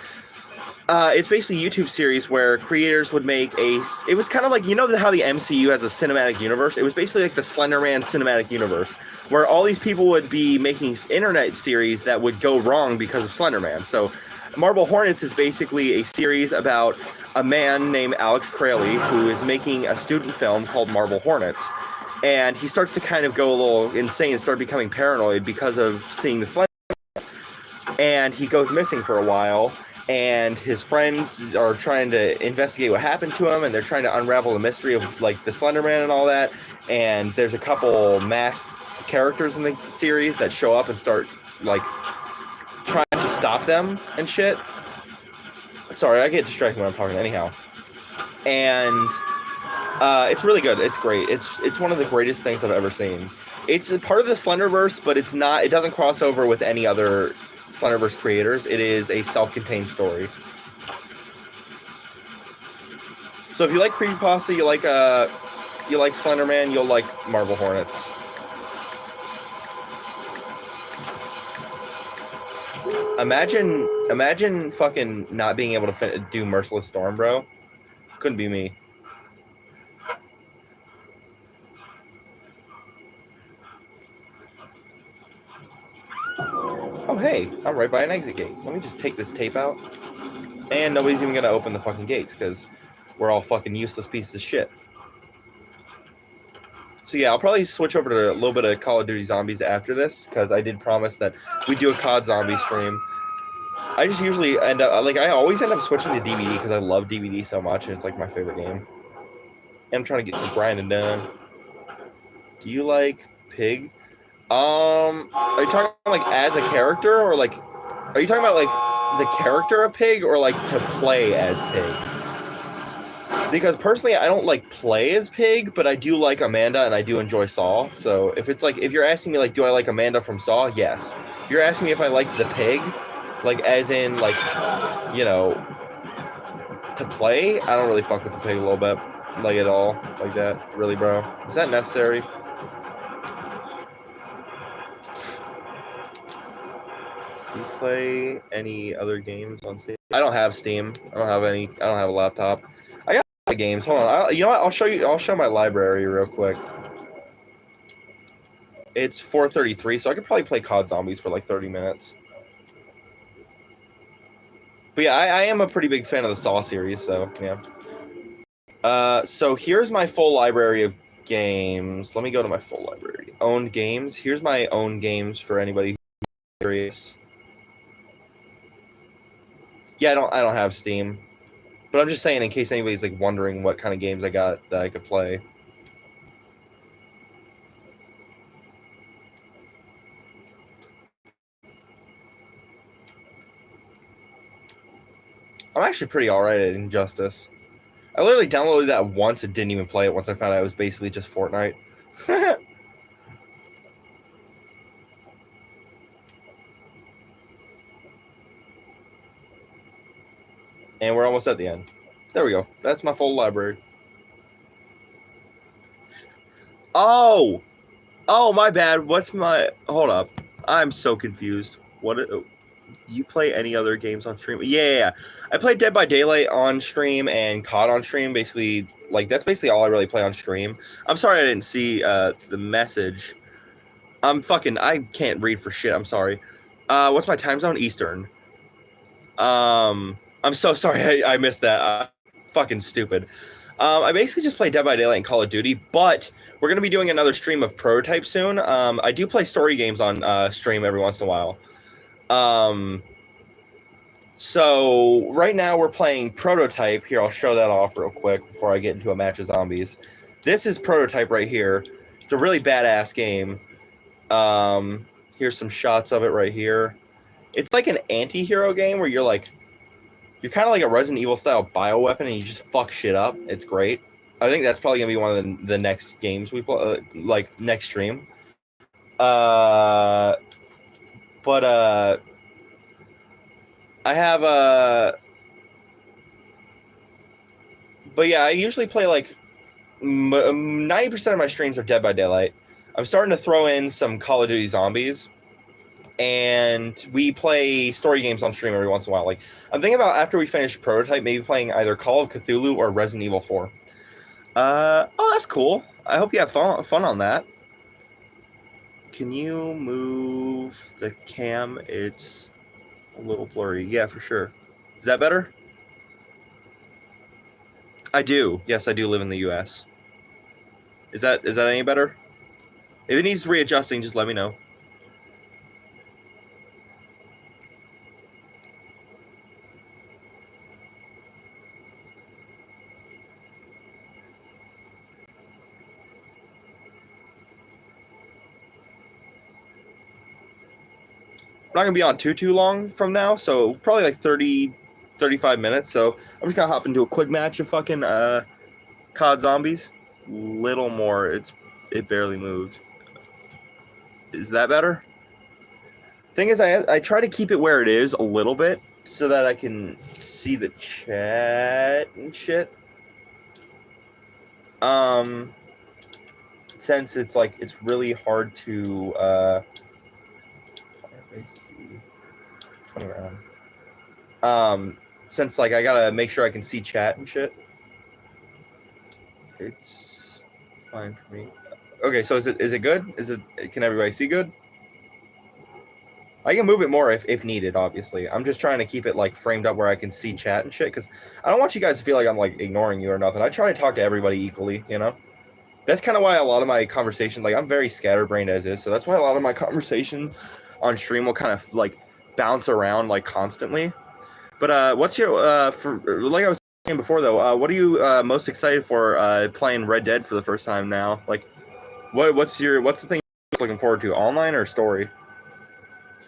it's basically a YouTube series where creators would make it was kind of like, you know how the MCU has a cinematic universe? It was basically like the Slenderman cinematic universe, where all these people would be making internet series that would go wrong because of Slenderman. So Marble Hornets is basically a series about a man named Alex Crayley who is making a student film called Marble Hornets. And he starts to kind of go a little insane and start becoming paranoid because of seeing the Slenderman. And he goes missing for a while. And his friends are trying to investigate what happened to him, and they're trying to unravel the mystery of, like, the Slenderman and all that. And there's a couple masked characters in the series that show up and start like trying to stop them and shit. Sorry, I get distracted when I'm talking anyhow. And it's really good. It's great. It's one of the greatest things I've ever seen. It's a part of the Slenderverse, but it's not. It doesn't cross over with any other Slenderverse creators. It is a self-contained story. So if you like creepypasta, you like Slenderman, you'll like Marble Hornets. Imagine fucking not being able to do Merciless Storm, bro. Couldn't be me. Oh, hey, I'm right by an exit gate. Let me just take this tape out. And nobody's even gonna open the fucking gates because we're all fucking useless pieces of shit. So yeah, I'll probably switch over to a little bit of Call of Duty Zombies after this because I did promise that we do a COD Zombie stream. I just usually end up, like, I always end up switching to DVD because I love DVD so much and it's like my favorite game. And I'm trying to get some grinding done. Do you like Pig? Are you talking like as a character or like, are you talking about like the character of Pig or like to play as Pig? Because personally, I don't like play as Pig, but I do like Amanda and I do enjoy Saw. So if it's like, if you're asking me like, do I like Amanda from Saw? Yes. If you're asking me if I like the Pig, like as in like, you know, to play, I don't really fuck with the Pig a little bit, like at all, like that. Really, bro? Is that necessary? Do you play any other games on Steam? I don't have Steam. I don't have any. I don't have a laptop. I got the games. Hold on. You know what? I'll show you. I'll show my library real quick. It's 4:33, so I could probably play COD Zombies for like 30 minutes. But yeah, I am a pretty big fan of the Saw series, so yeah. So here's my full library of games. Let me go to my full library. Owned games. Here's my own games for anybody who's curious. Yeah, I don't have Steam. But I'm just saying in case anybody's like wondering what kind of games I got that I could play. I'm actually pretty alright at Injustice. I literally downloaded that once and didn't even play it once I found out it was basically just Fortnite. And we're almost at the end. There we go. That's my full library. Oh! Oh, my bad. What's my... Hold up. I'm so confused. What... You play any other games on stream? Yeah. I play Dead by Daylight on stream and COD on stream. Basically, like, that's basically all I really play on stream. I'm sorry I didn't see the message. I can't read for shit. I'm sorry. What's my time zone? Eastern. I'm so sorry I missed that. Fucking stupid. I basically just play Dead by Daylight and Call of Duty, but we're going to be doing another stream of Prototype soon. I do play story games on stream every once in a while. So right now we're playing Prototype. Here, I'll show that off real quick before I get into a match of zombies. This is Prototype right here. It's a really badass game. Here's some shots of it right here. It's like an anti-hero game where you're kind of like a Resident Evil style bioweapon and you just fuck shit up. It's great. I think that's probably gonna be one of the next games we play, like next stream. But I have but yeah, I usually play like 90% of my streams are Dead by Daylight. I'm starting to throw in some Call of Duty Zombies, and we play story games on stream every once in a while. Like, I'm thinking about after we finish Prototype, maybe playing either Call of Cthulhu or Resident Evil 4. Oh, that's cool. I hope you have fun on that. Can you move the cam? It's a little blurry. Yeah, for sure. Is that better? I do. Yes, I do live in the U.S. Is that any better? If it needs readjusting, just let me know. not gonna be on too long from now, so probably like 30, 35 minutes. So I'm just gonna hop into a quick match of fucking COD Zombies. Little more. It barely moved. Is that better? Thing is, I try to keep it where it is a little bit so that I can see the chat and shit. Since it's like it's really hard to since like I gotta make sure I can see chat and shit. It's fine for me. Okay, so is it good? Can everybody see good? I can move it more if needed, obviously. I'm just trying to keep it like framed up where I can see chat and shit, because I don't want you guys to feel like I'm like ignoring you or nothing. I try to talk to everybody equally, you know? That's kind of why a lot of my conversation, like I'm very scatterbrained as is, so that's why a lot of my conversation on stream will kind of like bounce around like constantly. But what's your like I was saying before though, what are you most excited for playing Red Dead for the first time now? Like what's the thing you're looking forward to, online or story?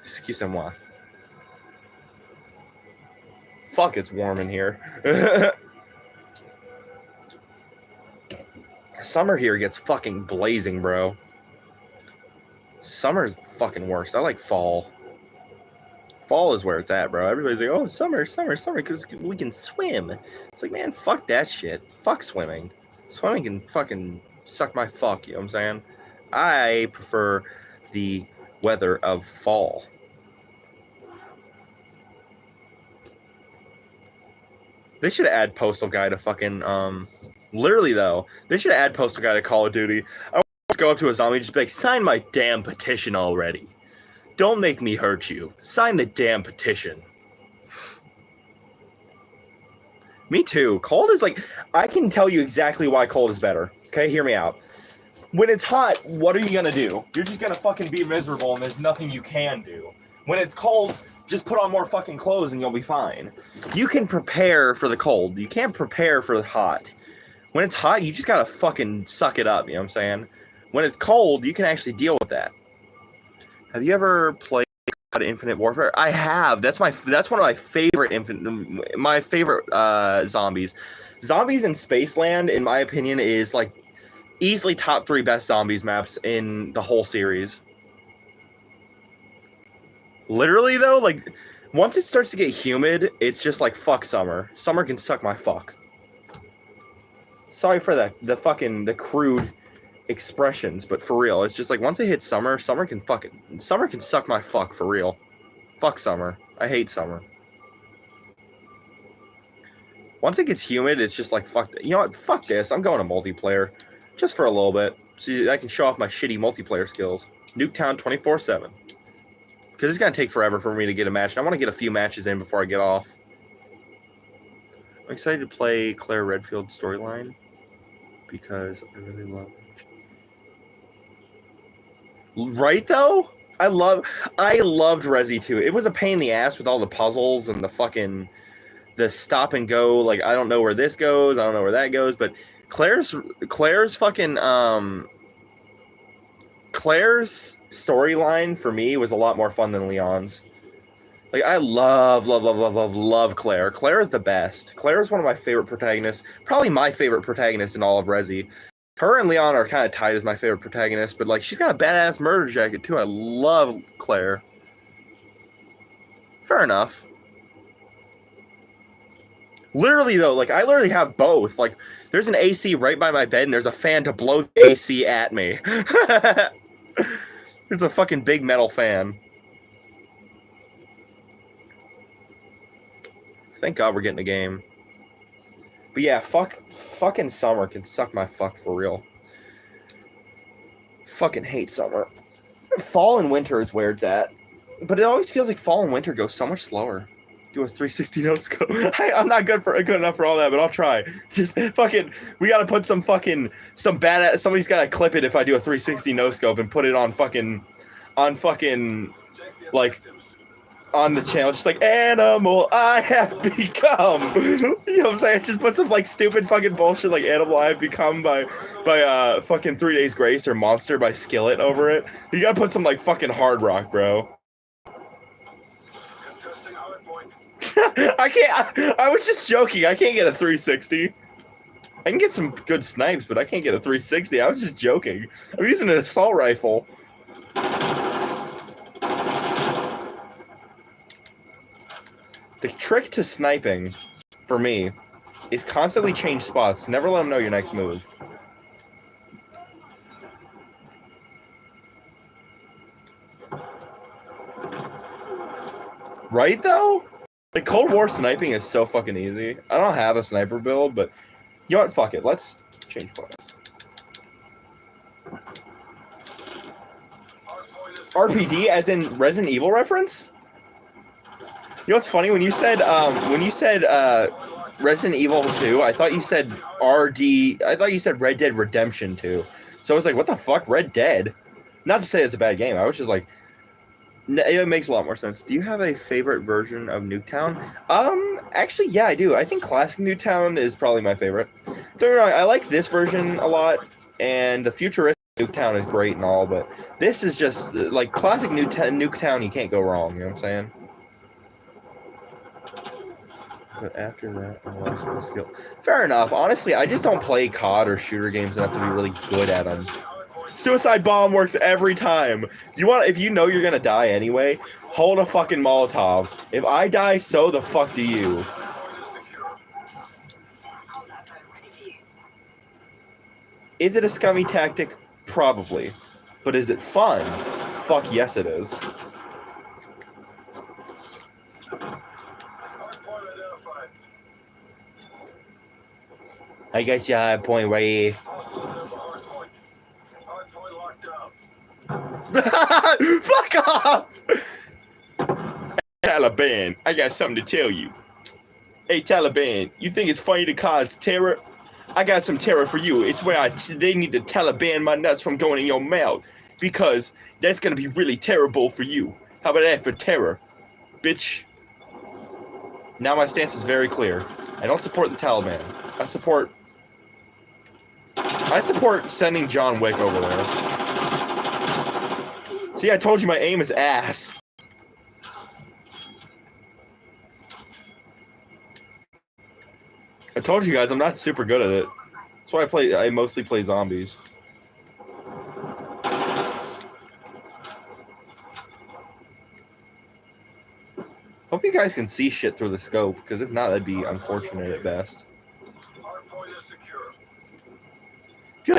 Excusez-moi. Fuck, it's warm in here. Summer here gets fucking blazing, bro. Summer's fucking worst. I like fall. Fall is where it's at, bro. Everybody's like, oh, summer, because we can swim. It's like, man, fuck that shit. Fuck swimming. Swimming can fucking suck my fuck, you know what I'm saying? I prefer the weather of fall. They should add Postal Guy to fucking, literally though, they should add Postal Guy to Call of Duty. I want to go up to a zombie and just be like, sign my damn petition already. Don't make me hurt you. Sign the damn petition. Me too. Cold is like, I can tell you exactly why cold is better. Okay, hear me out. When it's hot, what are you gonna do? You're just gonna fucking be miserable and there's nothing you can do. When it's cold, just put on more fucking clothes and you'll be fine. You can prepare for the cold. You can't prepare for the hot. When it's hot, you just gotta fucking suck it up, you know what I'm saying? When it's cold, you can actually deal with that. Have you ever played Infinite Warfare? I have. That's one of my favorite zombies. Zombies in Spaceland, in my opinion, is like easily top 3 best zombies maps in the whole series. Literally though, like once it starts to get humid, it's just like fuck summer. Summer can suck my fuck. Sorry for the crude expressions, but for real, it's just like once it hits summer can suck my fuck for real. Fuck summer. I hate summer. Once it gets humid, it's just like fuck. You know what? Fuck this. I'm going to multiplayer just for a little bit, so I can show off my shitty multiplayer skills. Nuketown 24/7. Because it's going to take forever for me to get a match. And I want to get a few matches in before I get off. I'm excited to play Claire Redfield's storyline. Because I really love it. Right, though? I loved Resi 2. It was a pain in the ass with all the puzzles and the stop and go. Like, I don't know where this goes. I don't know where that goes. But Claire's storyline for me was a lot more fun than Leon's. Like, I love Claire. Claire is the best. Claire is one of my favorite protagonists. Probably my favorite protagonist in all of Resi. Her and Leon are kind of tied as my favorite protagonist, but like she's got a badass murder jacket too. I love Claire. Fair enough. Literally though, like I literally have both. Like there's an AC right by my bed and there's a fan to blow the AC at me. There's a fucking big metal fan. Thank God we're getting a game. But yeah, fucking summer can suck my fuck for real. Fucking hate summer. Fall and winter is where it's at. But it always feels like fall and winter go so much slower. Do a 360 no scope. I'm not good enough for all that, but I'll try. Just fucking, we gotta put some badass. Somebody's gotta clip it if I do a 360 no scope and put it on like on the channel, just like animal I have become. You know what I'm saying? Just put some like stupid fucking bullshit like animal I have become by fucking 3 Days Grace or Monster by Skillet over it. You gotta put some like fucking hard rock, bro. I can't. I was just joking. I can't get a 360. I can get some good snipes, but I can't get a 360. I was just joking. I'm using an assault rifle. The trick to sniping, for me, is constantly change spots. Never let them know your next move. Right, though? The Cold War sniping is so fucking easy. I don't have a sniper build, but you know what? Fuck it. Let's change plans. RPD, as in Resident Evil reference? You know what's funny? When you said Resident Evil 2, I thought you said I thought you said Red Dead Redemption 2. So I was like, what the fuck? Red Dead? Not to say it's a bad game. I was just like, it makes a lot more sense. Do you have a favorite version of Nuketown? Actually, yeah, I do. I think Classic Nuketown is probably my favorite. Don't get me wrong, I like this version a lot, and the futuristic Nuketown is great and all, but this is just, like, Classic Nuketown, you can't go wrong, you know what I'm saying? But after that, I lost my skill. Fair enough. Honestly, I just don't play COD or shooter games enough to be really good at them. Suicide bomb works every time. If you know you're gonna die anyway, hold a fucking Molotov. If I die, so the fuck do you. Is it a scummy tactic? Probably. But is it fun? Fuck yes it is. I guess you have a point right here. Fuck off! Taliban, I got something to tell you. Hey Taliban, you think it's funny to cause terror? I got some terror for you. It's where they need to Taliban my nuts from going in your mouth. Because that's gonna be really terrible for you. How about that for terror? Bitch. Now my stance is very clear. I don't support the Taliban. I support sending John Wick over there. See, I told you my aim is ass. I told you guys I'm not super good at it. That's why I mostly play zombies. Hope you guys can see shit through the scope, because if not, that'd be unfortunate at best.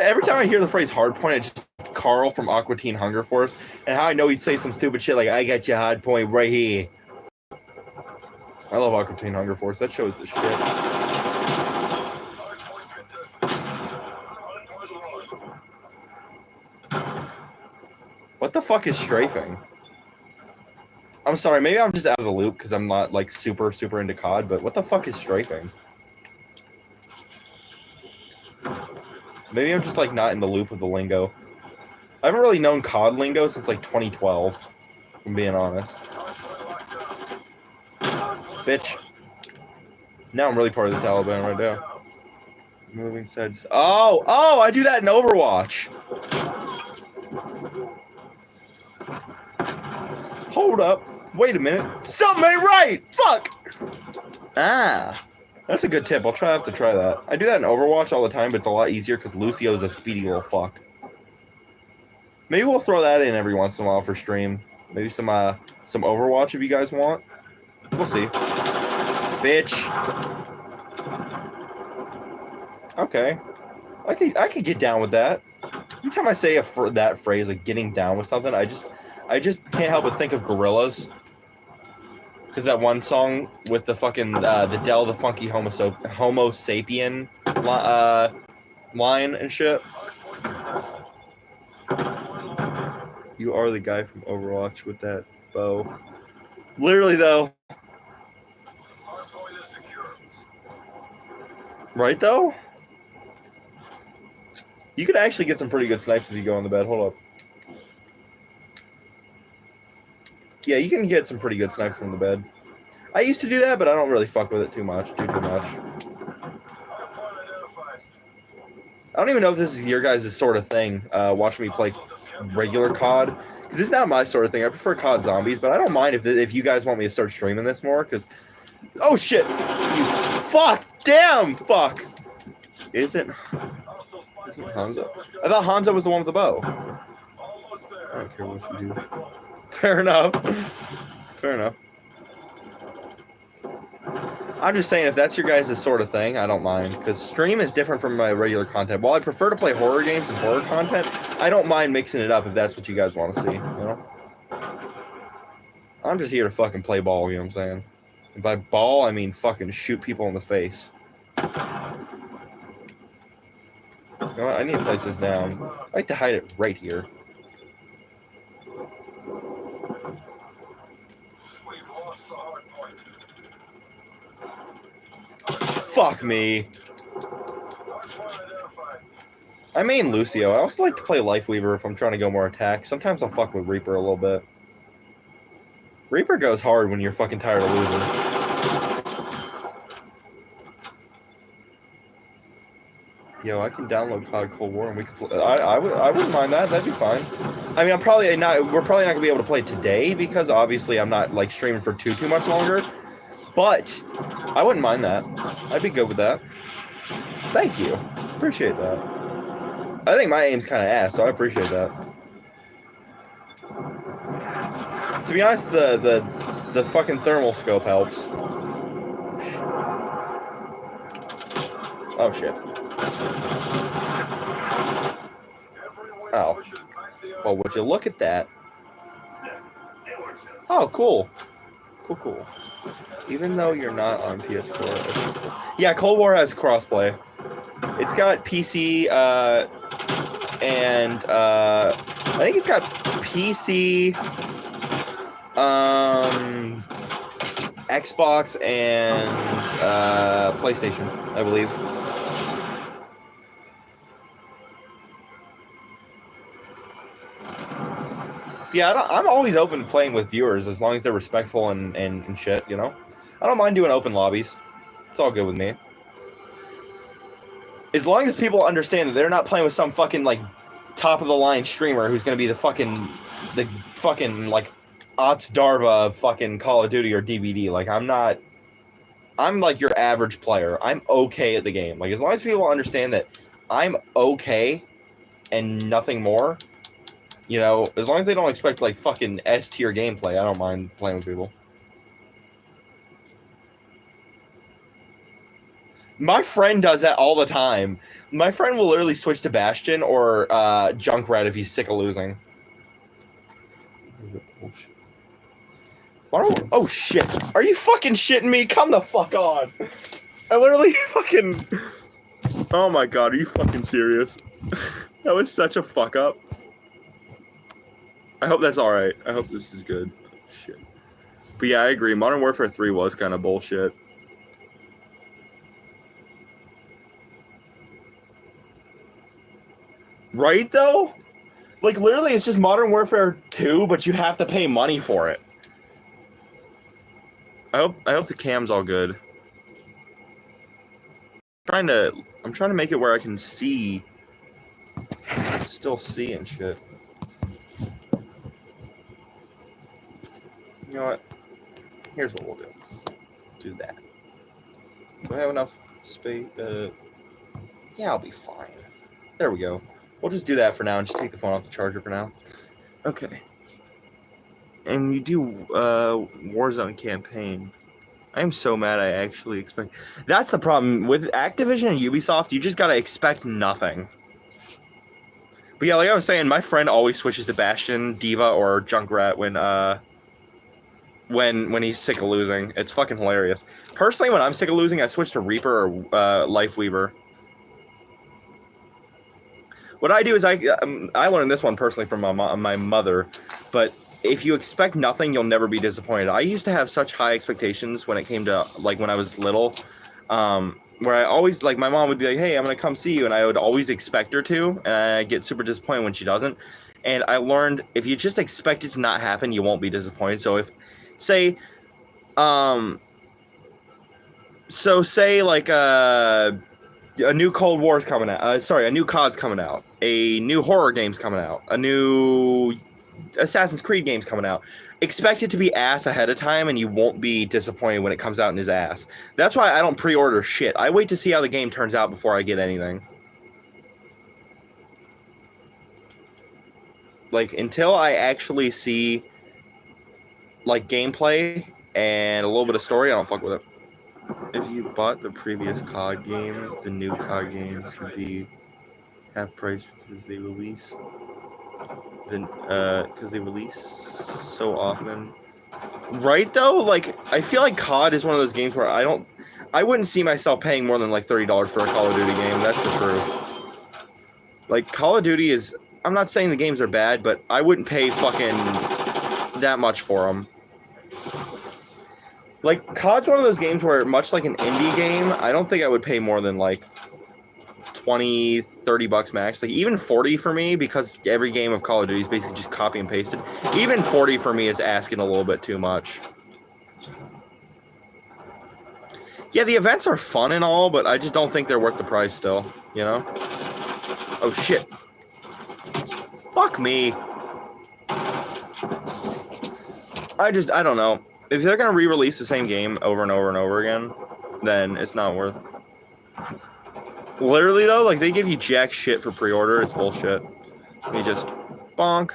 Every time I hear the phrase hardpoint, it's just Carl from Aqua Teen Hunger Force, and how I know he'd say some stupid shit like, I got your hardpoint right here. I love Aqua Teen Hunger Force. That shows the shit. What the fuck is strafing? I'm sorry, maybe I'm just out of the loop because I'm not like super into COD, but what the fuck is strafing? Maybe I'm just like not in the loop of the lingo. I haven't really known COD lingo since like 2012, if I'm being honest. Bitch. Now I'm really part of the Taliban right now. Moving sides. Oh, I do that in Overwatch. Hold up. Wait a minute. Something ain't right. Fuck. Ah. That's a good tip. I'll have to try that. I do that in Overwatch all the time, but it's a lot easier because Lucio's a speedy little fuck. Maybe we'll throw that in every once in a while for stream. Maybe some Overwatch if you guys want. We'll see. Bitch. Okay. I could get down with that. Every time I say that phrase, like getting down with something, I just can't help but think of Gorillaz. Because that one song with the fucking, the Del the Funky Homo Sapien line and shit. You are the guy from Overwatch with that bow. Literally, though. Right, though? You could actually get some pretty good snipes if you go on the bed. Hold up. Yeah, you can get some pretty good snipes from the bed. I used to do that, but I don't really fuck with it too much. I don't even know if this is your guys' sort of thing, watching me play regular COD. Because it's not my sort of thing. I prefer COD Zombies, but I don't mind if you guys want me to start streaming this more, because Oh shit! You fuck! Damn! Fuck! Isn't Hanzo? I thought Hanzo was the one with the bow. I don't care what you do. Fair enough. Fair enough. I'm just saying, if that's your guys' sort of thing, I don't mind. Because stream is different from my regular content. While I prefer to play horror games and horror content, I don't mind mixing it up if that's what you guys want to see, you know? I'm just here to fucking play ball, you know what I'm saying? And by ball, I mean fucking shoot people in the face. You know what? I need to place this down. I like to hide it right here. Fuck me. I main Lucio. I also like to play Lifeweaver if I'm trying to go more attack. Sometimes I'll fuck with Reaper a little bit. Reaper goes hard when you're fucking tired of losing. Yo, I can download COD Cold War and we can. I wouldn't mind that. That'd be fine. I mean, we're probably not gonna be able to play today because obviously I'm not like streaming for too much longer. But I wouldn't mind that. I'd be good with that. Thank you. Appreciate that. I think my aim's kind of ass, so I appreciate that. To be honest, the fucking thermal scope helps. Oh shit. Oh. Well, would you look at that? Oh, cool. Cool. Even though you're not on PS4. Yeah, Cold War has crossplay. It's got PC, and I think it's got PC, Xbox, and PlayStation, I believe. Yeah, I'm always open to playing with viewers as long as they're respectful and shit, you know? I don't mind doing open lobbies. It's all good with me. As long as people understand that they're not playing with some fucking, like, top-of-the-line streamer who's gonna be the fucking, like, Ots Darva of fucking Call of Duty or DVD. Like, I'm like your average player. I'm okay at the game. Like, as long as people understand that I'm okay and nothing more, you know, as long as they don't expect, like, fucking S-tier gameplay, I don't mind playing with people. My friend does that all the time. My friend will literally switch to Bastion or Junkrat if he's sick of losing. Oh, shit. Are you fucking shitting me? Come the fuck on. I literally fucking... Oh, my God. Are you fucking serious? That was such a fuck up. I hope that's all right. I hope this is good. Shit. But yeah, I agree. Modern Warfare 3 was kind of bullshit. Right, though? Like, literally, it's just Modern Warfare 2, but you have to pay money for it. I hope the cam's all good. I'm trying to make it where I can see. Still see and shit. You know what? Here's what we'll do. Do that. Do I have enough space? Yeah, I'll be fine. There we go. We'll just do that for now and just take the phone off the charger for now. Okay. And you do Warzone campaign. I'm so mad I actually expect... That's the problem. With Activision and Ubisoft, you just gotta expect nothing. But yeah, like I was saying, my friend always switches to Bastion, Diva, or Junkrat when he's sick of losing. It's fucking hilarious. Personally, when I'm sick of losing, I switch to Reaper or Lifeweaver. What I do is I learned this one personally from my mother, but if you expect nothing, you'll never be disappointed. I used to have such high expectations when it came to, like, when I was little, where I always, like, my mom would be like, hey, I'm going to come see you, and I would always expect her to, and I get super disappointed when she doesn't. And I learned if you just expect it to not happen, you won't be disappointed. So if, say, like, a new Cold War's coming out. A new COD's coming out. A new horror game's coming out. A new Assassin's Creed game's coming out. expect it to be ass ahead of time, and you won't be disappointed when it comes out in his ass. That's why I don't pre-order shit. I wait to see how the game turns out before I get anything. Like, until I actually see, like, gameplay and a little bit of story, I don't fuck with it. If you bought the previous COD game, the new COD game should be half price because they release. Then, because they release so often. Right, though? Like, I feel like COD is one of those games where I wouldn't see myself paying more than, like, $30 for a Call of Duty game. That's the truth. Like, Call of Duty is... I'm not saying the games are bad, but I wouldn't pay fucking that much for them. Like, COD's one of those games where, much like an indie game, I don't think I would pay more than, like, 20, 30 bucks max. Like, even 40 for me, because every game of Call of Duty is basically just copy and pasted. Even 40 for me is asking a little bit too much. Yeah, the events are fun and all, but I just don't think they're worth the price still, you know? Oh, shit. Fuck me. I don't know. If they're gonna re-release the same game over and over and over again, then it's not worth it. Literally though, like, they give you jack shit for pre-order. It's bullshit. You just bonk.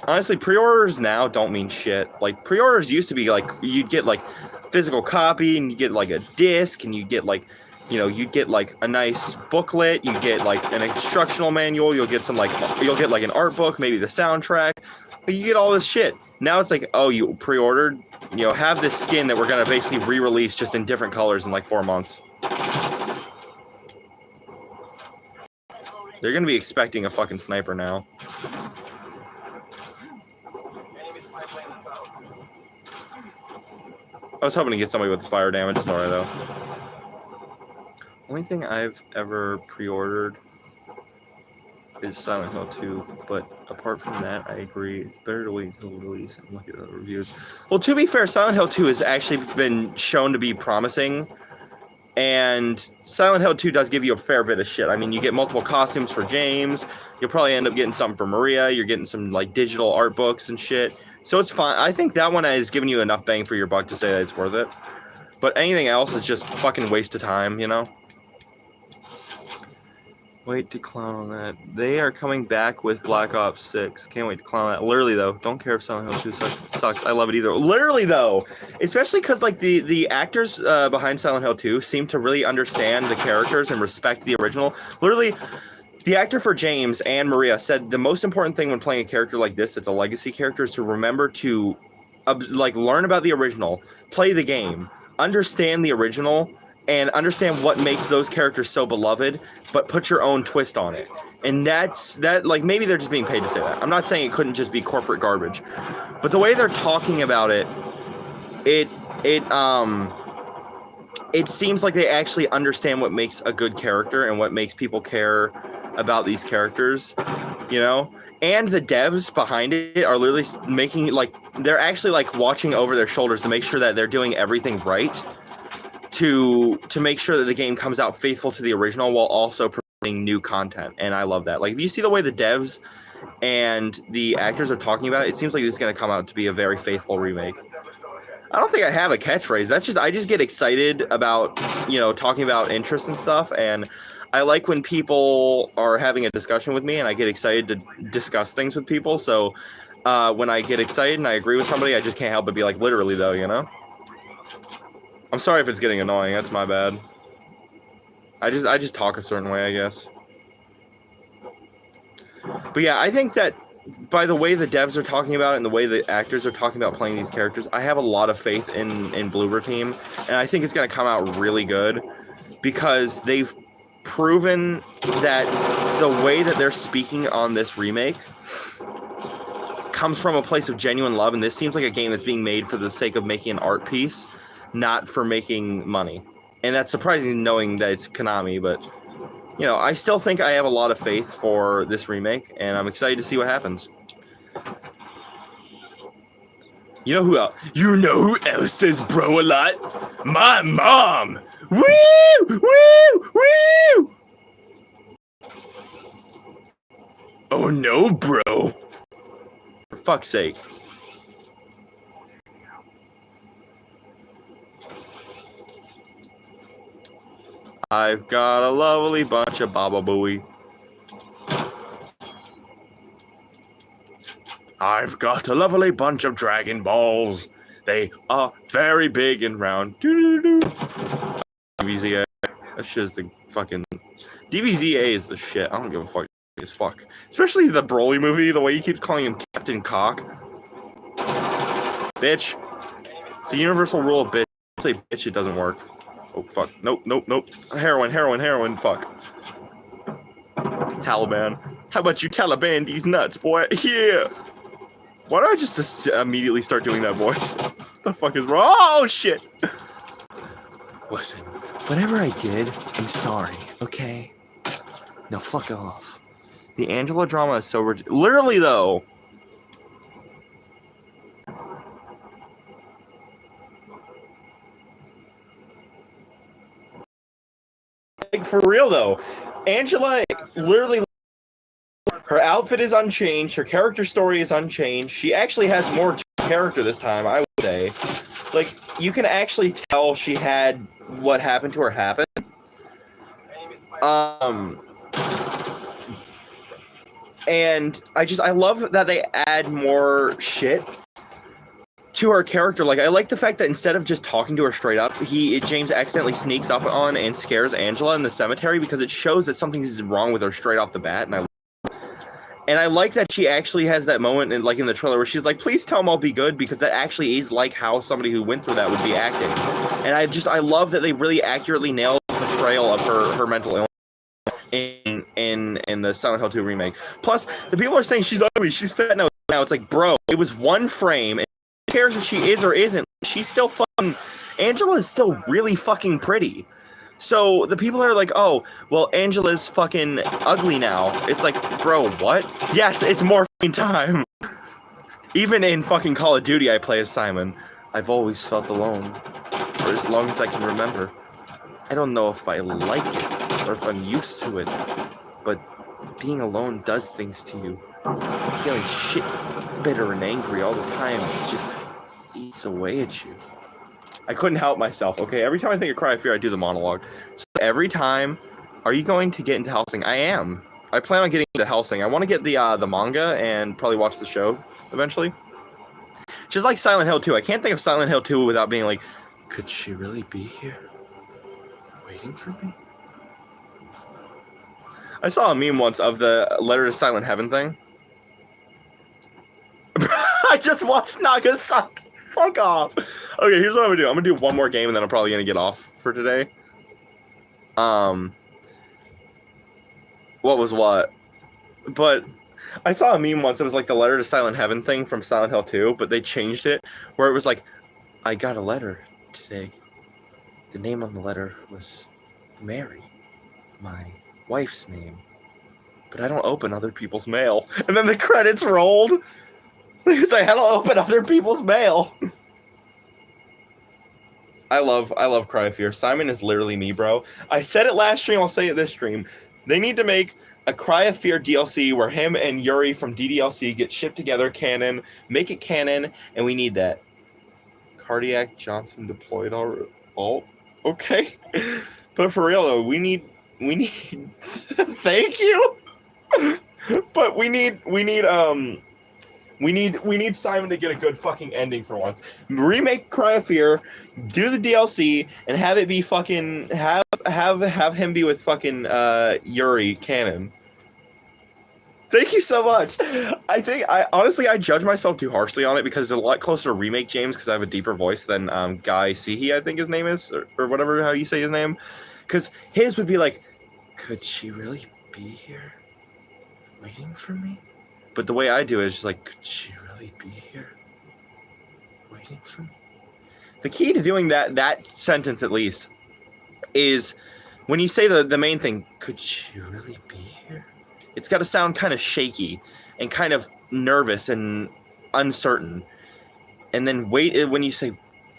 Honestly, pre-orders now don't mean shit. Like, pre-orders used to be like, you'd get like physical copy, and you get like a disc, and you get like, you know, you'd get like a nice booklet, you get like an instructional manual, you'll get like an art book, maybe the soundtrack. You get all this shit. Now it's like, oh, you pre-ordered, you know, have this skin that we're gonna basically re-release just in different colors in like 4 months. They're gonna be expecting a fucking sniper now. I was hoping to get somebody with the fire damage. Sorry though. Only thing I've ever pre-ordered is Silent Hill 2, but apart from that, I agree. It's better to wait until release and look at the reviews. Well, to be fair, Silent Hill 2 has actually been shown to be promising, and Silent Hill 2 does give you a fair bit of shit. I mean, you get multiple costumes for James, you'll probably end up getting something for Maria, you're getting some, like, digital art books and shit, so it's fine. I think that one is giving you enough bang for your buck to say that it's worth it, but anything else is just fucking waste of time, you know? Wait to clown on that. They are coming back with Black Ops 6. Can't wait to clown on that. Literally, though, don't care if Silent Hill 2 sucks. I love it either. Literally, though, especially because like the actors behind Silent Hill 2 seem to really understand the characters and respect the original. Literally, the actor for James and Maria said the most important thing when playing a character like this that's a legacy character is to remember to like learn about the original, play the game, understand the original, and understand what makes those characters so beloved, but put your own twist on it. And that, like, maybe they're just being paid to say that. I'm not saying it couldn't just be corporate garbage, but the way they're talking about it, it seems like they actually understand what makes a good character and what makes people care about these characters, you know? And the devs behind it are literally making, like, they're actually, like, watching over their shoulders to make sure that they're doing everything right, to make sure that the game comes out faithful to the original while also promoting new content. And I love that. Like, if you see the way the devs and the actors are talking about it, it seems like this is going to come out to be a very faithful remake. I don't think I have a catchphrase. I just get excited about, you know, talking about interests and stuff. And I like when people are having a discussion with me, and I get excited to discuss things with people. So when I get excited and I agree with somebody, I just can't help but be like, literally, though, you know? I'm sorry if it's getting annoying. That's my bad. I just talk a certain way, I guess. But yeah, I think that by the way the devs are talking about it and the way the actors are talking about playing these characters, I have a lot of faith in Bloober Team, and I think it's going to come out really good because they've proven that the way that they're speaking on this remake comes from a place of genuine love, and this seems like a game that's being made for the sake of making an art piece, not for making money. And that's surprising knowing that it's Konami, but you know, I still think I have a lot of faith for this remake, and I'm excited to see what happens. You know who else? You know who else says bro a lot? My mom! Woo! Woo! Woo! Oh no, bro. fuck's sake. I've got a lovely bunch of Baba Booey. I've got a lovely bunch of Dragon Balls. They are very big and round. Doo-doo-doo. DBZA. That's just the fucking... DBZA is the shit. I don't give a fuck. As fuck. Especially the Broly movie, the way he keeps calling him Captain Cock. Bitch. It's a universal rule of bitch. Say bitch, it doesn't work. Oh, fuck. Nope. Heroin. Fuck. Taliban. How about you Taliban these nuts, boy? Yeah. Why don't I just immediately start doing that voice? What the fuck is wrong? Oh, shit. Listen, whatever I did, I'm sorry, okay? Now fuck off. The Angela drama is so literally, though. Like, for real, though. Angela, literally, her outfit is unchanged. Her character story is unchanged. She actually has more character this time, I would say. Like, you can actually tell she had what happened to her happen. And I love that they add more shit to her character. Like, I like the fact that instead of just talking to her straight up, James accidentally sneaks up on and scares Angela in the cemetery because it shows that something is wrong with her straight off the bat. And I like that she actually has that moment in the trailer where she's like, please tell him I'll be good, because that actually is like how somebody who went through that would be acting. And I love that they really accurately nailed the portrayal of her mental illness in the Silent Hill 2 remake. Plus, the people are saying she's ugly, she's fat now. It's like, bro, it was one frame, and who cares if she is or isn't? She's still fucking... Angela is still really fucking pretty. So the people are like, oh, well, Angela's fucking ugly now. It's like, bro, what? Yes, it's more fucking time. Even in fucking Call of Duty, I play as Simon. I've always felt alone for as long as I can remember. I don't know if I like it or if I'm used to it, but being alone does things to you. Feeling shit, bitter and angry all the time, it just eats away at you. I couldn't help myself, okay? Every time I think of Cry of Fear, I do the monologue. So every time, are you going to get into Hellsing? I am. I plan on getting into Hellsing. I want to get the manga and probably watch the show eventually. Just like Silent Hill 2. I can't think of Silent Hill 2 without being like, could she really be here? Waiting for me? I saw a meme once of the Letter to Silent Heaven thing. I just watched Nagasaki. Fuck off. Okay, here's what I'm gonna do. I'm gonna do one more game and then I'm probably gonna get off for today. What was what? But I saw a meme once. It was like the Letter to Silent Heaven thing from Silent Hill 2, but they changed it where it was like, I got a letter today. The name on the letter was Mary, my wife's name. But I don't open other people's mail. And then the credits rolled. Because I had to open other people's mail. I love Cry of Fear. Simon is literally me, bro. I said it last stream, I'll say it this stream. They need to make a Cry of Fear DLC where him and Yuri from DDLC get shipped together, canon, make it canon, and we need that. Cardiac Johnson deployed all. Okay. But for real though, we need thank you. But we need Simon to get a good fucking ending for once. Remake Cry of Fear, do the DLC, and have it be fucking have him be with fucking Yuri canon. Thank you so much. I honestly judge myself too harshly on it because it's a lot closer to Remake James because I have a deeper voice than Guy Seehee, I think his name is, or whatever how you say his name. Because his would be like, could she really be here waiting for me? But the way I do it is just like, could she really be here waiting for me? The key to doing that sentence, at least, is when you say the main thing, could she really be here? It's got to sound kind of shaky and kind of nervous and uncertain. And then when you say,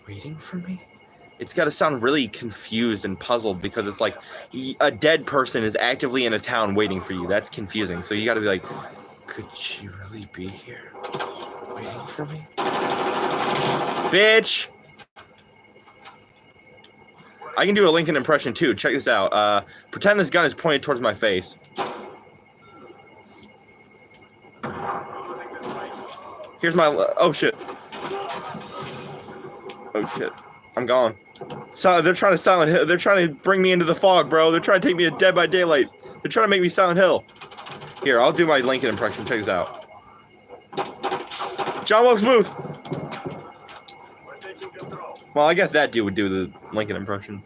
waiting for me? It's got to sound really confused and puzzled because it's like a dead person is actively in a town waiting for you. That's confusing. So you got to be like, could she really be here waiting for me? Bitch! I can do a Lincoln impression too. Check this out. Pretend this gun is pointed towards my face. Here's my... Oh, shit. Oh, shit. I'm gone. So they're trying to Silent Hill. They're trying to bring me into the fog, bro. They're trying to take me to Dead by Daylight. They're trying to make me Silent Hill. Here, I'll do my Lincoln impression. Check this out. John Wilkes Booth. Well, I guess that dude would do the Lincoln impression.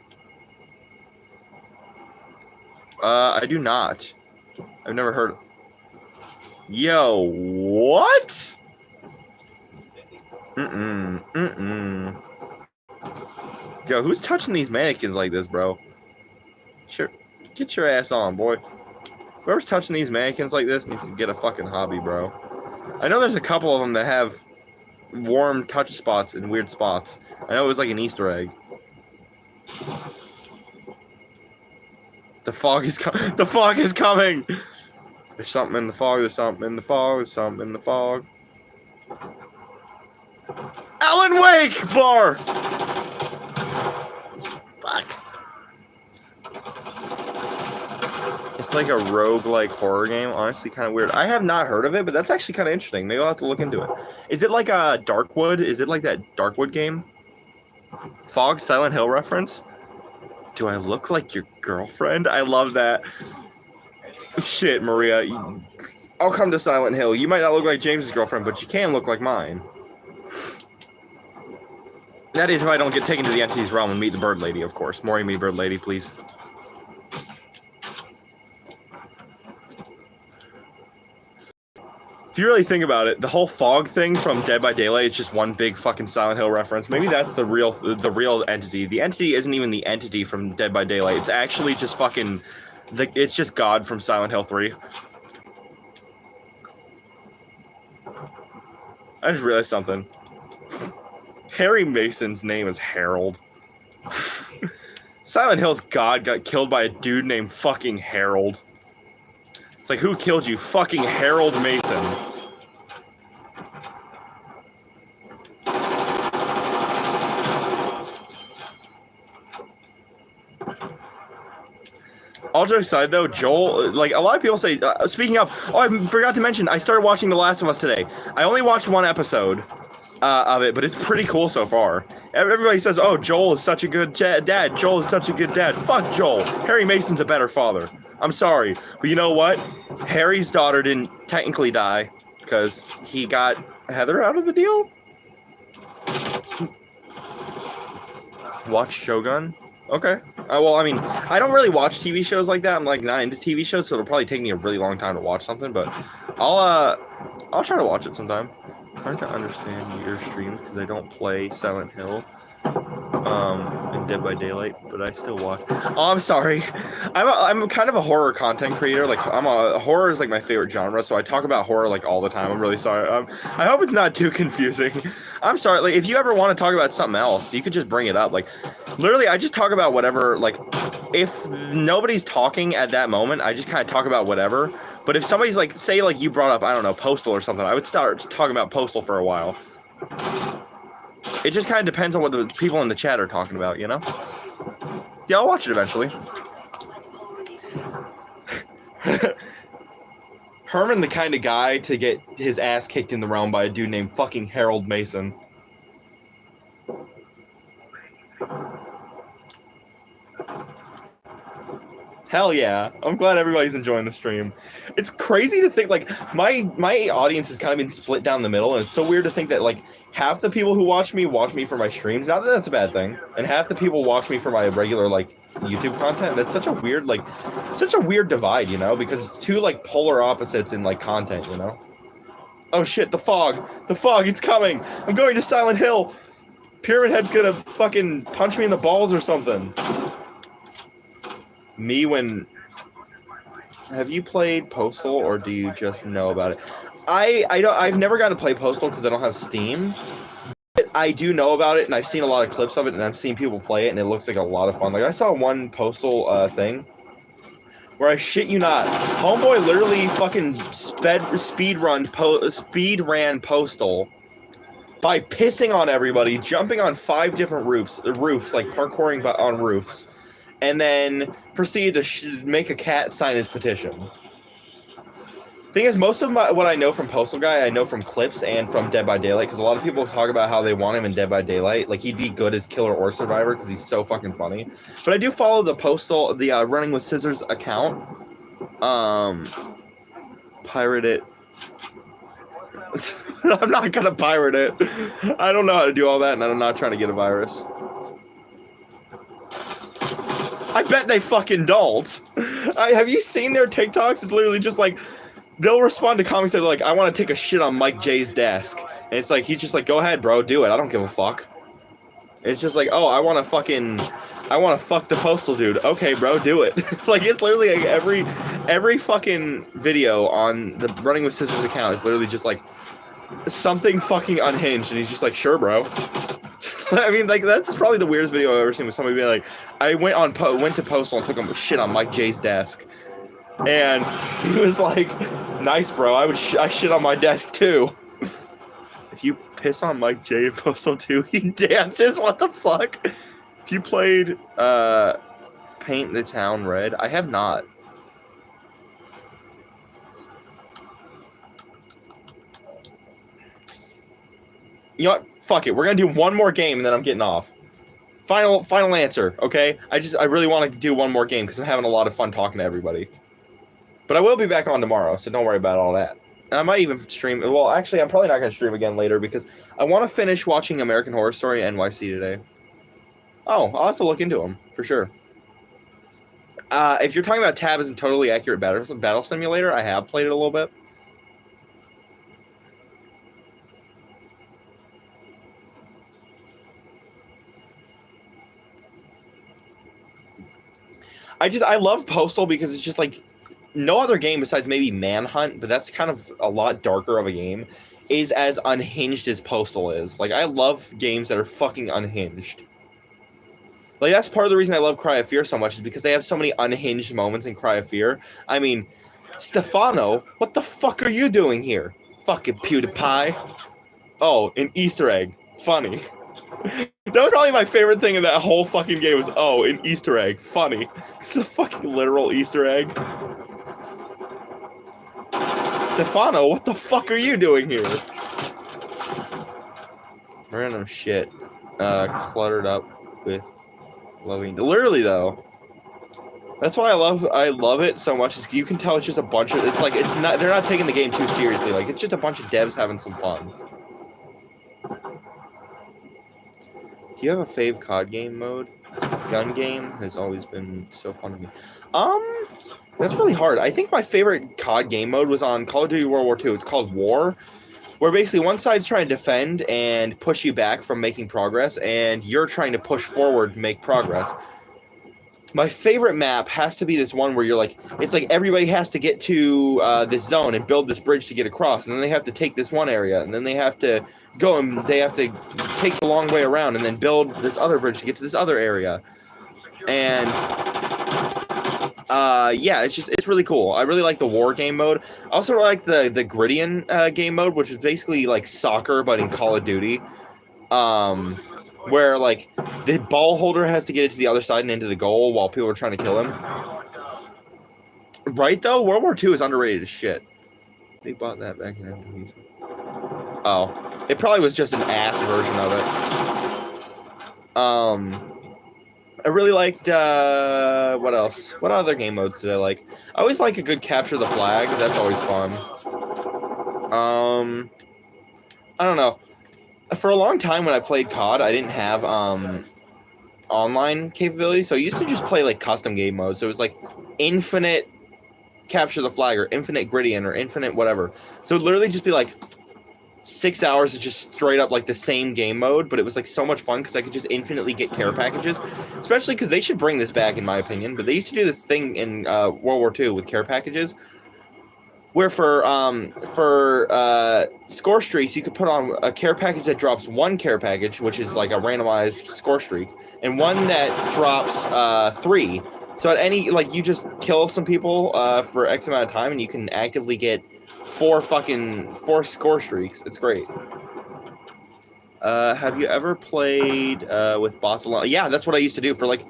I do not. I've never heard. Yo, what? Yo, who's touching these mannequins like this, bro? Sure, get your ass on, boy. Whoever's touching these mannequins like this needs to get a fucking hobby, bro. I know there's a couple of them that have warm touch spots in weird spots. I know it was like an Easter egg. The fog is coming. The fog is coming. There's something in the fog. There's something in the fog. There's something in the fog. Alan Wake bar. Fuck. It's like a roguelike horror game. Honestly, kind of weird. I have not heard of it, but that's actually kind of interesting. Maybe I'll have to look into it. Is it like a Darkwood? Is it like that Darkwood game? Fog Silent Hill reference? Do I look like your girlfriend? I love that. Shit, Maria. I'll come to Silent Hill. You might not look like James's girlfriend, but you can look like mine. That is if I don't get taken to the entity's realm and meet the bird lady, of course. Marry me, bird lady, please. If you really think about it, the whole fog thing from Dead by Daylight is just one big fucking Silent Hill reference. Maybe that's the real entity. The entity isn't even the entity from Dead by Daylight. It's actually just fucking... It's just God from Silent Hill 3. I just realized something. Harry Mason's name is Harold. Silent Hill's God got killed by a dude named fucking Harold. It's like, who killed you? Fucking Harold Mason. All jokes aside, though, Joel, like, a lot of people say, speaking of, oh, I forgot to mention, I started watching The Last of Us today. I only watched one episode of it, but it's pretty cool so far. Everybody says, oh, Joel is such a good dad. Joel is such a good dad. Fuck Joel. Harry Mason's a better father. I'm sorry, but you know what? Harry's daughter didn't technically die because he got Heather out of the deal. Watch Shogun? Okay. Well, I mean, I don't really watch TV shows like that. I'm like not into TV shows, so it'll probably take me a really long time to watch something. But I'll try to watch it sometime. Hard to understand your streams because I don't play Silent Hill and Dead by Daylight, but I still watch. Oh, I'm sorry. I'm kind of a horror content creator. Like horror is like my favorite genre, so I talk about horror like all the time. I'm really sorry. I hope it's not too confusing. I'm sorry. Like if you ever want to talk about something else, you could just bring it up. Like literally, I just talk about whatever. Like if nobody's talking at that moment, I just kind of talk about whatever. But if somebody's like, say like you brought up, I don't know, Postal or something, I would start talking about Postal for a while. It just kind of depends on what the people in the chat are talking about, you know? Yeah, I'll watch it eventually. Herman, the kind of guy to get his ass kicked in the realm by a dude named fucking Harold Mason. Hell yeah. I'm glad everybody's enjoying the stream. It's crazy to think, like, my audience has kind of been split down the middle, and it's so weird to think that, like, half the people who watch me for my streams. Not that that's a bad thing. And half the people watch me for my regular, like, YouTube content. That's such a weird, like, such a weird divide, you know? Because it's two, like, polar opposites in, like, content, you know? Oh, shit, the fog. The fog, it's coming. I'm going to Silent Hill. Pyramid Head's gonna fucking punch me in the balls or something. Me when... Have you played Postal, or do you just know about it? I've never gotten to play Postal because I don't have Steam. But I do know about it, and I've seen a lot of clips of it, and I've seen people play it, and it looks like a lot of fun. Like, I saw one Postal thing where I shit you not, homeboy literally fucking speed ran Postal by pissing on everybody, jumping on 5 different roofs, like parkouring on roofs, and then proceeded to make a cat sign his petition. Thing is, most of what I know from Postal Guy, I know from clips and from Dead by Daylight, because a lot of people talk about how they want him in Dead by Daylight. Like, he'd be good as Killer or Survivor, because he's so fucking funny. But I do follow the Running with Scissors account. Pirate it. I'm not gonna pirate it. I don't know how to do all that, and I'm not trying to get a virus. I bet they fucking don't. Have you seen their TikToks? It's literally just like, they'll respond to comments that are like, I want to take a shit on Mike J's desk. And it's like, he's just like, go ahead, bro, do it. I don't give a fuck. It's just like, oh, I want to fuck the postal dude. Okay, bro, do it. Like, it's literally like every fucking video on the Running with Scissors account is literally just like something fucking unhinged, and he's just like, sure, bro. I mean, like, that's probably the weirdest video I've ever seen, with somebody being like, I went to Postal and took a shit on Mike J's desk. And he was like, nice, bro, I shit on my desk too. If you piss on Mike J in Postal 2, he dances. What the fuck? If you played Paint the Town Red, I have not. You know what? Fuck it. We're gonna do one more game and then I'm getting off. Final answer, okay? I really want to do one more game because I'm having a lot of fun talking to everybody. But I will be back on tomorrow, so don't worry about all that. And I might even stream. Well, actually, I'm probably not going to stream again later because I want to finish watching American Horror Story NYC today. Oh, I'll have to look into them, for sure. If you're talking about Tab isn't totally accurate battle simulator, I have played it a little bit. I love Postal because it's just like, no other game besides maybe Manhunt, but that's kind of a lot darker of a game, is as unhinged as Postal is. Like, I love games that are fucking unhinged. Like, that's part of the reason I love Cry of Fear so much, is because they have so many unhinged moments in Cry of Fear. I mean, Stefano, what the fuck are you doing here? Fucking PewDiePie. Oh, an Easter egg. Funny. That was probably my favorite thing in that whole fucking game was, oh, an Easter egg. Funny. It's a fucking literal Easter egg. Stefano, what the fuck are you doing here? Random shit. Cluttered up with loving. Literally, though. That's why I love it so much, is you can tell it's just a bunch of, it's like, they're not taking the game too seriously. Like, it's just a bunch of devs having some fun. Do you have a fave COD game mode? Gun game has always been so fun to me. That's really hard. I think my favorite COD game mode was on Call of Duty World War II. It's called War, where basically one side's trying to defend and push you back from making progress, and you're trying to push forward to make progress. My favorite map has to be this one where you're like, it's like everybody has to get to this zone and build this bridge to get across, and then they have to take this one area, and then they have to go and they have to take the long way around and then build this other bridge to get to this other area. And yeah, it's really cool. I really like the war game mode. I also really like the Gridiron game mode, which is basically like soccer but in Call of Duty. Where like the ball holder has to get it to the other side and into the goal while people are trying to kill him. Right though, World War II is underrated as shit. They bought that back in. Oh, it probably was just an ass version of it. I really liked what else? What other game modes did I like? I always like a good capture the flag. That's always fun. I don't know. For a long time when I played COD, I didn't have online capability, so I used to just play like custom game modes. So it was like infinite capture the flag or infinite Gridiron or infinite whatever. So it would literally just be like 6 hours of just straight up like the same game mode, but it was like so much fun because I could just infinitely get care packages, especially because they should bring this back in my opinion. But they used to do this thing in World War II with care packages, where for score streaks, you could put on a care package that drops one care package, which is like a randomized score streak, and one that drops 3. So at any, like, you just kill some people for X amount of time, and you can actively get 4 score streaks. It's great. Have you ever played with bots alone? Yeah, that's what I used to do for like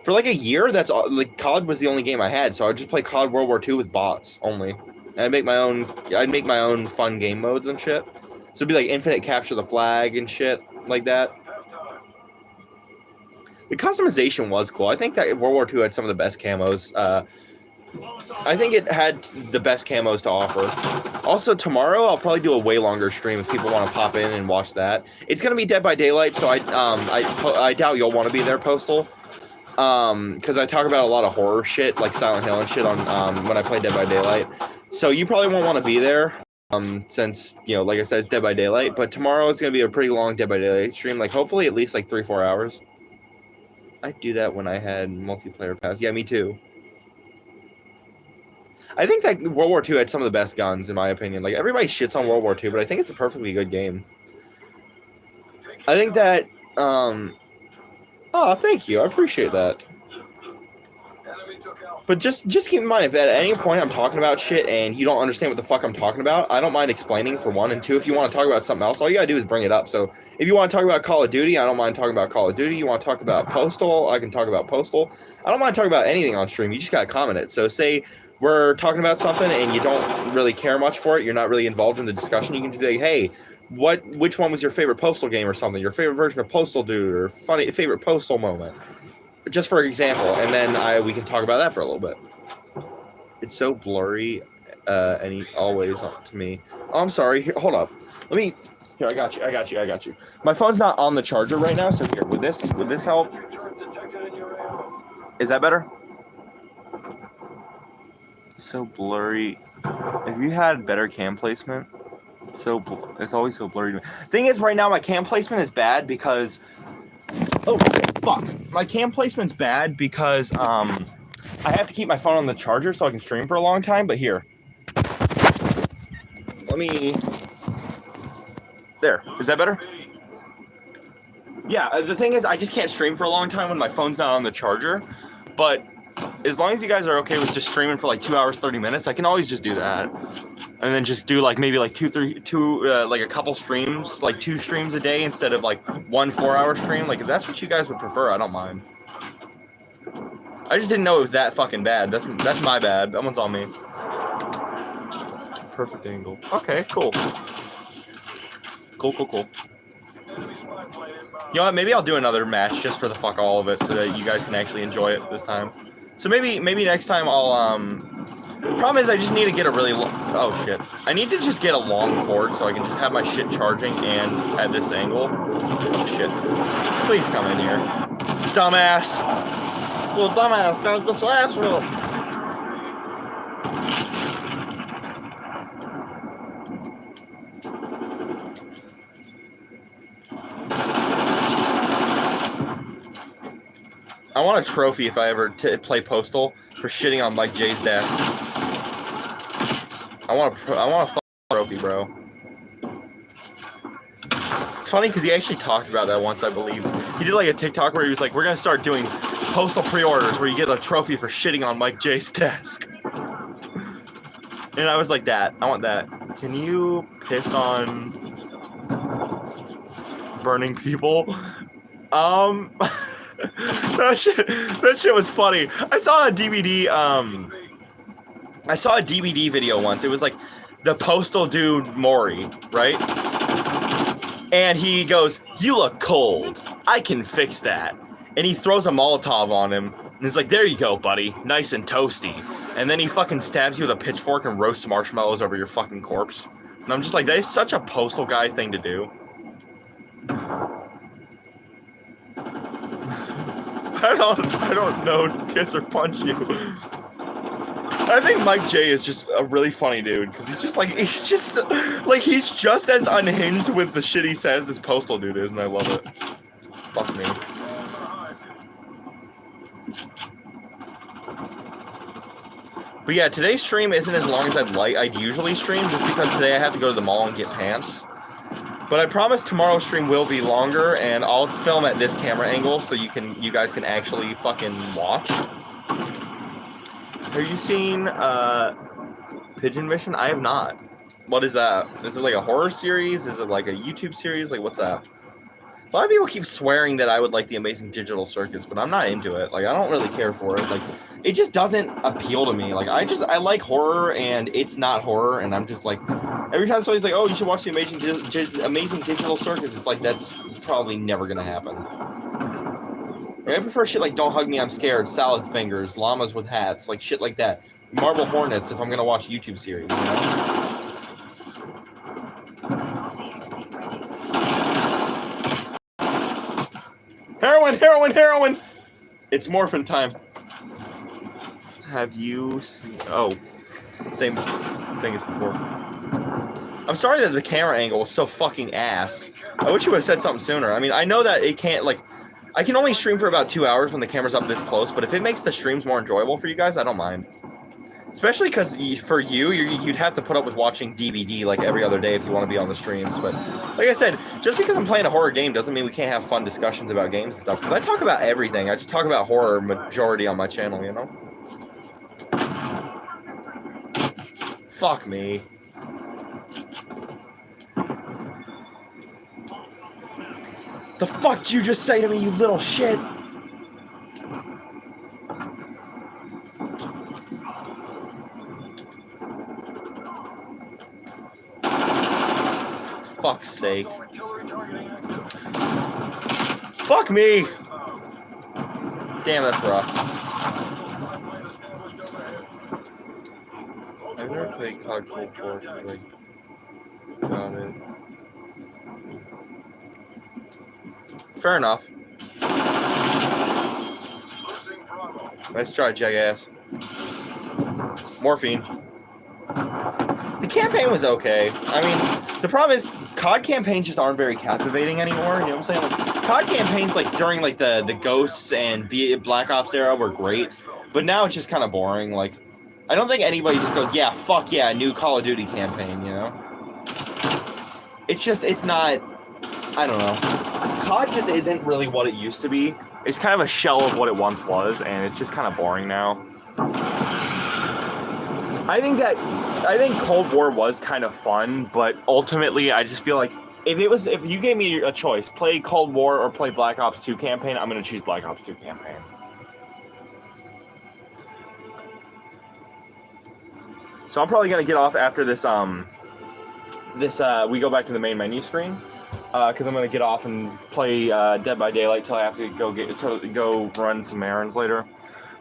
a year. That's all, like COD was the only game I had, so I'd just play COD World War II with bots only. And I'd make my own fun game modes and shit. So it'd be like infinite capture the flag and shit like that. The customization was cool. I think that World War II had some of the best camos. I think it had the best camos to offer. Also, tomorrow I'll probably do a way longer stream if people want to pop in and watch that. It's gonna be Dead by Daylight, so I doubt you'll want to be there, Postal. Because I talk about a lot of horror shit like Silent Hill and shit on when I play Dead by Daylight. So you probably won't want to be there. Since like I said, it's Dead by Daylight. But tomorrow is gonna be a pretty long Dead by Daylight stream. Like hopefully at least like 3-4 hours. I'd do that when I had multiplayer pass. Yeah, me too. I think that World War II had some of the best guns, in my opinion. Like, everybody shits on World War II, but I think it's a perfectly good game. I think that, oh, thank you. I appreciate that. But just keep in mind, if at any point I'm talking about shit and you don't understand what the fuck I'm talking about, I don't mind explaining, for one. And two, if you want to talk about something else, all you gotta do is bring it up. So if you want to talk about Call of Duty, I don't mind talking about Call of Duty. You want to talk about Postal, I can talk about Postal. I don't mind talking about anything on stream. You just gotta comment it. So say we're talking about something and you don't really care much for it, you're not really involved in the discussion, you can just be like, hey, which one was your favorite Postal game or something, your favorite version of Postal Dude, or favorite Postal moment, just for example, and then we can talk about that for a little bit. It's so blurry, and always to me. Oh, I'm sorry. Here, hold up. Here, I got you. My phone's not on the charger right now, so here, would this help? Is that better? So blurry. If you had better cam placement, it's always so blurry to me. Thing is, right now my cam placement is bad because my cam placement's bad because I have to keep my phone on the charger so I can stream for a long time. But here, there, is that better? Yeah, the thing is, I just can't stream for a long time when my phone's not on the charger. But as long as you guys are okay with just streaming for like 2 hours, 30 minutes, I can always just do that. And then just do like maybe like like a couple streams, like 2 streams a day instead of like 1 4-hour stream. Like if that's what you guys would prefer, I don't mind. I just didn't know it was that fucking bad. That's my bad. That one's on me. Perfect angle. Okay, cool. Cool. You know what? Maybe I'll do another match just for the fuck all of it, so that you guys can actually enjoy it this time. So maybe next time I'll Problem is I just need to get a really oh shit. I need to just get a long cord so I can just have my shit charging and at this angle. Oh shit. Please come in here. Dumbass. Little dumbass, don't get your ass real. I want a trophy if I ever play Postal for shitting on Mike J's desk. I want a trophy, bro. It's funny because he actually talked about that once, I believe. He did like a TikTok where he was like, we're going to start doing Postal pre-orders where you get a trophy for shitting on Mike J's desk. And I was like, that. I want that. Can you piss on burning people? That shit was funny. I saw a DVD video once. It was like the Postal dude Maury, right? And he goes, "You look cold. I can fix that." And he throws a Molotov on him. And he's like, "There you go, buddy. Nice and toasty." And then he fucking stabs you with a pitchfork and roasts marshmallows over your fucking corpse. And I'm just like, that is such a Postal guy thing to do. I don't know to kiss or punch you. I think Mike J is just a really funny dude because he's just as unhinged with the shit he says as Postal dude is, and I love it. Fuck me. But yeah, today's stream isn't as long as I'd usually stream, just because today I have to go to the mall and get pants. But I promise tomorrow's stream will be longer, and I'll film at this camera angle so you guys can actually fucking watch. Have you seen Pigeon Mission? I have not. What is that? Is it like a horror series? Is it like a YouTube series? Like, what's that? A lot of people keep swearing that I would like the Amazing Digital Circus, but I'm not into it. Like, I don't really care for it. Like, it just doesn't appeal to me. Like, I like horror, and it's not horror, and I'm just like, every time somebody's like, oh, you should watch the Amazing Digital Circus, it's like, that's probably never gonna happen. Like, I prefer shit like Don't Hug Me, I'm Scared, Salad Fingers, Llamas with Hats, like shit like that. Marble Hornets if I'm gonna watch YouTube series, you know? Heroin! It's morphin' time. Have you seen... Oh, same thing as before. I'm sorry that the camera angle was so fucking ass. I wish you would have said something sooner. I mean, I know that it can't, like... I can only stream for about 2 hours when the camera's up this close, but if it makes the streams more enjoyable for you guys, I don't mind. Especially because for you'd have to put up with watching DVD like every other day if you want to be on the streams. But like I said, just because I'm playing a horror game doesn't mean we can't have fun discussions about games and stuff. Because I talk about everything. I just talk about horror majority on my channel, you know? Fuck me. The fuck did you just say to me, you little shit? Fuck's sake. Fuck me! Damn, that's rough. I've never played COD Cold War, like, got it. Fair enough. Nice try, jackass. Morphine. The campaign was okay. I mean, the problem is COD campaigns just aren't very captivating anymore. You know what I'm saying? Like, COD campaigns, like during like the Ghosts and Black Ops era, were great, but now it's just kind of boring. Like, I don't think anybody just goes, "Yeah, fuck yeah, new Call of Duty campaign." You know? It's not. I don't know. COD just isn't really what it used to be. It's kind of a shell of what it once was, and it's just kind of boring now. I think Cold War was kind of fun, but ultimately I just feel like if you gave me a choice, play Cold War or play Black Ops 2 campaign, I'm gonna choose Black Ops 2 campaign. So I'm probably gonna get off after this we go back to the main menu screen. Because I'm gonna get off and play Dead by Daylight till I have to go run some errands later.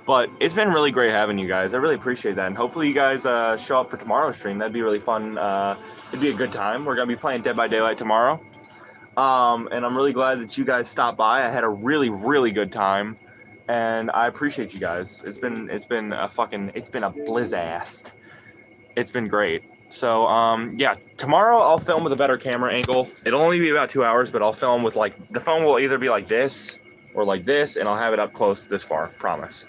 But it's been really great having you guys. I really appreciate that, and hopefully you guys show up for tomorrow's stream. That'd be really fun. It'd be a good time. We're gonna be playing Dead by Daylight tomorrow, and I'm really glad that you guys stopped by. I had a really, really good time, and I appreciate you guys. It's been a blizzast. It's been great. So, yeah, tomorrow I'll film with a better camera angle. It'll only be about 2 hours, but I'll film with, like, the phone will either be like this or like this, and I'll have it up close this far, promise.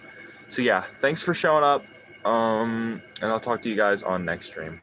So, yeah, thanks for showing up, and I'll talk to you guys on next stream.